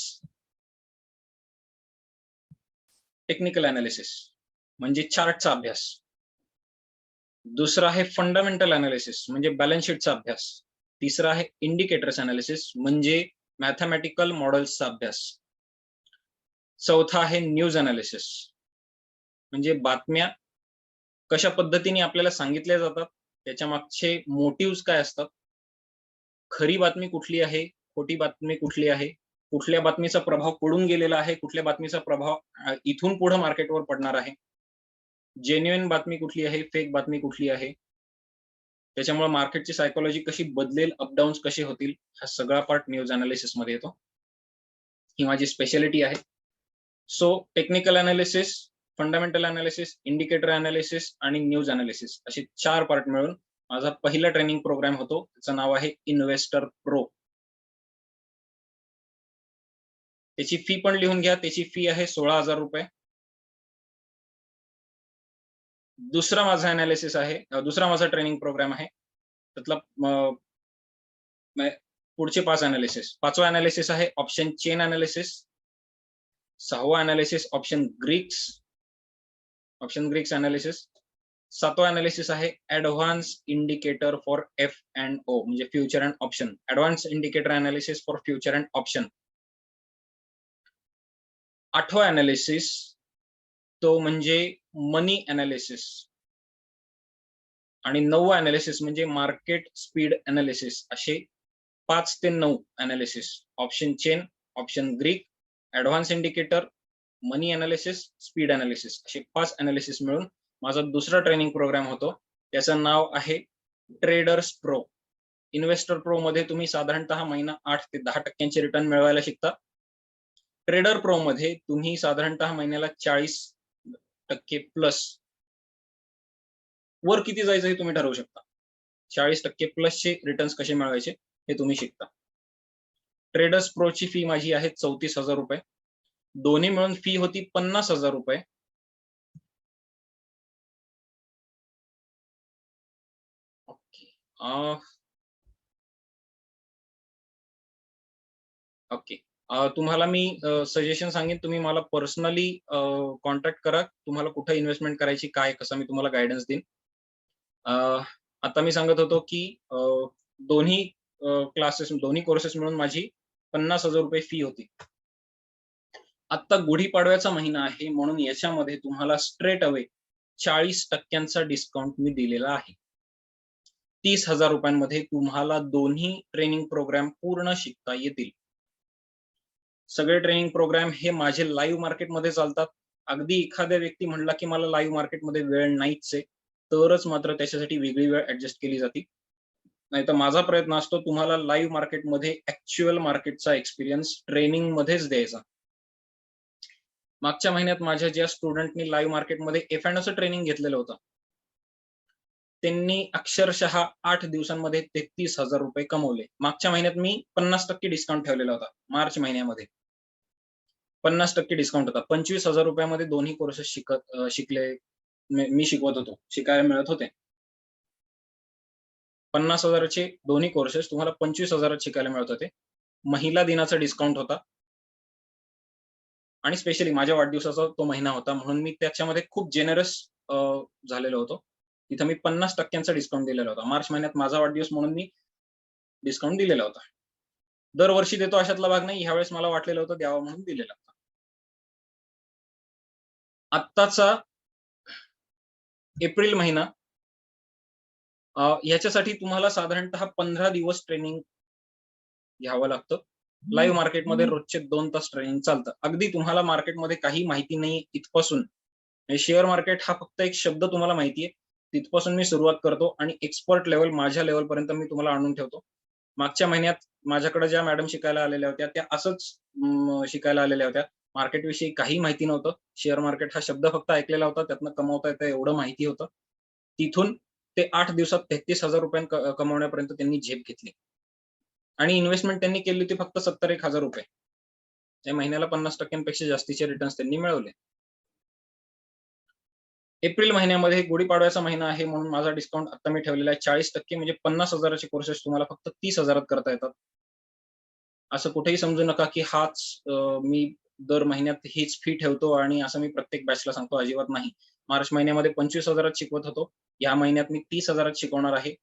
टेक्निकल अनालिसिस म्हणजे चार्टचा अभ्यास. दुसरा आहे फंडामेंटल अनालिसिस म्हणजे बॅलन्स शीटचा अभ्यास. तिसरा आहे इंडिकेटर्स अनालिसिस म्हणजे मॅथमॅटिकल मॉडेल्सचा अभ्यास. चौथा आहे न्यूज अनालिसिस म्हणजे बातम्या कशा पद्धतीने आपल्याला सांगितल्या जातात, त्याच्या मागचे मोटिव्हज काय असतात, खरी बातमी कुठली आहे, खोटी बातमी कुठली आहे, कुठल्या बातमीचा प्रभाव पडून गेलेला आहे, कुठल्या बातमीचा प्रभाव इथून पुढे मार्केटवर पडणार आहे, जेन्युइन बातमी कुठली आहे, फेक बातमी कुठली आहे, त्याच्यामुळे मार्केटची सायकोलॉजी कशी बदलेल, अपडाऊन्स कसे होतील, हा सगळा पार्ट न्यूज अनालिसिस मध्ये येतो. ही माझी स्पेशालिटी आहे. So technical analysis, fundamental analysis, indicator analysis आणि न्यूज अनालिसिस असे 4 पार्ट मिळून माझा पहिला ट्रेनिंग प्रोग्राम होतो. त्याचं नाव आहे इन्व्हेस्टर प्रो. त्याची फी पण लिहून घ्या. त्याची फी आहे 16,000 रुपये. दुसरा माझा अनालिसिस आहे, दुसरा माझा ट्रेनिंग प्रोग्राम आहे. त्यातला पुढचे 5 अनालिसिस. 5वा अनालिसिस आहे ऑप्शन चेन अनालिसिस. 6वा अनालिसिस ऑप्शन ग्रीक्स अनालिसिस. 7वा अनालिसिस आहे ऍडव्हान्स इंडिकेटर फॉर F&O म्हणजे future and option. Advance indicator analysis for future and option. 8वा अनालिसिस तो म्हणजे मनी अनालिसिस आणि 9वा अनालिसिस म्हणजे मार्केट स्पीड अनालिसिस. असे 5 ते 9 analysis. Option chain, option Greek, advance indicator, money analysis, speed analysis असे 5 अनालिसिस मिळून माझा दुसरा ट्रेनिंग प्रोग्राम होतो. त्याचं नाव आहे ट्रेडर्स प्रो. इन्व्हेस्टर प्रो मध्ये तुम्ही साधारणतः महिना 8 ते 10% रिटर्न मिळवायला शिकता. ट्रेडर प्रो मध्ये तुम्ही साधारणतः महिन्याला 40% प्लस. वर किती जायचं हे तुम्ही ठरवू शकता. 40% प्लसचे रिटर्न्स कसे मिळवायचे हे तुम्ही शिकता. ट्रेडर्स प्रोची फी माझी आहे 34,000 रुपये. दोन्ही मिळून फी होती 50,000 रुपये. ओके. तुम्हाला मी सजेशन सांगेन, तुम्ही मला पर्सनली कॉन्टॅक्ट करा. तुम्हाला कुठे इन्व्हेस्टमेंट करायची, काय कसं मी तुम्हाला गायडन्स देईन. आता मी सांगत होतो की दोन्ही क्लासेस, दोन्ही कोर्सेस मिळून माझी 50,000 रुपये फी होती. आता गुढीपाडव्याचा महिना आहे म्हणून याच्यामध्ये तुम्हाला स्ट्रेट अवे 40% डिस्काउंट मी दिलेला आहे. 30,000 रुपयांमध्ये तुम्हाला दोन्ही ट्रेनिंग प्रोग्राम पूर्ण शिकता येतील. सगळे ट्रेनिंग प्रोग्राम हे माझे लाईव्ह मार्केटमध्ये चालतात. अगदी एखाद्या व्यक्ती म्हणला की मला लाईव्ह मार्केटमध्ये वेळ नाहीच आहे, तरच मात्र त्याच्यासाठी वेगळी वेळ ऍडजस्ट केली जाते. नाहीतर माझा प्रयत्न असतो तुम्हाला लाईव्ह मार्केटमध्ये ऍक्च्युअल मार्केटचा एक्सपिरियन्स ट्रेनिंग मध्येच द्यायचा. मागच्या महिन्यात माझ्या ज्या स्टुडंटनी लाईव्ह मार्केटमध्ये F&Oचं ट्रेनिंग घेतलेलं होतं, त्यांनी अक्षरशः 8 दिवसांमध्ये 33,000 रुपये कमवले. मागच्या महिन्यात मी 50% डिस्काउंट ठेवलेला होता. मार्च महिन्यामध्ये 50% डिस्काउंट होता. 25,000 रुपयामध्ये दोन्ही कोर्सेस शिकले मी शिकवत होतो, शिकायला मिळत होते. 50,000चे दोन्ही कोर्सेस तुम्हाला 25,000 शिकायला मिळत होते. महिला दिनाचा डिस्काउंट होता आणि स्पेशली माझ्या वाढदिवसाचा तो महिना होता म्हणून मी त्याच्यामध्ये खूप जेनरस झालेलो होतो. तिथं मी 50% डिस्काउंट दिलेला होता. मार्च महिन्यात माझा वाढदिवस म्हणून मी डिस्काउंट दिलेला होता. दरवर्षी देतो अशातला भाग नाही. ह्यावेळेस मला वाटलेलं होतं द्यावं म्हणून दिलेला होता. आत्ताचा एप्रिल महिना ह्याच्यासाठी तुम्हाला साधारणतः 15 दिवस ट्रेनिंग घ्यावं लागतं. लाईव्ह मार्केटमध्ये रोजचे 2 तास ट्रेनिंग चालतं. अगदी तुम्हाला मार्केटमध्ये काही माहिती नाही इथपासून शेअर मार्केट हा फक्त एक शब्द तुम्हाला माहितीये, तिथपासून मी सुरुवात करतो आणि एक्सपर्ट लेव्हल माझ्या लेव्हलपर्यंत मी तुम्हाला आणून ठेवतो. मागच्या महिन्यात माझ्याकडे ज्या मॅडम शिकायला आलेल्या होत्या त्या असंच शिकायला आलेल्या होत्या. मार्केटविषयी काही माहिती नव्हतं. शेअर मार्केट हा शब्द फक्त ऐकलेला होता, त्यातनं कमवता येतं एवढं माहिती होतं. तिथून ते 8 दिवसात 33,000 कमवण्यापर्यंत त्यांनी झेप घेतली. आणि इन्व्हेस्टमेंट त्यांनी केली होती फक्त 71,000 रुपये. त्या महिन्याला 50% जास्तीचे रिटर्न्स त्यांनी मिळवले. एप्रिल महिन्यामध्ये गुढीपाडव्याचा महिना आहे म्हणून माझा डिस्काउंट आता मी ठेवलेला आहे 40% म्हणजे 50,000चे कोर्सेस तुम्हाला फक्त 30,000त करता येतात. असं कुठेही समजू नका की हाच मी दर महिन्यात हीच फी ठेवतो आणि असं मी प्रत्येक बॅचला सांगतो, अजिबात नाही. मार्च महिन्यामध्ये 25,000त शिकवत होतो. या महिन्यात मी 30,000त शिकवणार आहे.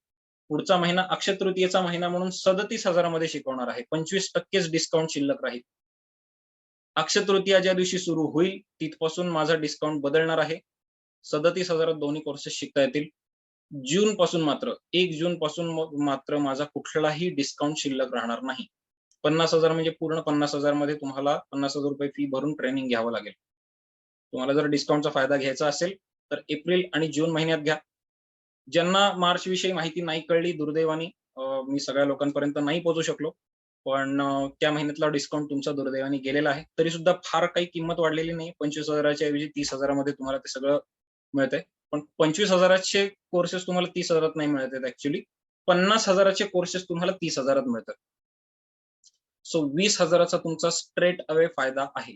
पुढचा महिना अक्षय तृतीयेचा महिना म्हणून 37,000 मध्ये शिकवणार आहे. 25% डिस्काउंट शिल्लक राहील. अक्षय तृतीया ज्या दिवशी सुरू होईल तिथपासून माझा डिस्काउंट बदलणार आहे. 37,000त दोन्ही कोर्सेस शिकता येतील. जून पासून मात्र 1 जून पासून मात्र माझा कुठलाही डिस्काउंट शिल्लक राहणार नाही. 50,000 म्हणजे पूर्ण 50,000 मध्ये तुम्हाला 50,000 रुपये फी भरून ट्रेनिंग घ्यावं लागेल. तुम्हाला जर डिस्काउंटचा फायदा घ्यायचा असेल तर एप्रिल आणि जून महिन्यात घ्या. ज्यांना मार्च विषयी माहिती नाही कळली दुर्दैवाने मी सगळ्या लोकांपर्यंत नाही पोहोचू शकलो. पण त्या महिन्यातला डिस्काउंट तुमचा दुर्दैवाने गेलेला आहे. तरी सुद्धा फार काही किंमत वाढलेली नाही. 25,000च्या ऐवजी 30,000 मध्ये तुम्हाला ते सगळं मिळतंय. पण 25,000चे कोर्सेस तुम्हाला 30,000त नाही मिळत आहेत ऍक्च्युअली. 50,000चे कोर्सेस तुम्हाला 30,000त मिळतात. सो 20,000चा तुमचा स्ट्रेट अवे फायदा आहे.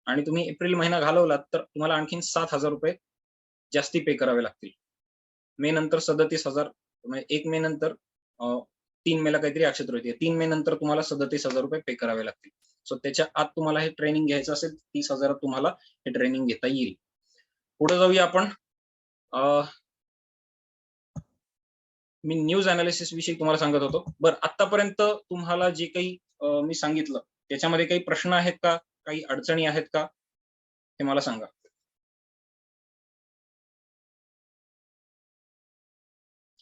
आणि तुम्ही एप्रिल महिना घालवलात तर तुम्हाला आणखीन 7,000 रुपये जास्ती पे करावे लागतील. मे नंतर 37,000 म्हणजे 1 मे नंतर 3 मेला काहीतरी अक्षय तृतीया. 3 मे नंतर तुम्हाला 37,000 रुपये पे करावे लागतील. सो त्याच्या आत तुम्हाला हे ट्रेनिंग घ्यायचं असेल 30,000त तुम्हाला हे ट्रेनिंग घेता येईल. पुढे जाऊया आपण. मी न्यूज अनालिसिस विषयी तुम्हाला सांगत होतो. बरं आतापर्यंत तुम्हाला जे काही मी सांगितलं त्याच्यामध्ये काही प्रश्न आहेत का? काही अडचणी आहेत का? हे मला सांगा.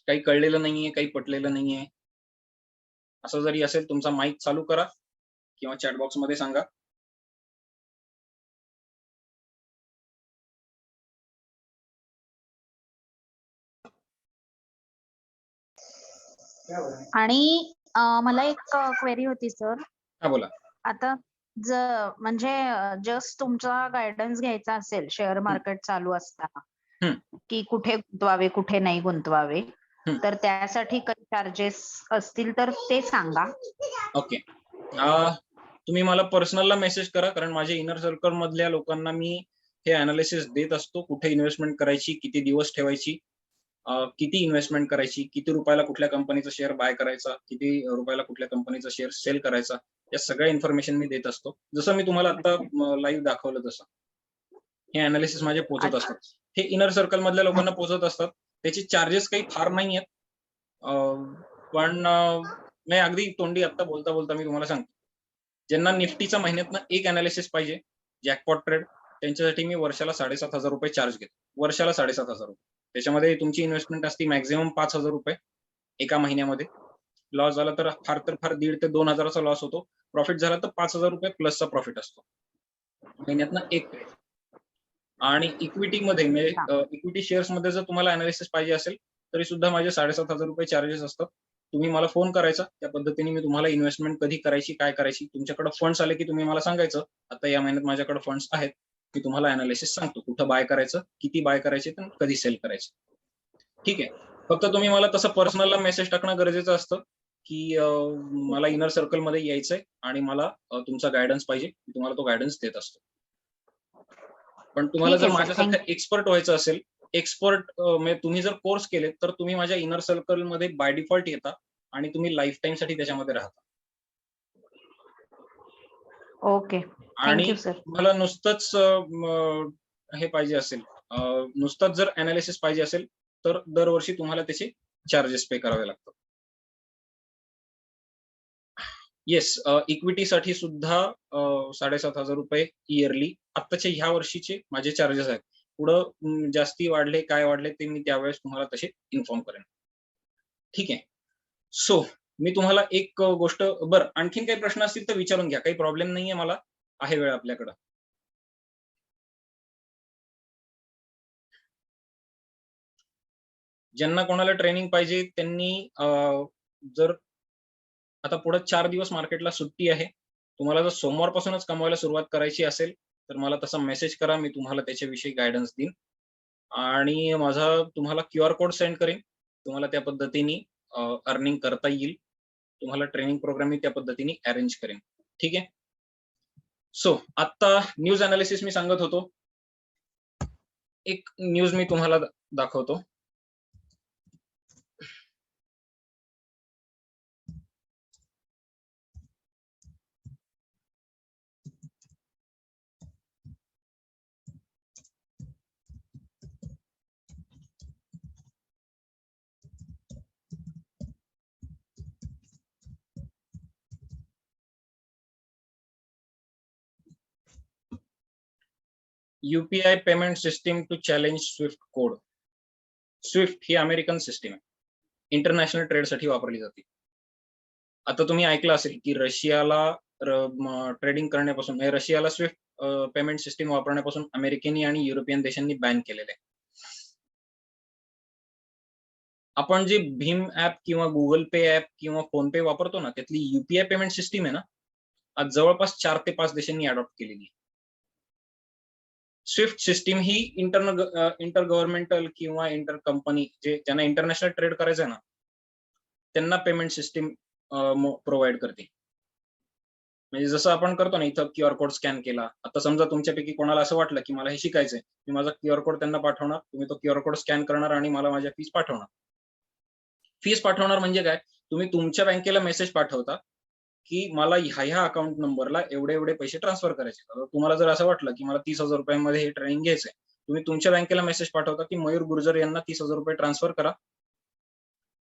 काही कळलेलं नाहीये, काही पटलेलं नाहीये. असं जरी असेल तुमचा माईक चालू करा किंवा चॅट बॉक्स मध्ये सांगा. आणि मला एक क्वेरी होती सर. हा बोला. आता म्हणजे जस्ट तुमचा गायडन्स घ्यायचा असेल शेअर मार्केट चालू असताना की कुठे गुंतवावे कुठे नाही गुंतवावे तर त्यासाठी काही चार्जेस असतील तर ते सांगा. ओके. तुम्ही मला पर्सनलला मेसेज करा कारण माझ्या इनर सर्कल मधल्या लोकांना मी हे अनालिसिस देत असतो. कुठे इन्व्हेस्टमेंट करायची, किती दिवस ठेवायची, किती इन्व्हेस्टमेंट करायची, किती रुपयाला कुठल्या कंपनीचा शेअर बाय करायचा, किती रुपयाला कुठल्या कंपनीचा शेअर सेल करायचा, या सगळ्या इन्फॉर्मेशन मी देत असतो. जसं मी तुम्हाला आता लाईव्ह दाखवलं तसं हे अनालिसिस माझे पोहोचत असतात. हे इनर सर्कल मधल्या लोकांना पोहोचत असतात. त्याचे चार्जेस काही फार नाही आहेत. पण मी अगदी तोंडी आता बोलता बोलता मी तुम्हाला सांगतो. ज्यांना निफ्टीचा महिन्यातनं एक अनालिसिस पाहिजे जॅकपॉट ट्रेड त्यांच्यासाठी मी वर्षाला 7,500 रुपये चार्ज घेतो. वर्षाला 7,500 रुपये. त्याच्यामध्ये तुमची इन्व्हेस्टमेंट असते मॅक्झिमम 5,000 रुपये एका महिन्यामध्ये. लॉस झाला तर फार 1,500 ते 2,000चा लॉस होतो. प्रॉफिट झाला तर 5,000 रुपये प्लसचा प्रॉफिट असतो महिन्यातनं एक ट्रेड. आणि इक्विटीमध्ये म्हणजे इक्विटी शेअर्स मध्ये जर तुम्हाला अनालिसिस पाहिजे असेल तरी सुद्धा माझे 7,500 रुपये चार्जेस असतात. तुम्ही मला फोन करायचा, त्या पद्धतीने मी तुम्हाला इन्व्हेस्टमेंट कधी करायची, काय करायची, तुमच्याकडे फंड्स आले की तुम्ही मला सांगायचं आता या महिन्यात माझ्याकडे फंड्स आहेत, मी तुम्हाला अनालिसिस सांगतो कुठं बाय करायचं, किती बाय करायचे तर कधी सेल करायचं. ठीक आहे. फक्त तुम्ही मला तसं पर्सनलला मेसेज टाकणं गरजेचं असतं की मला इनर सर्कल मध्ये यायचंय आणि मला तुमचा गायडन्स पाहिजे. मी तुम्हाला तो गायडन्स देत असतो. पण तुम्हाला जर माझ्यासारखं एक्सपर्ट व्हायचं असेल, एक्सपर्ट म्हणजे तुम्ही जर कोर्स केले तर तुम्ही माझ्या इनर सर्कल मध्ये बाय डिफॉल्ट येता आणि तुम्ही लाईफ टाइम साठी त्याच्यामध्ये राहता. ओके. आणि थँक्यू सर. तुम्हाला नुसतंच हे पाहिजे असेल, नुसतंच जर अनालिसिस पाहिजे असेल तर दरवर्षी तुम्हाला त्याचे चार्जेस पे करावे लागतात. येस, इक्विटीसाठी सुद्धा 7,500 रुपये इयरली आत्ताच्या ह्या वर्षीचे माझे चार्जेस आहेत. पुढं जास्ती वाढले काय वाढले ते मी त्यावेळेस तुम्हाला तसे इन्फॉर्म करेन. ठीक आहे. सो मी तुम्हाला एक गोष्ट, बरं आणखीन काही प्रश्न असतील तर विचारून घ्या, काही प्रॉब्लेम नाहीये, मला आहे वेळ आपल्याकडं. ज्यांना कोणाला ट्रेनिंग पाहिजे त्यांनी जर आता पुढे 4 दिवस मार्केटला सुट्टी आहे, तुम्हाला जर सोमवारपासूनच कमवायला सुरुवात करायची असेल तर मला तसा मेसेज करा, मी तुम्हाला त्याच्याविषयी गायडन्स देईन आणि माझा तुम्हाला QR कोड सेंड करेन. तुम्हाला त्या पद्धतीने अर्निंग करता येईल. तुम्हाला ट्रेनिंग प्रोग्राम मी त्या पद्धतीने अरेंज करेन. ठीक आहे. सो आता न्यूज अनालिसिस मी सांगत होतो. एक न्यूज मी तुम्हाला दाखवतो. UPI payment system to challenge swift code. Swift ही अमेरिकन सिस्टीम आहे, इंटरनॅशनल ट्रेड साठी वापरली जाते. आता तुम्ही ऐकलं असेल की रशियाला ट्रेडिंग करण्यापासून, रशियाला स्विफ्ट पेमेंट सिस्टीम वापरण्यापासून अमेरिकेने आणि युरोपियन देशांनी बॅन केलेले आहे. आपण जे भीम ऍप किंवा गुगल पे ऍप किंवा फोन पे वापरतो ना, त्यातली UPI पेमेंट सिस्टीम आहे ना, आज जवळपास 4 ते 5 देशांनी अडॉप्ट केलेली आहे. स्विफ्ट सिस्टीम ही इंटर गव्हर्नमेंटल किंवा इंटर कंपनी जे ज्यांना इंटरनॅशनल ट्रेड करायचं आहे ना, त्यांना पेमेंट सिस्टीम प्रोव्हाइड करते. म्हणजे जसं आपण करतो ना, इथं QR कोड स्कॅन केला. आता समजा तुमच्यापैकी कोणाला असं वाटलं की मला हे शिकायचंय, मी माझा QR कोड त्यांना पाठवणार, तुम्ही तो QR कोड स्कॅन करणार आणि मला माझ्या फीस पाठवणार. फीस पाठवणार म्हणजे काय, तुम्ही तुमच्या बँकेला मेसेज पाठवता की मला ह्या अकाउंट नंबरला एवढे एवढे पैसे ट्रान्सफर करायचे. तुम्हाला जर असं वाटलं की मला 30,000 रुपयांमध्ये हे ट्रेनिंग घ्यायचंय, तुम्ही तुमच्या बँकेला मेसेज पाठवता की मयूर गुर्जर यांना 30,000 रुपये ट्रान्सफर करा.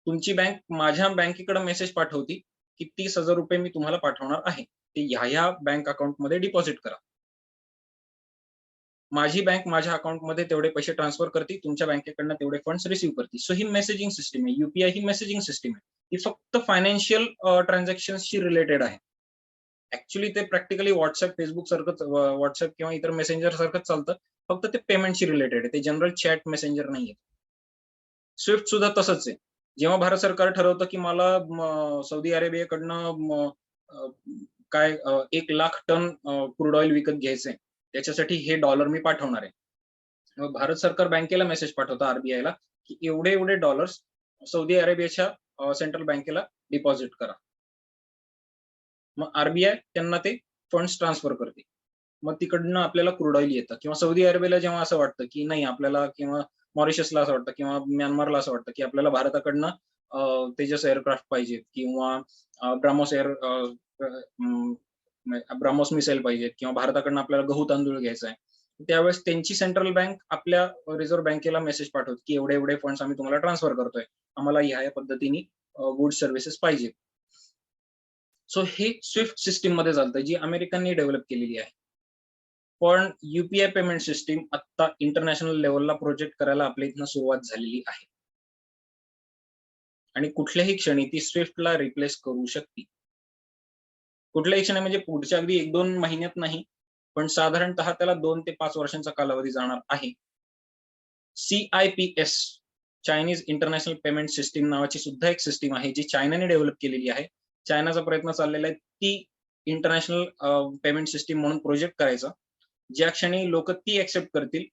तुमची बँक माझ्या बँकेकडे मेसेज पाठवती की 30,000 रुपये मी तुम्हाला पाठवणार आहे, ते ह्या बँक अकाउंटमध्ये डिपॉझिट करा. माझी बँक माझ्या अकाउंटमध्ये तेवढे पैसे ट्रान्सफर करते, तुमच्या बँकेकडनं तेवढे फंड्स रिसीव्ह करते. सो ही मेसेजिंग सिस्टीम आहे. UPI ही मेसेजिंग सिस्टीम आहे. ही फक्त फायनान्शियल ट्रान्झॅक्शन्सशी रिलेटेड आहे. ऍक्च्युली ते प्रॅक्टिकली व्हॉट्सअप, फेसबुक सारखंच, व्हॉट्सअप किंवा इतर मेसेंजर सारखंच चालतं, फक्त ते पेमेंटशी रिलेटेड आहे. ते जनरल चॅट मेसेंजर नाहीये. स्विफ्ट सुद्धा तसंच आहे. जेव्हा भारत सरकार ठरवतं की मला सौदी अरेबियाकडनं काय 1 लाख टन क्रूड ऑइल विकत घ्यायचंय, त्याच्यासाठी हे डॉलर मी पाठवणार आहे. मग भारत सरकार बँकेला मेसेज पाठवतं RBI ला की एवढे एवढे डॉलर्स सौदी अरेबियाच्या सेंट्रल बँकेला डिपॉझिट करा. मग RBI त्यांना ते फंड्स ट्रान्सफर करते. मग तिकडनं आपल्याला क्रूड ऑइल येतं किंवा सौदी अरेबियाला जेव्हा असं वाटतं की नाही आपल्याला, किंवा मॉरिशसला असं वाटतं किंवा म्यानमारला असं वाटतं की आपल्याला भारताकडनं तेजस एअरक्राफ्ट पाहिजेत किंवा ब्राह्मोस मिसाईल पाहिजेत किंवा भारताकडनं आपल्याला गहू तांदूळ घ्यायचा आहे, त्यावेळेस त्यांची सेंट्रल बँक आपल्या रिझर्व्ह बँकेला मेसेज पाठवते की एवढे एवढे फंड्स आम्ही तुम्हाला ट्रान्सफर करतोय, आम्हाला ह्या पद्धतीने गुड सर्व्हिसेस पाहिजेत. सो हे स्विफ्ट सिस्टीम मध्ये चालतं, जी अमेरिकांनी डेव्हलप केलेली आहे. पण UPI पेमेंट सिस्टीम आता इंटरनॅशनल लेवलला प्रोजेक्ट करायला आपल्या इथनं सुरुवात झालेली आहे आणि कुठल्याही क्षणी ती स्विफ्टला रिप्लेस करू शकते. कुठल्याही क्षणी म्हणजे पुढच्या अगदी 1-2 महिन्यात नाही, पण साधारणतः त्याला 2 ते 5 वर्षांचा कालावधी जाणार आहे. CIPS, Chinese international payment system नावाची सुद्धा एक सिस्टीम आहे, जी चायनाने डेव्हलप केलेली आहे. चायनाचा प्रयत्न चाललेला आहे ती इंटरनॅशनल पेमेंट सिस्टीम म्हणून प्रोजेक्ट करायचा. ज्या क्षणी लोक ती ऍक्सेप्ट करतील,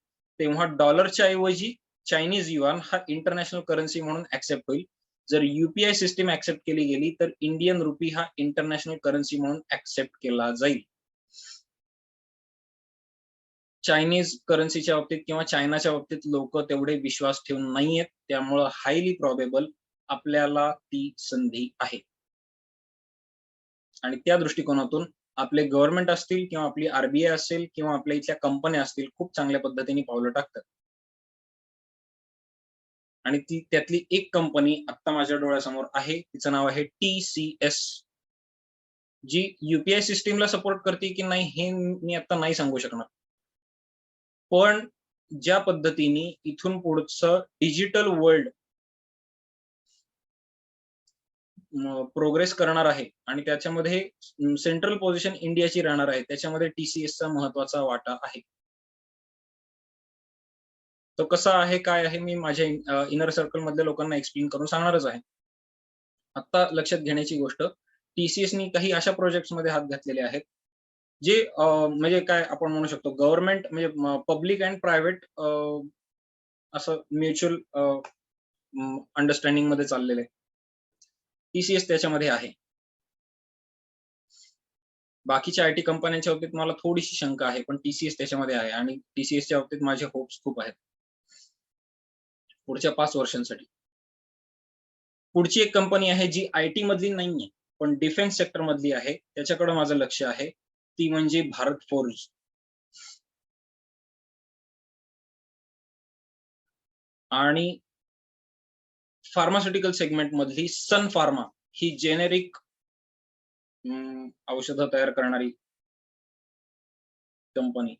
तेव्हा डॉलरच्या ऐवजी चायनीज युआन हा इंटरनॅशनल करन्सी म्हणून ऍक्सेप्ट होईल. जर UPI सिस्टीम ऍक्सेप्ट केली गेली तर इंडियन रुपी हा इंटरनॅशनल करन्सी म्हणून ऍक्सेप्ट केला जाईल. चायनीज करन्सीच्या बाबतीत किंवा चायनाच्या बाबतीत लोक तेवढे विश्वास ठेवून नाहीयेत, त्यामुळं हायली प्रॉबेबल आपल्याला ती संधी आहे आणि त्या दृष्टिकोनातून आपले गव्हर्नमेंट असतील किंवा आपली आरबीआय असेल किंवा आपल्या इथल्या कंपन्या असतील खूप चांगल्या पद्धतीने पावलं टाकतात. आणि ती त्यातली एक कंपनी आता माझ्या डोळ्यासमोर आहे, तिचं नाव आहे TCS, जी UPI सिस्टीमला सपोर्ट करते की नाही हे मी आता नाही सांगू शकणार. पण ज्या पद्धतीने इथून पुढचं डिजिटल वर्ल्ड प्रोग्रेस करणार आहे आणि त्याच्यामध्ये सेंट्रल पोझिशन इंडियाची राहणार आहे, त्याच्यामध्ये TCSचा महत्वाचा वाटा आहे. तो कसा आहे, काय आहे, मी माझ्या इनर सर्कल मधल्या लोकांना एक्सप्लेन करून सांगणारच आहे. आता लक्षात घेण्याची गोष्ट, TCSनी काही अशा प्रोजेक्ट्स मध्ये हात घातलेले आहेत जे म्हणजे काय आपण म्हणू शकतो, गव्हर्नमेंट म्हणजे पब्लिक अँड प्रायव्हेट असं म्युच्युअल अंडरस्टँडिंग मध्ये चाललेलं आहे. TCS त्याच्यामध्ये आहे. बाकीच्या आयटी कंपन्यांच्या बाबतीत मला थोडीशी शंका आहे, पण TCS त्याच्यामध्ये आहे आणि TCSच्या बाबतीत माझे होप्स खूप आहेत पुढच्या 5 वर्षांसाठी. पुढची एक कंपनी आहे जी आयटी मधली नाहीये, पण डिफेन्स सेक्टर मधली आहे, त्याच्याकडे माझं लक्ष आहे, ती म्हणजे भारत फोर्ज. आणि फार्मास्युटिकल सेगमेंट मधली सन फार्मा ही जेनेरिक औषधं तयार करणारी कंपनी,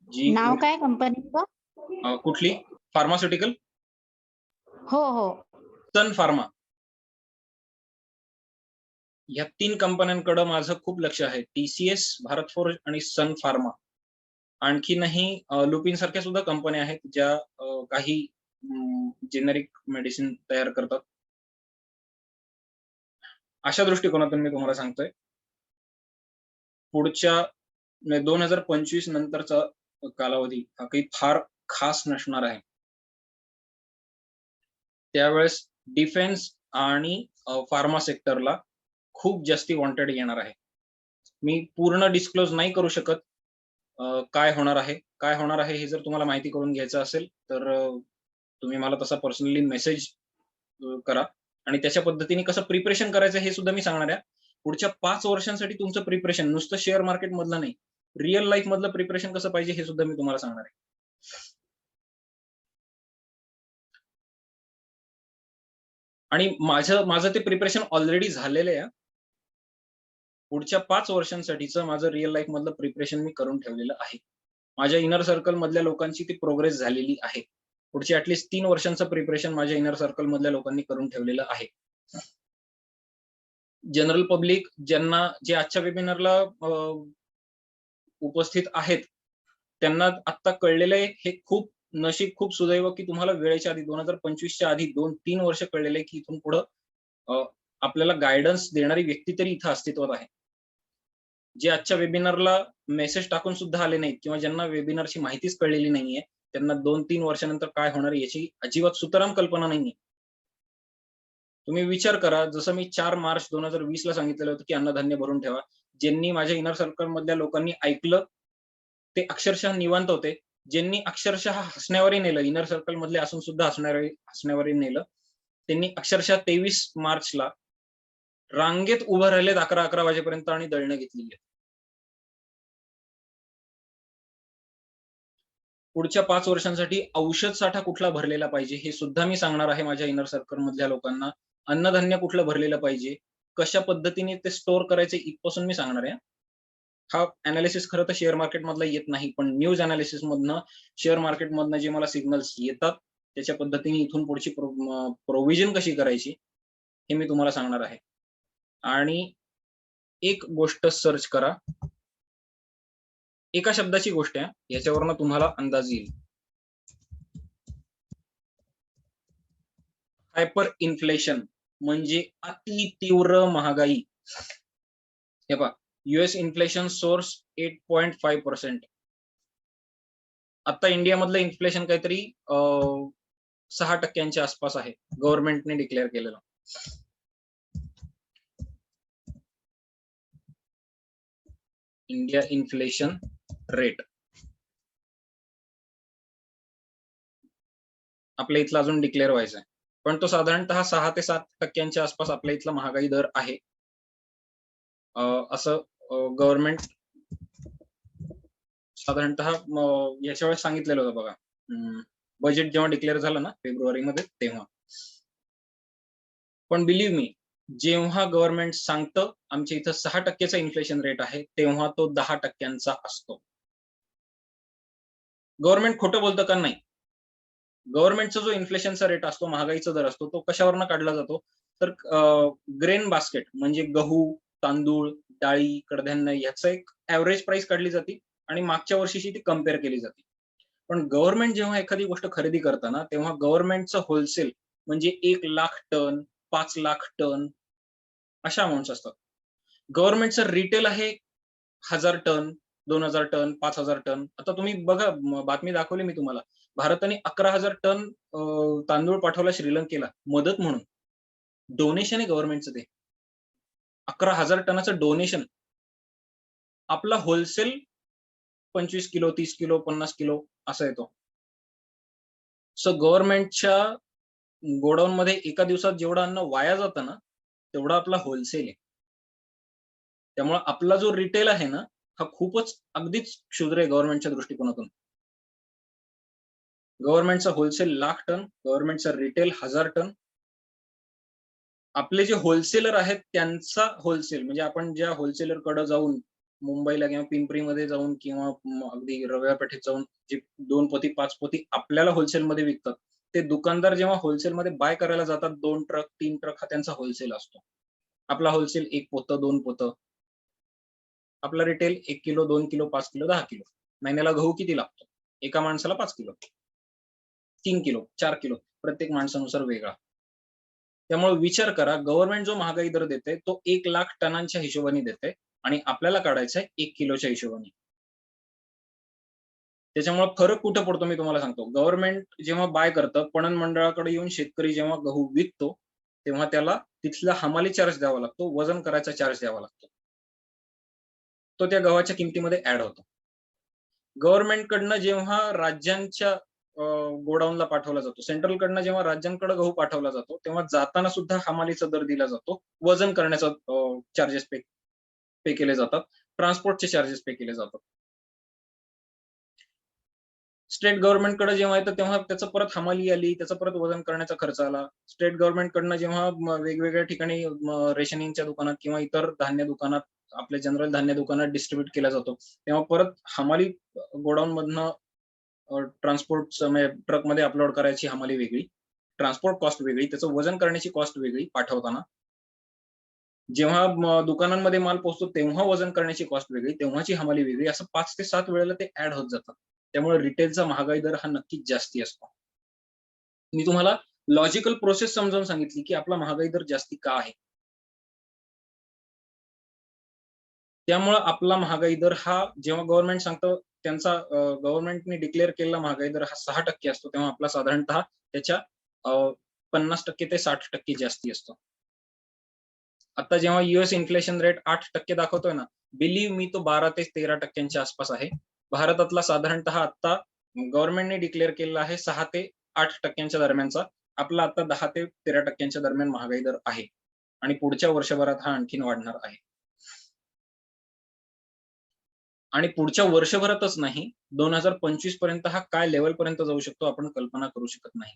जी नाव काय कंपनीचं? कुठली फार्मास्युटिकल? हो हो. सन फार्मा. या 3 कंपन्यांकडे माझं खूप लक्ष आहे. TCS, भारत फोर्ज आणि सन फार्मा. आणखीनही लुपिन सारख्या सुद्धा कंपन्या आहेत ज्या काही जेनेरिक मेडिसिन तयार करतात. अशा दृष्टिकोनातून मी तुम्हाला सांगतोय, पुढच्या 2025 नंतरचा कालावधी हा काही फार खास नसणार आहे. त्यावेळेस डिफेन्स आणि फार्मा सेक्टरला खूप जास्ती वॉन्टेड येणार आहे. मी पूर्ण डिस्क्लोज नाही करू शकत काय होणार आहे हे जर तुम्हाला माहिती करून घ्यायचं असेल तर तुम्ही मला तसा पर्सनली मेसेज करा आणि त्याच्या पद्धतीने कसं प्रिपरेशन करायचं हे सुद्धा मी सांगणार आहे. पुढच्या 5 वर्षांसाठी तुमचं प्रिपरेशन नुसतं शेअर मार्केट मधलं नाही, रिअल लाईफ मधलं प्रिपरेशन कसं पाहिजे हे सुद्धा मी तुम्हाला सांगणार आहे. आणि माझं ते प्रिपरेशन ऑलरेडी झालेलं आहे. पुढच्या 5 वर्षांसाठीचं माझं रिअल लाईफ मधलं प्रिपरेशन मी करून ठेवलेलं आहे. माझ्या इनर सर्कल मधल्या लोकांची ती प्रोग्रेस झालेली आहे. पुढची ऍटलीस्ट 3 वर्षांचं प्रिपरेशन माझ्या इनर सर्कल मधल्या लोकांनी करून ठेवलेलं आहे. जनरल पब्लिक जे आजच्या वेबिनारला उपस्थित आहेत, त्यांना आता कळलेलं आहे, हे खूप नशीब, खूप सुदैव की तुम्हाला वेळेच्या आधी 2025च्या आधी 2-3 वर्ष कळलेले की इथून पुढं आपल्याला गायडन्स देणारी व्यक्ती तरी इथं अस्तित्वात आहे. जे आजच्या वेबिनारला मेसेज टाकून सुद्धा आले नाहीत किंवा ज्यांना वेबिनारची माहितीच कळलेली नाहीये, त्यांना 2-3 वर्षानंतर काय होणार याची अजिबात सुतराम कल्पना नाहीये. तुम्ही विचार करा, जसं मी 4 मार्च 2020 ला सांगितलेलं होतं की अन्नधान्य भरून ठेवा. ज्यांनी माझ्या इनर सर्कल मधल्या लोकांनी ऐकलं ते अक्षरशः निवांत होते. ज्यांनी अक्षरशः हसण्यावरही नेलं, इनर सर्कल मधले असून सुद्धा हसण्यावरही नेलं, त्यांनी अक्षरशः 23 मार्चला रांगेत उभं राहिलेत 11 वाजेपर्यंत आणि दळणं घेतलेली आहेत. पुढच्या 5 वर्षांसाठी औषध साठा कुठला भरलेला पाहिजे हे सुद्धा मी सांगणार आहे माझ्या इनर सर्कल मधल्या लोकांना. अन्नधान्य कुठलं भरलेलं पाहिजे, कशा पद्धतीने ते स्टोअर करायचे इथपासून मी सांगणार आहे. हा अनालिसिस खरं तर शेअर मार्केट मधला येत नाही, पण न्यूज अनालिसिस मधनं, शेअर मार्केट मधनं जे मला सिग्नल्स येतात त्याच्या पद्धतीने इथून पुढची प्रोव्हिजन कशी करायची हे मी तुम्हाला सांगणार आहे. आणि एक गोष्ट सर्च करा, एका शब्दाची गोष्ट आहे, याच्यावरनं तुम्हाला अंदाज येईल. हायपर इन्फ्लेशन म्हणजे अति तीव्र महागाई. हे पहा, US इन्फ्लेशन सोर्स 8.5%. आता इंडिया मधलं इन्फ्लेशन काहीतरी 6% आसपास आहे, गव्हर्नमेंटने डिक्लेअर केलेलं. इंडिया इन्फ्लेशन रेट आपल्या इथला अजून डिक्लेअर व्हायचा आहे, पण तो साधारणतः 6 ते 7% आसपास आपल्या इथला महागाई दर आहे असं गव्हर्नमेंट साधारणतः याच्या वेळेस सांगितलेलं होतं बघा, बजेट जेव्हा डिक्लेअर झालं ना फेब्रुवारीमध्ये तेव्हा. पण बिलीव्ह मी, जेव्हा गव्हर्नमेंट सांगतं आमच्या इथं 6% इन्फ्लेशन रेट आहे, तेव्हा तो 10% असतो. गव्हर्नमेंट खोटं बोलतं का? नाही. गव्हर्नमेंटचा जो इन्फ्लेशनचा रेट असतो, महागाईचा दर असतो, तो कशावरनं काढला जातो? तर ग्रेन बास्केट म्हणजे गहू, तांदूळ, डाळी, कडधान्य याचं एक ऍव्हरेज प्राइस काढली जाते आणि मागच्या वर्षीशी ती कम्पेअर केली जाते. पण गव्हर्नमेंट जेव्हा एखादी गोष्ट खरेदी करताना, तेव्हा गव्हर्नमेंटचं होलसेल म्हणजे 1,00,000 टन, 5,00,000 टन अशा अमाउंट्स असतात. गव्हर्नमेंटचं रिटेल आहे 1,000 टन, 2,000 टन, 5,000 टन. आता तुम्ही बघा, बातमी दाखवली मी तुम्हाला. भारताने 11,000 टन तांदूळ पाठवला श्रीलंकेला मदत म्हणून. डोनेशन आहे गव्हर्नमेंटचं ते. 11,000 टनाचं डोनेशन. आपला होलसेल 25 किलो, 30 किलो, 50 किलो असा येतो. सो गव्हर्नमेंटच्या गोडाऊनमध्ये एका दिवसात जेवढं अन्न वाया जातं ना, तेवढा आपला होलसेल आहे. त्यामुळे आपला जो रिटेल आहे ना, हा खूपच अगदीच क्षुद्र आहे गव्हर्नमेंटच्या दृष्टिकोनातून. गव्हर्नमेंटचा होलसेल 1,00,000 टन, गव्हर्नमेंटचा रिटेल 1,000 टन. आपले जे होलसेलर आहेत त्यांचा होलसेल म्हणजे आपण ज्या होलसेलरकडे जाऊन मुंबईला किंवा पिंपरीमध्ये जाऊन किंवा अगदी रविवार पेठेत जाऊन जे 2 पोती 5 पोती आपल्याला होलसेलमध्ये विकतात, ते दुकानदार जेव्हा होलसेलमध्ये बाय करायला जातात 2 ट्रक 3 ट्रक हा त्यांचा होलसेल असतो. आपला होलसेल 1 पोतं 2 पोतं. आपला retail 1 kilo 2 kilo 5 kilo 10 kilo. महिन्याला गहू किती लागतो? एका माणसाला 5 किलो, 3 किलो, 4 किलो प्रत्येक माणसानुसार वेगळा. त्यामुळे विचार करा, गव्हर्नमेंट जो महागाई दर देते तो 1,00,000 टनांच्या हिशोबाने देते आणि आपल्याला काढायचा आहे 1 किलोच्या हिशोबाने. त्याच्यामुळे फरक कुठे पडतो मी तुम्हाला सांगतो. गव्हर्नमेंट जेव्हा बाय करतं, पणन मंडळाकडे येऊन शेतकरी जेव्हा गहू विकतो, तेव्हा त्याला तिथला हमाली चार्ज द्यावा लागतो, वजन करायचा चार्ज द्यावा लागतो. तो त्या गव्हाच्या किमतीमध्ये ऍड होतो. गव्हर्नमेंटकडनं जेव्हा राज्यांच्या गोडाऊनला पाठवला जातो, सेंट्रलकडनं जेव्हा राज्यांकडे गहू पाठवला जातो, तेव्हा जाताना सुद्धा हमालीचा दर दिला जातो. वजन करण्याचा चार्जेस पे केले जातात. ट्रान्सपोर्टचे चार्जेस पे केले जातात. स्टेट गव्हर्नमेंटकडे जेव्हा येतं तेव्हा त्याचं परत हमाली आली, त्याचं परत वजन करण्याचा खर्च आला. स्टेट गव्हर्नमेंटकडनं जेव्हा वेगवेगळ्या ठिकाणी रेशनिंगच्या दुकानात किंवा इतर धान्य दुकानात, आपल्या जनरल धान्य दुकानात डिस्ट्रीब्यूट केला जातो, तेव्हा परत हमाली गोडाऊन मधनं ट्रान्सपोर्ट म्हणजे ट्रकमध्ये अपलोड करायची हमाली वेगळी, ट्रान्सपोर्ट कॉस्ट वेगळी, त्याचं वजन करण्याची कॉस्ट वेगळी पाठवताना. जेव्हा दुकानांमध्ये माल पोहोचतो तेव्हा वजन करण्याची कॉस्ट वेगळी, तेव्हाची हमाली वेगळी, असं 5 ते 7 वेळेला ते ऍड होत जातं. त्यामुळे रिटेलचा महागाई दर हा नक्कीच जास्ती असतो. मी तुम्हाला लॉजिकल प्रोसेस समजावून सांगितली की आपला महागाई दर जास्ती का आहे. त्यामुळे आपला महागाई दर हा जेव्हा गव्हर्नमेंट सांगतं त्यांचा गव्हर्नमेंटने डिक्लेअर केलेला महागाई दर हा 6% असतो, तेव्हा आपला साधारणतः त्याच्या 50% ते 60% जास्ती असतो. आता जेव्हा युएस इन्फ्लेशन रेट 8% दाखवतोय ना, बिलीव्ह मी तो 12 ते 13% आसपास आहे. भारतातला साधारणतः आता गव्हर्नमेंटने डिक्लेअर केलेला आहे 6 ते 8% दरम्यानचा. आपला आता 10 ते 13% दरम्यान महागाई दर आहे आणि पुढच्या वर्षभरात हा आणखीन वाढणार आहे. आणि पुढच्या वर्षभरातच नाही, 2025 पर्यंत हा काय लेव्हल पर्यंत जाऊ शकतो आपण कल्पना करू शकत नाही.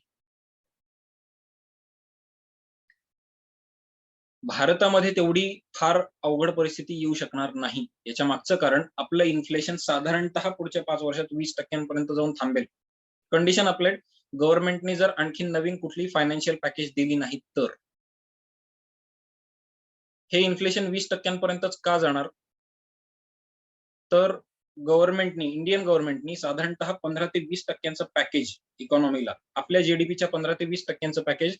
भारतामध्ये तेवढी फार अवघड परिस्थिती येऊ शकणार नाही. याच्या मागचं कारण आपलं इन्फ्लेशन साधारणतः पुढच्या 5 वर्षात 20% जाऊन थांबेल. कंडिशन आपले गव्हर्नमेंटने जर आणखीन नवीन कुठली फायनान्शियल पॅकेज दिली नाही तर. हे इन्फ्लेशन 20% का जाणार? तर इंडियन गव्हर्नमेंटनी साधारणतः 15 ते 20% पॅकेज इकॉनॉमीला, आपल्या जीडीपीच्या 15 ते 20% पॅकेज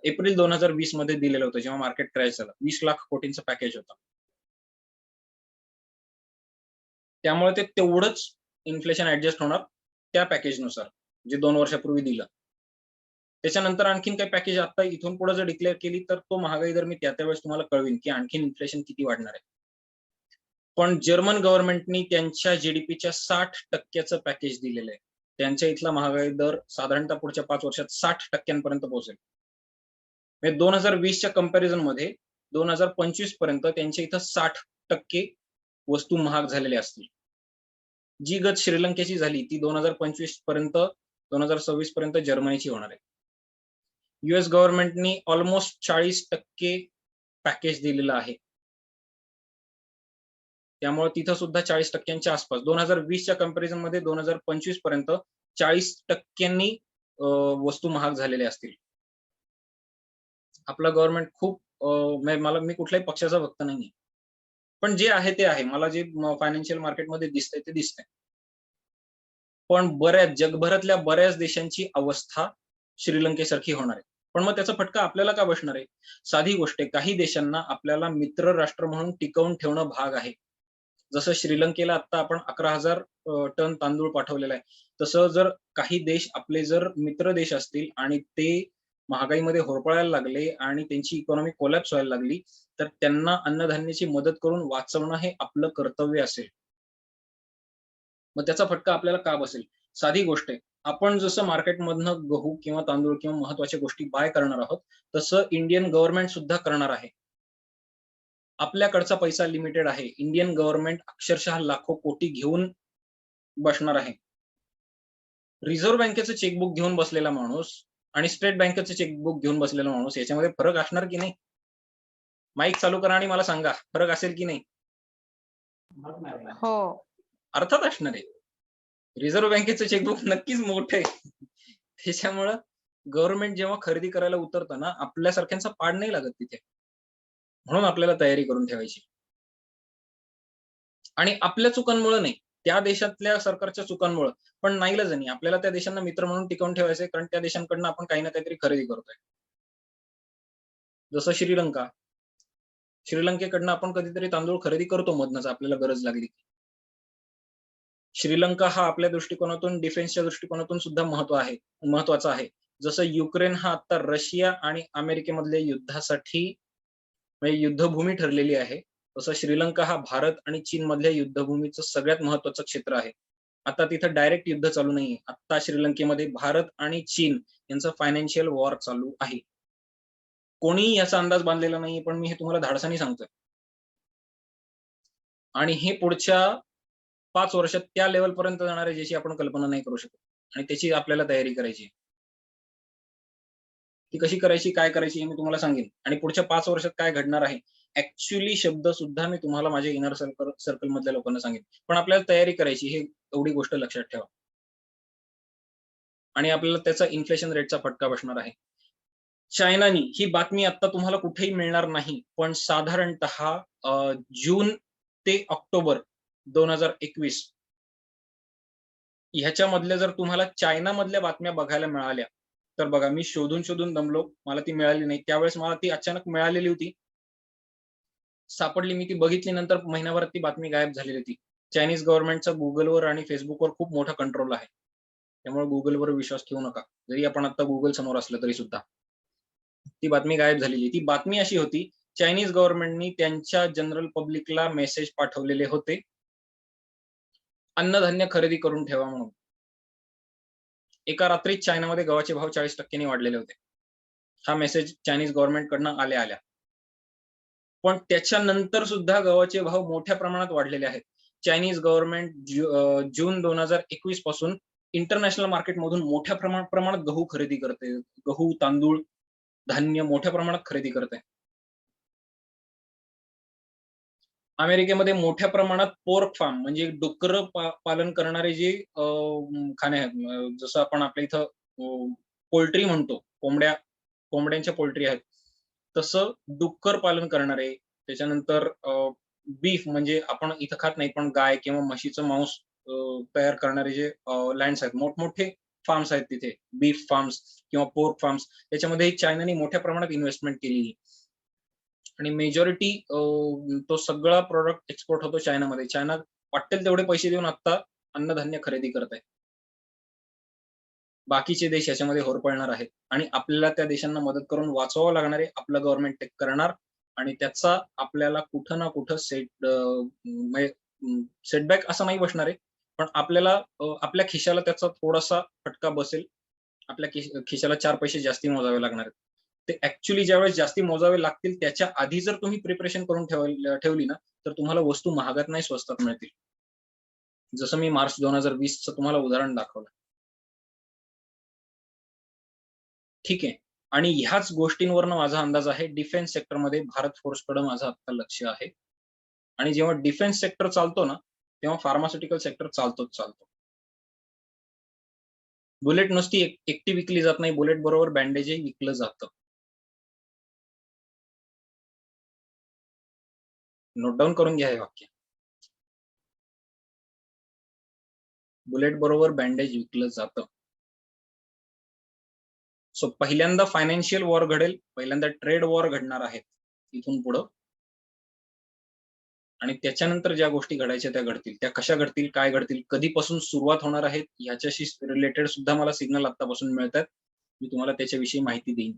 एप्रिल 2020 मध्ये दिलेलं होतं जेव्हा मार्केट क्रॅश झालं. 20 लाख कोटींचं पॅकेज होतं. त्यामुळे ते तेवढंच इन्फ्लेशन ऍडजस्ट होणार त्या पॅकेजनुसार, जे 2 वर्षापूर्वी दिलं. त्याच्यानंतर आणखीन काही पॅकेज आता इथून पुढे जर डिक्लेअर केली तर तो महागाई दर मी त्यावेळेस तुम्हाला कळवीन की आणखीन इन्फ्लेशन किती वाढणार आहे. पण जर्मन गव्हर्नमेंटनी त्यांच्या जीडीपीच्या 60% पॅकेज दिलेलं आहे. त्यांच्या इथला महागाई दर साधारणतः पुढच्या 5 वर्षात 60% पोहोचेल. म्हणजे 2020च्या कंपॅरिझन मध्ये 2025 पर्यंत त्यांच्या इथं 60% वस्तू महाग झालेल्या असतील. जी गत श्रीलंकेची झाली ती 2025 पर्यंत 2026 पर्यंत जर्मनीची होणार आहे. US गव्हर्नमेंटनी ऑलमोस्ट 40% पॅकेज दिलेलं आहे. त्यामुळे तिथं सुद्धा 40%च्या आसपास 2020च्या कंपॅरिझन मध्ये 2025 पर्यंत 40%नी वस्तू महाग झालेल्या असतील. आपलं गव्हर्नमेंट खूप मी कुठल्याही पक्षाचा भक्त नाहीये, पण जे आहे ते आहे. मला जे फायनान्शियल मार्केटमध्ये दिसतंय ते दिसतंय. पण जगभरातल्या बऱ्याच देशांची अवस्था श्रीलंकेसारखी होणार आहे. पण मग त्याचा फटका आपल्याला का बसणार आहे? साधी गोष्ट आहे, काही देशांना आपल्याला मित्र राष्ट्र म्हणून टिकवून ठेवणं भाग आहे. जसं श्रीलंकेला आता आपण 11,000 टन तांदूळ पाठवलेला आहे. तसं जर काही देश आपले जर मित्र देश असतील आणि ते महागाईमध्ये होरपळायला लागले आणि त्यांची इकॉनॉमी कोलॅप्स व्हायला लागली, तर त्यांना अन्नधान्याची मदत करून वाचवणं हे आपलं कर्तव्य असेल. मग त्याचा फटका आपल्याला का बसेल? साधी गोष्ट आहे. आपण जसं मार्केटमधनं गहू किंवा तांदूळ किंवा महत्त्वाच्या गोष्टी बाय करणार आहोत, तसं इंडियन गव्हर्नमेंट सुद्धा करणार आहे. आपल्याकडचा पैसा लिमिटेड आहे. इंडियन गव्हर्नमेंट अक्षरशः लाखो कोटी घेऊन बसणार आहे. रिझर्व्ह बँकेचं चेकबुक घेऊन बसलेला माणूस आणि स्टेट बँकेचं चेकबुक घेऊन बसलेला माणूस याच्यामध्ये फरक असणार की नाही? माईक चालू करा आणि मला सांगा, फरक असेल की नाही? हो. अर्थात असणार आहे. रिझर्व्ह बँकेचं चेकबुक नक्कीच मोठं आहे. त्याच्यामुळं गव्हर्नमेंट जेव्हा खरेदी करायला उतरतं ना, आपल्यासारख्यांचा पाड नाही लागत तिथे. म्हणून आपल्याला तयारी करून ठेवायची. आणि आपल्या चुकांमुळे नाही, त्या देशातल्या सरकारच्या चुकांमुळे. पण नाईलाजाने आपल्याला त्या देशांना मित्र म्हणून टिकवून ठेवायचंय, कारण त्या देशांकडनं आपण काही ना काहीतरी खरेदी करतोय. जसं श्रीलंका. श्रीलंकेकडनं आपण कधीतरी तांदूळ खरेदी करतो मधनच आपल्याला गरज लागली. श्रीलंका हा आपल्या दृष्टिकोनातून डिफेन्सच्या दृष्टिकोनातून सुद्धा महत्वाचा आहे. जसं युक्रेन हा आता रशिया आणि अमेरिकेमधल्या युद्धासाठी म्हणजे युद्धभूमी ठरलेली आहे, तसं श्रीलंका हा भारत आणि चीन मधल्या युद्धभूमीचं सगळ्यात महत्वाचं क्षेत्र आहे. आता तिथं डायरेक्ट युद्ध चालू नाहीये. आता श्रीलंकेमध्ये भारत आणि चीन यांचं फायनान्शियल वॉर चालू आहे. कोणीही याचा अंदाज बांधलेला नाहीये, पण मी हे तुम्हाला धाडसाने सांगतोय. आणि हे पुढच्या 5 वर्षात त्या लेव्हल पर्यंत जाणार आहे, ज्याची आपण कल्पना नाही करू शकत. आणि त्याची आपल्याला तयारी करायची. ती कशी करायची, काय करायची हे मी तुम्हाला सांगेन. आणि पुढच्या 5 वर्षात काय घडणार आहे, ऍक्च्युअली शब्द सुद्धा मी तुम्हाला माझ्या इनर सर्कल मधल्या लोकांना सांगेन. पण आपल्याला तयारी करायची, हे एवढी गोष्ट लक्षात ठेवा. आणि आपल्याला त्याचा इन्फ्लेशन रेटचा फटका बसणार आहे. चायनानी ही बातमी आता तुम्हाला कुठेही मिळणार नाही, पण साधारणतः जून ते ऑक्टोबर 2021 ह्याच्यामधल्या जर तुम्हाला चायनामधल्या बातम्या बघायला मिळाल्या, तर बघा मी शोधून दमलो. मला ती मिळाली नाही. त्यावेळेस मला ती अचानक मिळालेली होती. सापडली, मी ती बघितली, नंतर महिनाभरात ती बातमी गायब झालेली होती. चायनीज गव्हर्नमेंटचा Googleवर आणि Facebookवर खूप मोठा कंट्रोल आहे. त्यामुळे Googleवर विश्वास ठेवू नका. जरी आपण आता Google समोर असलं तरी सुद्धा. ती बातमी गायब झालेली. ती बातमी अशी होती, चायनीज गव्हर्नमेंटनी त्यांच्या जनरल पब्लिकला मेसेज पाठवलेले होते, अन्नधान्य खरेदी करून ठेवा म्हणून. एका रात्रीत चायनामध्ये गव्हाचे भाव 40%नी वाढलेले होते. हा मेसेज चायनीज गव्हर्नमेंटकडनं आल्या. पण त्याच्यानंतर सुद्धा गव्हाचे भाव मोठ्या प्रमाणात वाढलेले आहेत. चायनीज गव्हर्नमेंट जून 2021 पासून इंटरनॅशनल मार्केटमधून मोठ्या प्रमाणात गहू खरेदी करते. गहू, तांदूळ, धान्य मोठ्या प्रमाणात खरेदी करते. अमेरिकेमध्ये मोठ्या प्रमाणात पोर्क फार्म म्हणजे डुक्कर पालन करणारे जे खाणे आहेत, जसं आपण आपल्या इथं पोल्ट्री म्हणतो, कोंबड्यांच्या पोल्ट्री आहेत, तसं डुक्कर पालन करणारे, त्याच्यानंतर बीफ म्हणजे आपण इथं खात नाही, पण गाय किंवा म्हशीचं मांस तयार करणारे जे लँड्स आहेत, मोठमोठे फार्म्स आहेत तिथे, बीफ फार्म्स किंवा पोर्क फार्म्स, त्याच्यामध्ये चायनाने मोठ्या प्रमाणात इन्व्हेस्टमेंट केलेली. आणि मेजॉरिटी तो सगळा प्रॉडक्ट एक्सपोर्ट होतो चायनामध्ये. चायना वाटेल तेवढे पैसे देऊन आता अन्नधान्य खरेदी करत आहे. बाकीचे देश याच्यामध्ये होरपळणार आहेत आणि आपल्याला त्या देशांना मदत करून वाचवावं लागणार आहे. आपलं गव्हर्नमेंट टेक करणार आणि त्याचा आपल्याला कुठं ना कुठं सेटबॅक असं नाही बसणार आहे, पण आपल्याला आपल्या खिशाला त्याचा थोडासा फटका बसेल. आपल्या खिशाला 4 पैसे जास्ती मोजावे लागणार आहेत. ते ऍक्च्युली ज्यावेळेस जास्ती मोजावे लागतील त्याच्या आधी जर तुम्ही प्रिपरेशन करून ठेवली ना, तर तुम्हाला वस्तू महागात नाही स्वस्तात मिळतील. जसं मी मार्च 2020चं तुम्हाला उदाहरण दाखवलं. ठीक आहे. आणि ह्याच गोष्टींवरनं माझा अंदाज आहे डिफेन्स सेक्टरमध्ये भारत फोर्सकडे माझं आता लक्ष आहे. आणि जेव्हा डिफेन्स सेक्टर चालतो ना, तेव्हा फार्मास्युटिकल सेक्टर चालतोच चालतो. बुलेट नुसती एकटी विकली जात नाही, बुलेट बरोबर बँडेजही विकलं जातं. नोट डाऊन करून घ्या हे वाक्य. बुलेट बरोबर बँडेज विकलं जातं. सो पहिल्यांदा फायनान्शियल वॉर घडेल, पहिल्यांदा ट्रेड वॉर घडणार आहेत इथून पुढं. आणि त्याच्यानंतर ज्या गोष्टी घडायच्या त्या घडतील. त्या कशा घडतील, काय घडतील, कधीपासून सुरुवात होणार आहेत याच्याशी रिलेटेड सुद्धा मला सिग्नल आतापासून मिळतात. मी तुम्हाला त्याच्याविषयी माहिती देईन.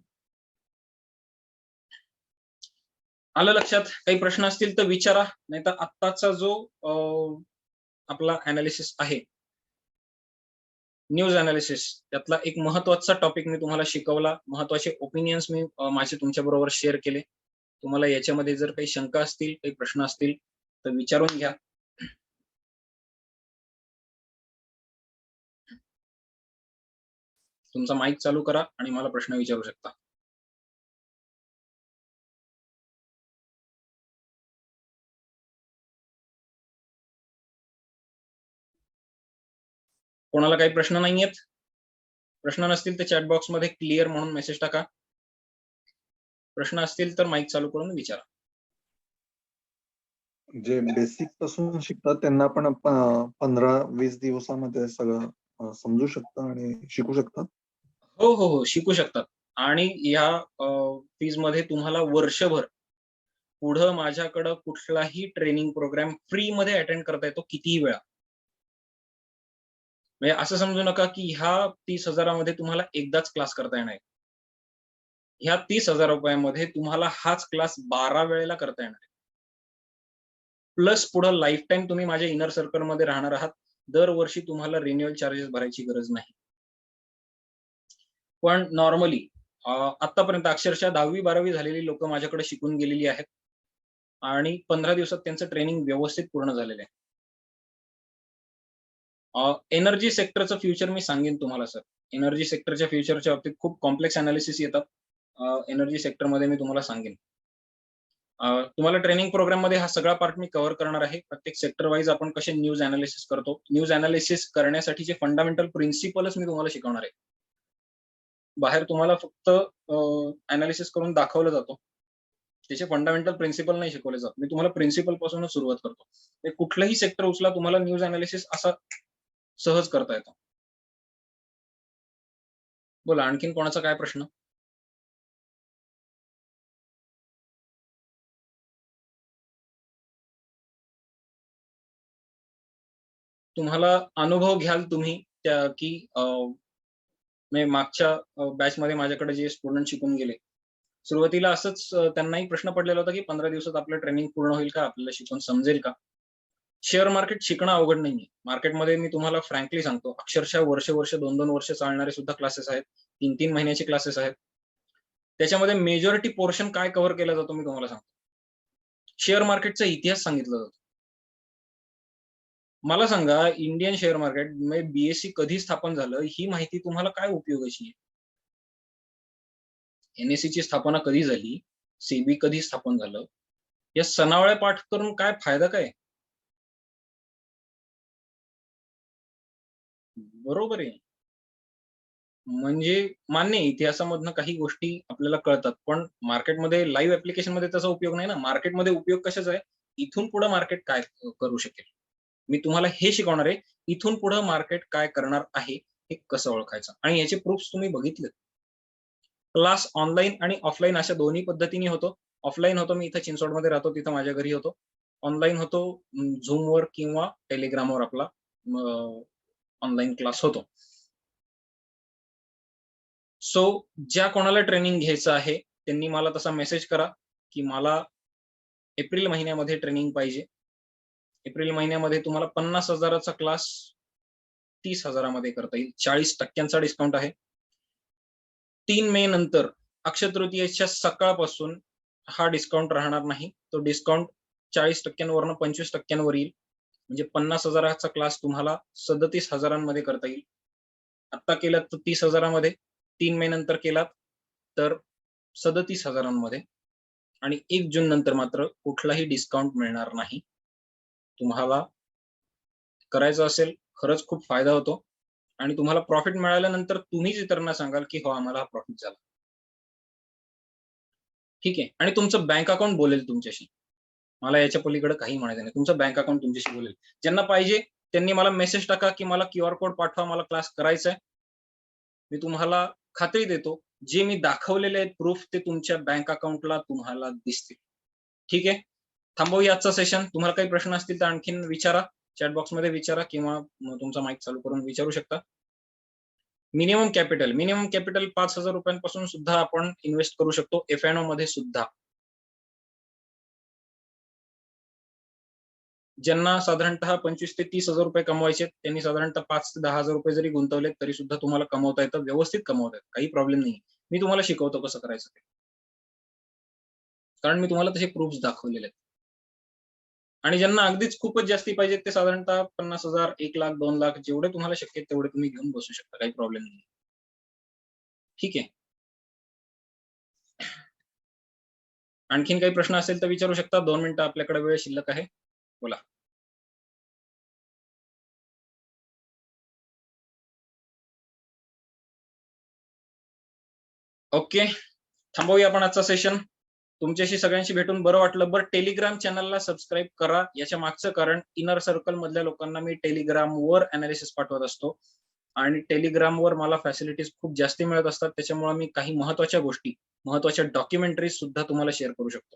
आलं लक्षात? काही प्रश्न असतील तर विचारा, नाहीतर आत्ताचा जो आपला अनालिसिस आहे, न्यूज अनालिसिस, त्यातला एक महत्वाचा टॉपिक मी तुम्हाला शिकवला. महत्वाचे ओपिनियन्स मी माझे तुमच्या बरोबर शेअर केले. तुम्हाला याच्यामध्ये जर काही शंका असतील, काही प्रश्न असतील तर विचारून घ्या. तुमचा माईक चालू करा आणि मला प्रश्न विचारू शकता. कोणाला काही प्रश्न नाहीयेत? प्रश्न नसतील तर चॅट बॉक्स मध्ये क्लिअर म्हणून मेसेज टाका. प्रश्न असतील तर माईक चालू करून विचारा. जे बेसिक पासून शिकतात त्यांना पण 15-20 दिवसामध्ये सगळं समजू शकतं आणि शिकू शकतात. हो शिकू शकतात. आणि या फीज मध्ये तुम्हाला वर्षभर पुढं माझ्याकडं कुठलाही ट्रेनिंग प्रोग्राम फ्री मध्ये अटेंड करता येतो कितीही वेळा. म्हणजे असं समजू नका की ह्या 30,000 मध्ये तुम्हाला एकदाच क्लास करता येणार. ह्या 30,000 रुपयामध्ये तुम्हाला हाच क्लास 12 वेळेला करता येणार. प्लस पुढं लाईफ टाइम तुम्ही माझ्या इनर सर्कल मध्ये राहणार आहात. दरवर्षी तुम्हाला रिन्युअल चार्जेस भरायची गरज नाही. पण नॉर्मली आतापर्यंत अक्षरशः 10वी-12वी झालेली लोक माझ्याकडे शिकून गेलेली आहेत आणि 15 दिवसात त्यांचं ट्रेनिंग व्यवस्थित पूर्ण झालेलं आहे. एनर्जी सेक्टरचं फ्युचर मी सांगेन तुम्हाला सर. एनर्जी सेक्टरच्या फ्युचरच्या बाबतीत खूप कॉम्प्लेक्स अनालिसिस येतात. एनर्जी सेक्टरमध्ये मी तुम्हाला सांगेन. तुम्हाला ट्रेनिंग प्रोग्राम मध्ये हा सगळा पार्ट मी कव्हर करणार आहे. प्रत्येक सेक्टर वाईज आपण कसे न्यूज अनालिसिस करतो, न्यूज अनालिसिस करण्यासाठीचे फंडामेंटल प्रिन्सिपलच मी तुम्हाला शिकवणार आहे. बाहेर तुम्हाला फक्त अनालिसिस करून दाखवलं जातो, त्याचे फंडामेंटल प्रिन्सिपल नाही शिकवले जात. मी तुम्हाला प्रिन्सिपल पासूनच सुरुवात करतो. कुठलंही सेक्टर उचला, तुम्हाला न्यूज अनालिसिस असा सहज करता येतो. बोला, आणखीन कोणाचा काय प्रश्न? तुम्हाला अनुभव घ्याल तुम्ही त्या की मागच्या बॅच मध्ये माझ्याकडे जे स्टुडंट शिकून गेले, सुरुवातीला असंच त्यांनाही प्रश्न पडलेला होता की 15 दिवसात आपलं ट्रेनिंग पूर्ण होईल का, आपल्याला शिकून समजेल का? शेअर मार्केट शिकणं अवघड नाहीये. मार्केटमध्ये मी तुम्हाला फ्रँकली सांगतो, अक्षरशः वर्ष 2-2 वर्ष चालणारे सुद्धा क्लासेस आहेत, 3-3 महिन्याचे क्लासेस आहेत. त्याच्यामध्ये मेजॉरिटी पोर्शन काय कव्हर केला जातो मी तुम्हाला सांगतो. शेअर मार्केटचा इतिहास सांगितला जातो. मला सांगा, इंडियन शेअर मार्केट म्हणजे बीएससी कधी स्थापन झालं ही माहिती तुम्हाला काय उपयोगाची आहे? एनएससी ची स्थापना कधी झाली, सेबी कधी स्थापन झालं, या सनावळ्या पाठ करून काय फायदा काय? बरोबर आहे. म्हणजे मान्य आहे, इतिहासामधनं काही गोष्टी आपल्याला कळतात, पण मार्केटमध्ये लाईव्ह ऍप्लिकेशन मध्ये त्याचा उपयोग नाही ना. मार्केटमध्ये उपयोग कशाचा आहे? इथून पुढे मार्केट काय करू शकेल, मी तुम्हाला हे शिकवणार आहे. इथून पुढे मार्केट काय करणार आहे हे कसं ओळखायचं, आणि याचे प्रूफ्स तुम्ही बघितले. क्लास ऑनलाईन आणि ऑफलाईन अशा दोन्ही पद्धतीने होतो. ऑफलाईन होतो, मी इथं चिंचवडमध्ये राहतो, तिथं माझ्या घरी होतो. ऑनलाईन होतो झूमवर किंवा टेलिग्रामवर आपला ऑनलाईन क्लास होतो. सो ज्या कोणाला ट्रेनिंग घ्यायचं आहे त्यांनी मला तसा मेसेज करा की मला एप्रिल महिन्यामध्ये ट्रेनिंग पाहिजे. एप्रिल महिन्यामध्ये तुम्हाला 50,000चा क्लास 30,000 मध्ये करता येईल. 40% डिस्काउंट आहे. 3 मे नंतर अक्षय तृतीयेच्या सकाळपासून हा डिस्काउंट राहणार नाही. तो डिस्काउंट 40% 25% येईल. म्हणजे 50,000चा क्लास तुम्हाला 37,000 करता येईल. आता केलात तर 30,000 3 मे नंतर केलात तर 37,000 आणि 1 जून नंतर मात्र कुठलाही डिस्काउंट मिळणार नाही. तुम्हाला करायचं असेल, खरंच खूप फायदा होतो आणि तुम्हाला प्रॉफिट मिळाल्यानंतर तुम्हीच इतरांना सांगाल की हो आम्हाला हा प्रॉफिट झाला. ठीक आहे. आणि तुमचं बँक अकाउंट बोलेल तुमच्याशी. मला याच्या पलीकडे काही म्हणायचं नाही. तुमचं बँक अकाउंट तुमच्याशी बोलेल. ज्यांना पाहिजे त्यांनी मला मेसेज टाका की मला QR कोड पाठवा, मला क्लास करायचा आहे. मी तुम्हाला खात्री देतो, जे मी दाखवलेले आहेत प्रूफ ते तुमच्या बँक अकाउंटला तुम्हाला दिसतील. ठीक आहे. थांबवूया आजचा सेशन. तुम्हाला काही प्रश्न असतील तर आणखीन विचारा. चॅट बॉक्समध्ये विचारा किंवा तुमचा माईक चालू करून विचारू शकता. मिनिमम कॅपिटल 5,000 रुपयांपासून सुद्धा आपण इन्व्हेस्ट करू शकतो F&O मध्ये सुद्धा. ज्यांना साधारणतः 25,000 ते 30,000 रुपये कमवायचे त्यांनी साधारणतः 5,000 ते 10,000 रुपये जरी गुंतवले तरी सुद्धा तुम्हाला कमवता येतं, व्यवस्थित कमवता येतं. काही प्रॉब्लेम नाही. मी तुम्हाला शिकवतो कसं करायचं ते. कारण मी तुम्हाला तसे प्रूफ्स दाखवलेले आहेत. आणि ज्यांना अगदीच खूपच जास्ती पाहिजे ते साधारणतः 50,000, 1,00,000, 2,00,000 जेवढे तुम्हाला शक्य आहे तेवढे तुम्ही घेऊन बसू शकता. काही प्रॉब्लेम नाही. ठीक आहे. आणखीन काही प्रश्न असेल तर विचारू शकता. 2 मिनिटं आपल्याकडे वेळ शिल्लक आहे. बोला. ओके. थांबवूया आपण आजचा सेशन. तुमच्याशी सगळ्यांशी भेटून बरं वाटलं. बरं टेलिग्राम चॅनलला सबस्क्राईब करा. याच्या मागचं कारण इनर सर्कल मधल्या लोकांना मी टेलिग्रामवर अनालिसिस पाठवत असतो आणि टेलिग्रामवर मला फॅसिलिटीज खूप जास्ती मिळत असतात. त्याच्यामुळे मी काही महत्त्वाच्या गोष्टी, महत्त्वाच्या डॉक्युमेंटरीज सुद्धा तुम्हाला शेअर करू शकतो.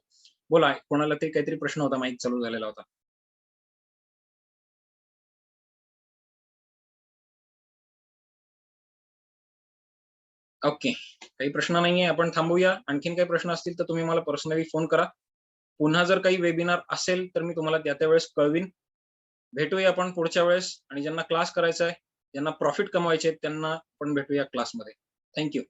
बोला, कोणाला तरी काहीतरी प्रश्न होता, माईक चालू झालेला होता. ओके. काही प्रश्न नाहीये. आपण थांबूया. आणखीन काही प्रश्न असतील तर तुम्ही मला पर्सनली फोन करा. पुन्हा जर काही वेबिनार असेल तर मी तुम्हाला त्या वेळेस कळवीन. भेटूया आपण पुढच्या वेळेस आणि ज्यांना क्लास करायचा आहे, ज्यांना प्रॉफिट कमवायचे त्यांना पण भेटूया क्लासमध्ये. Thank you.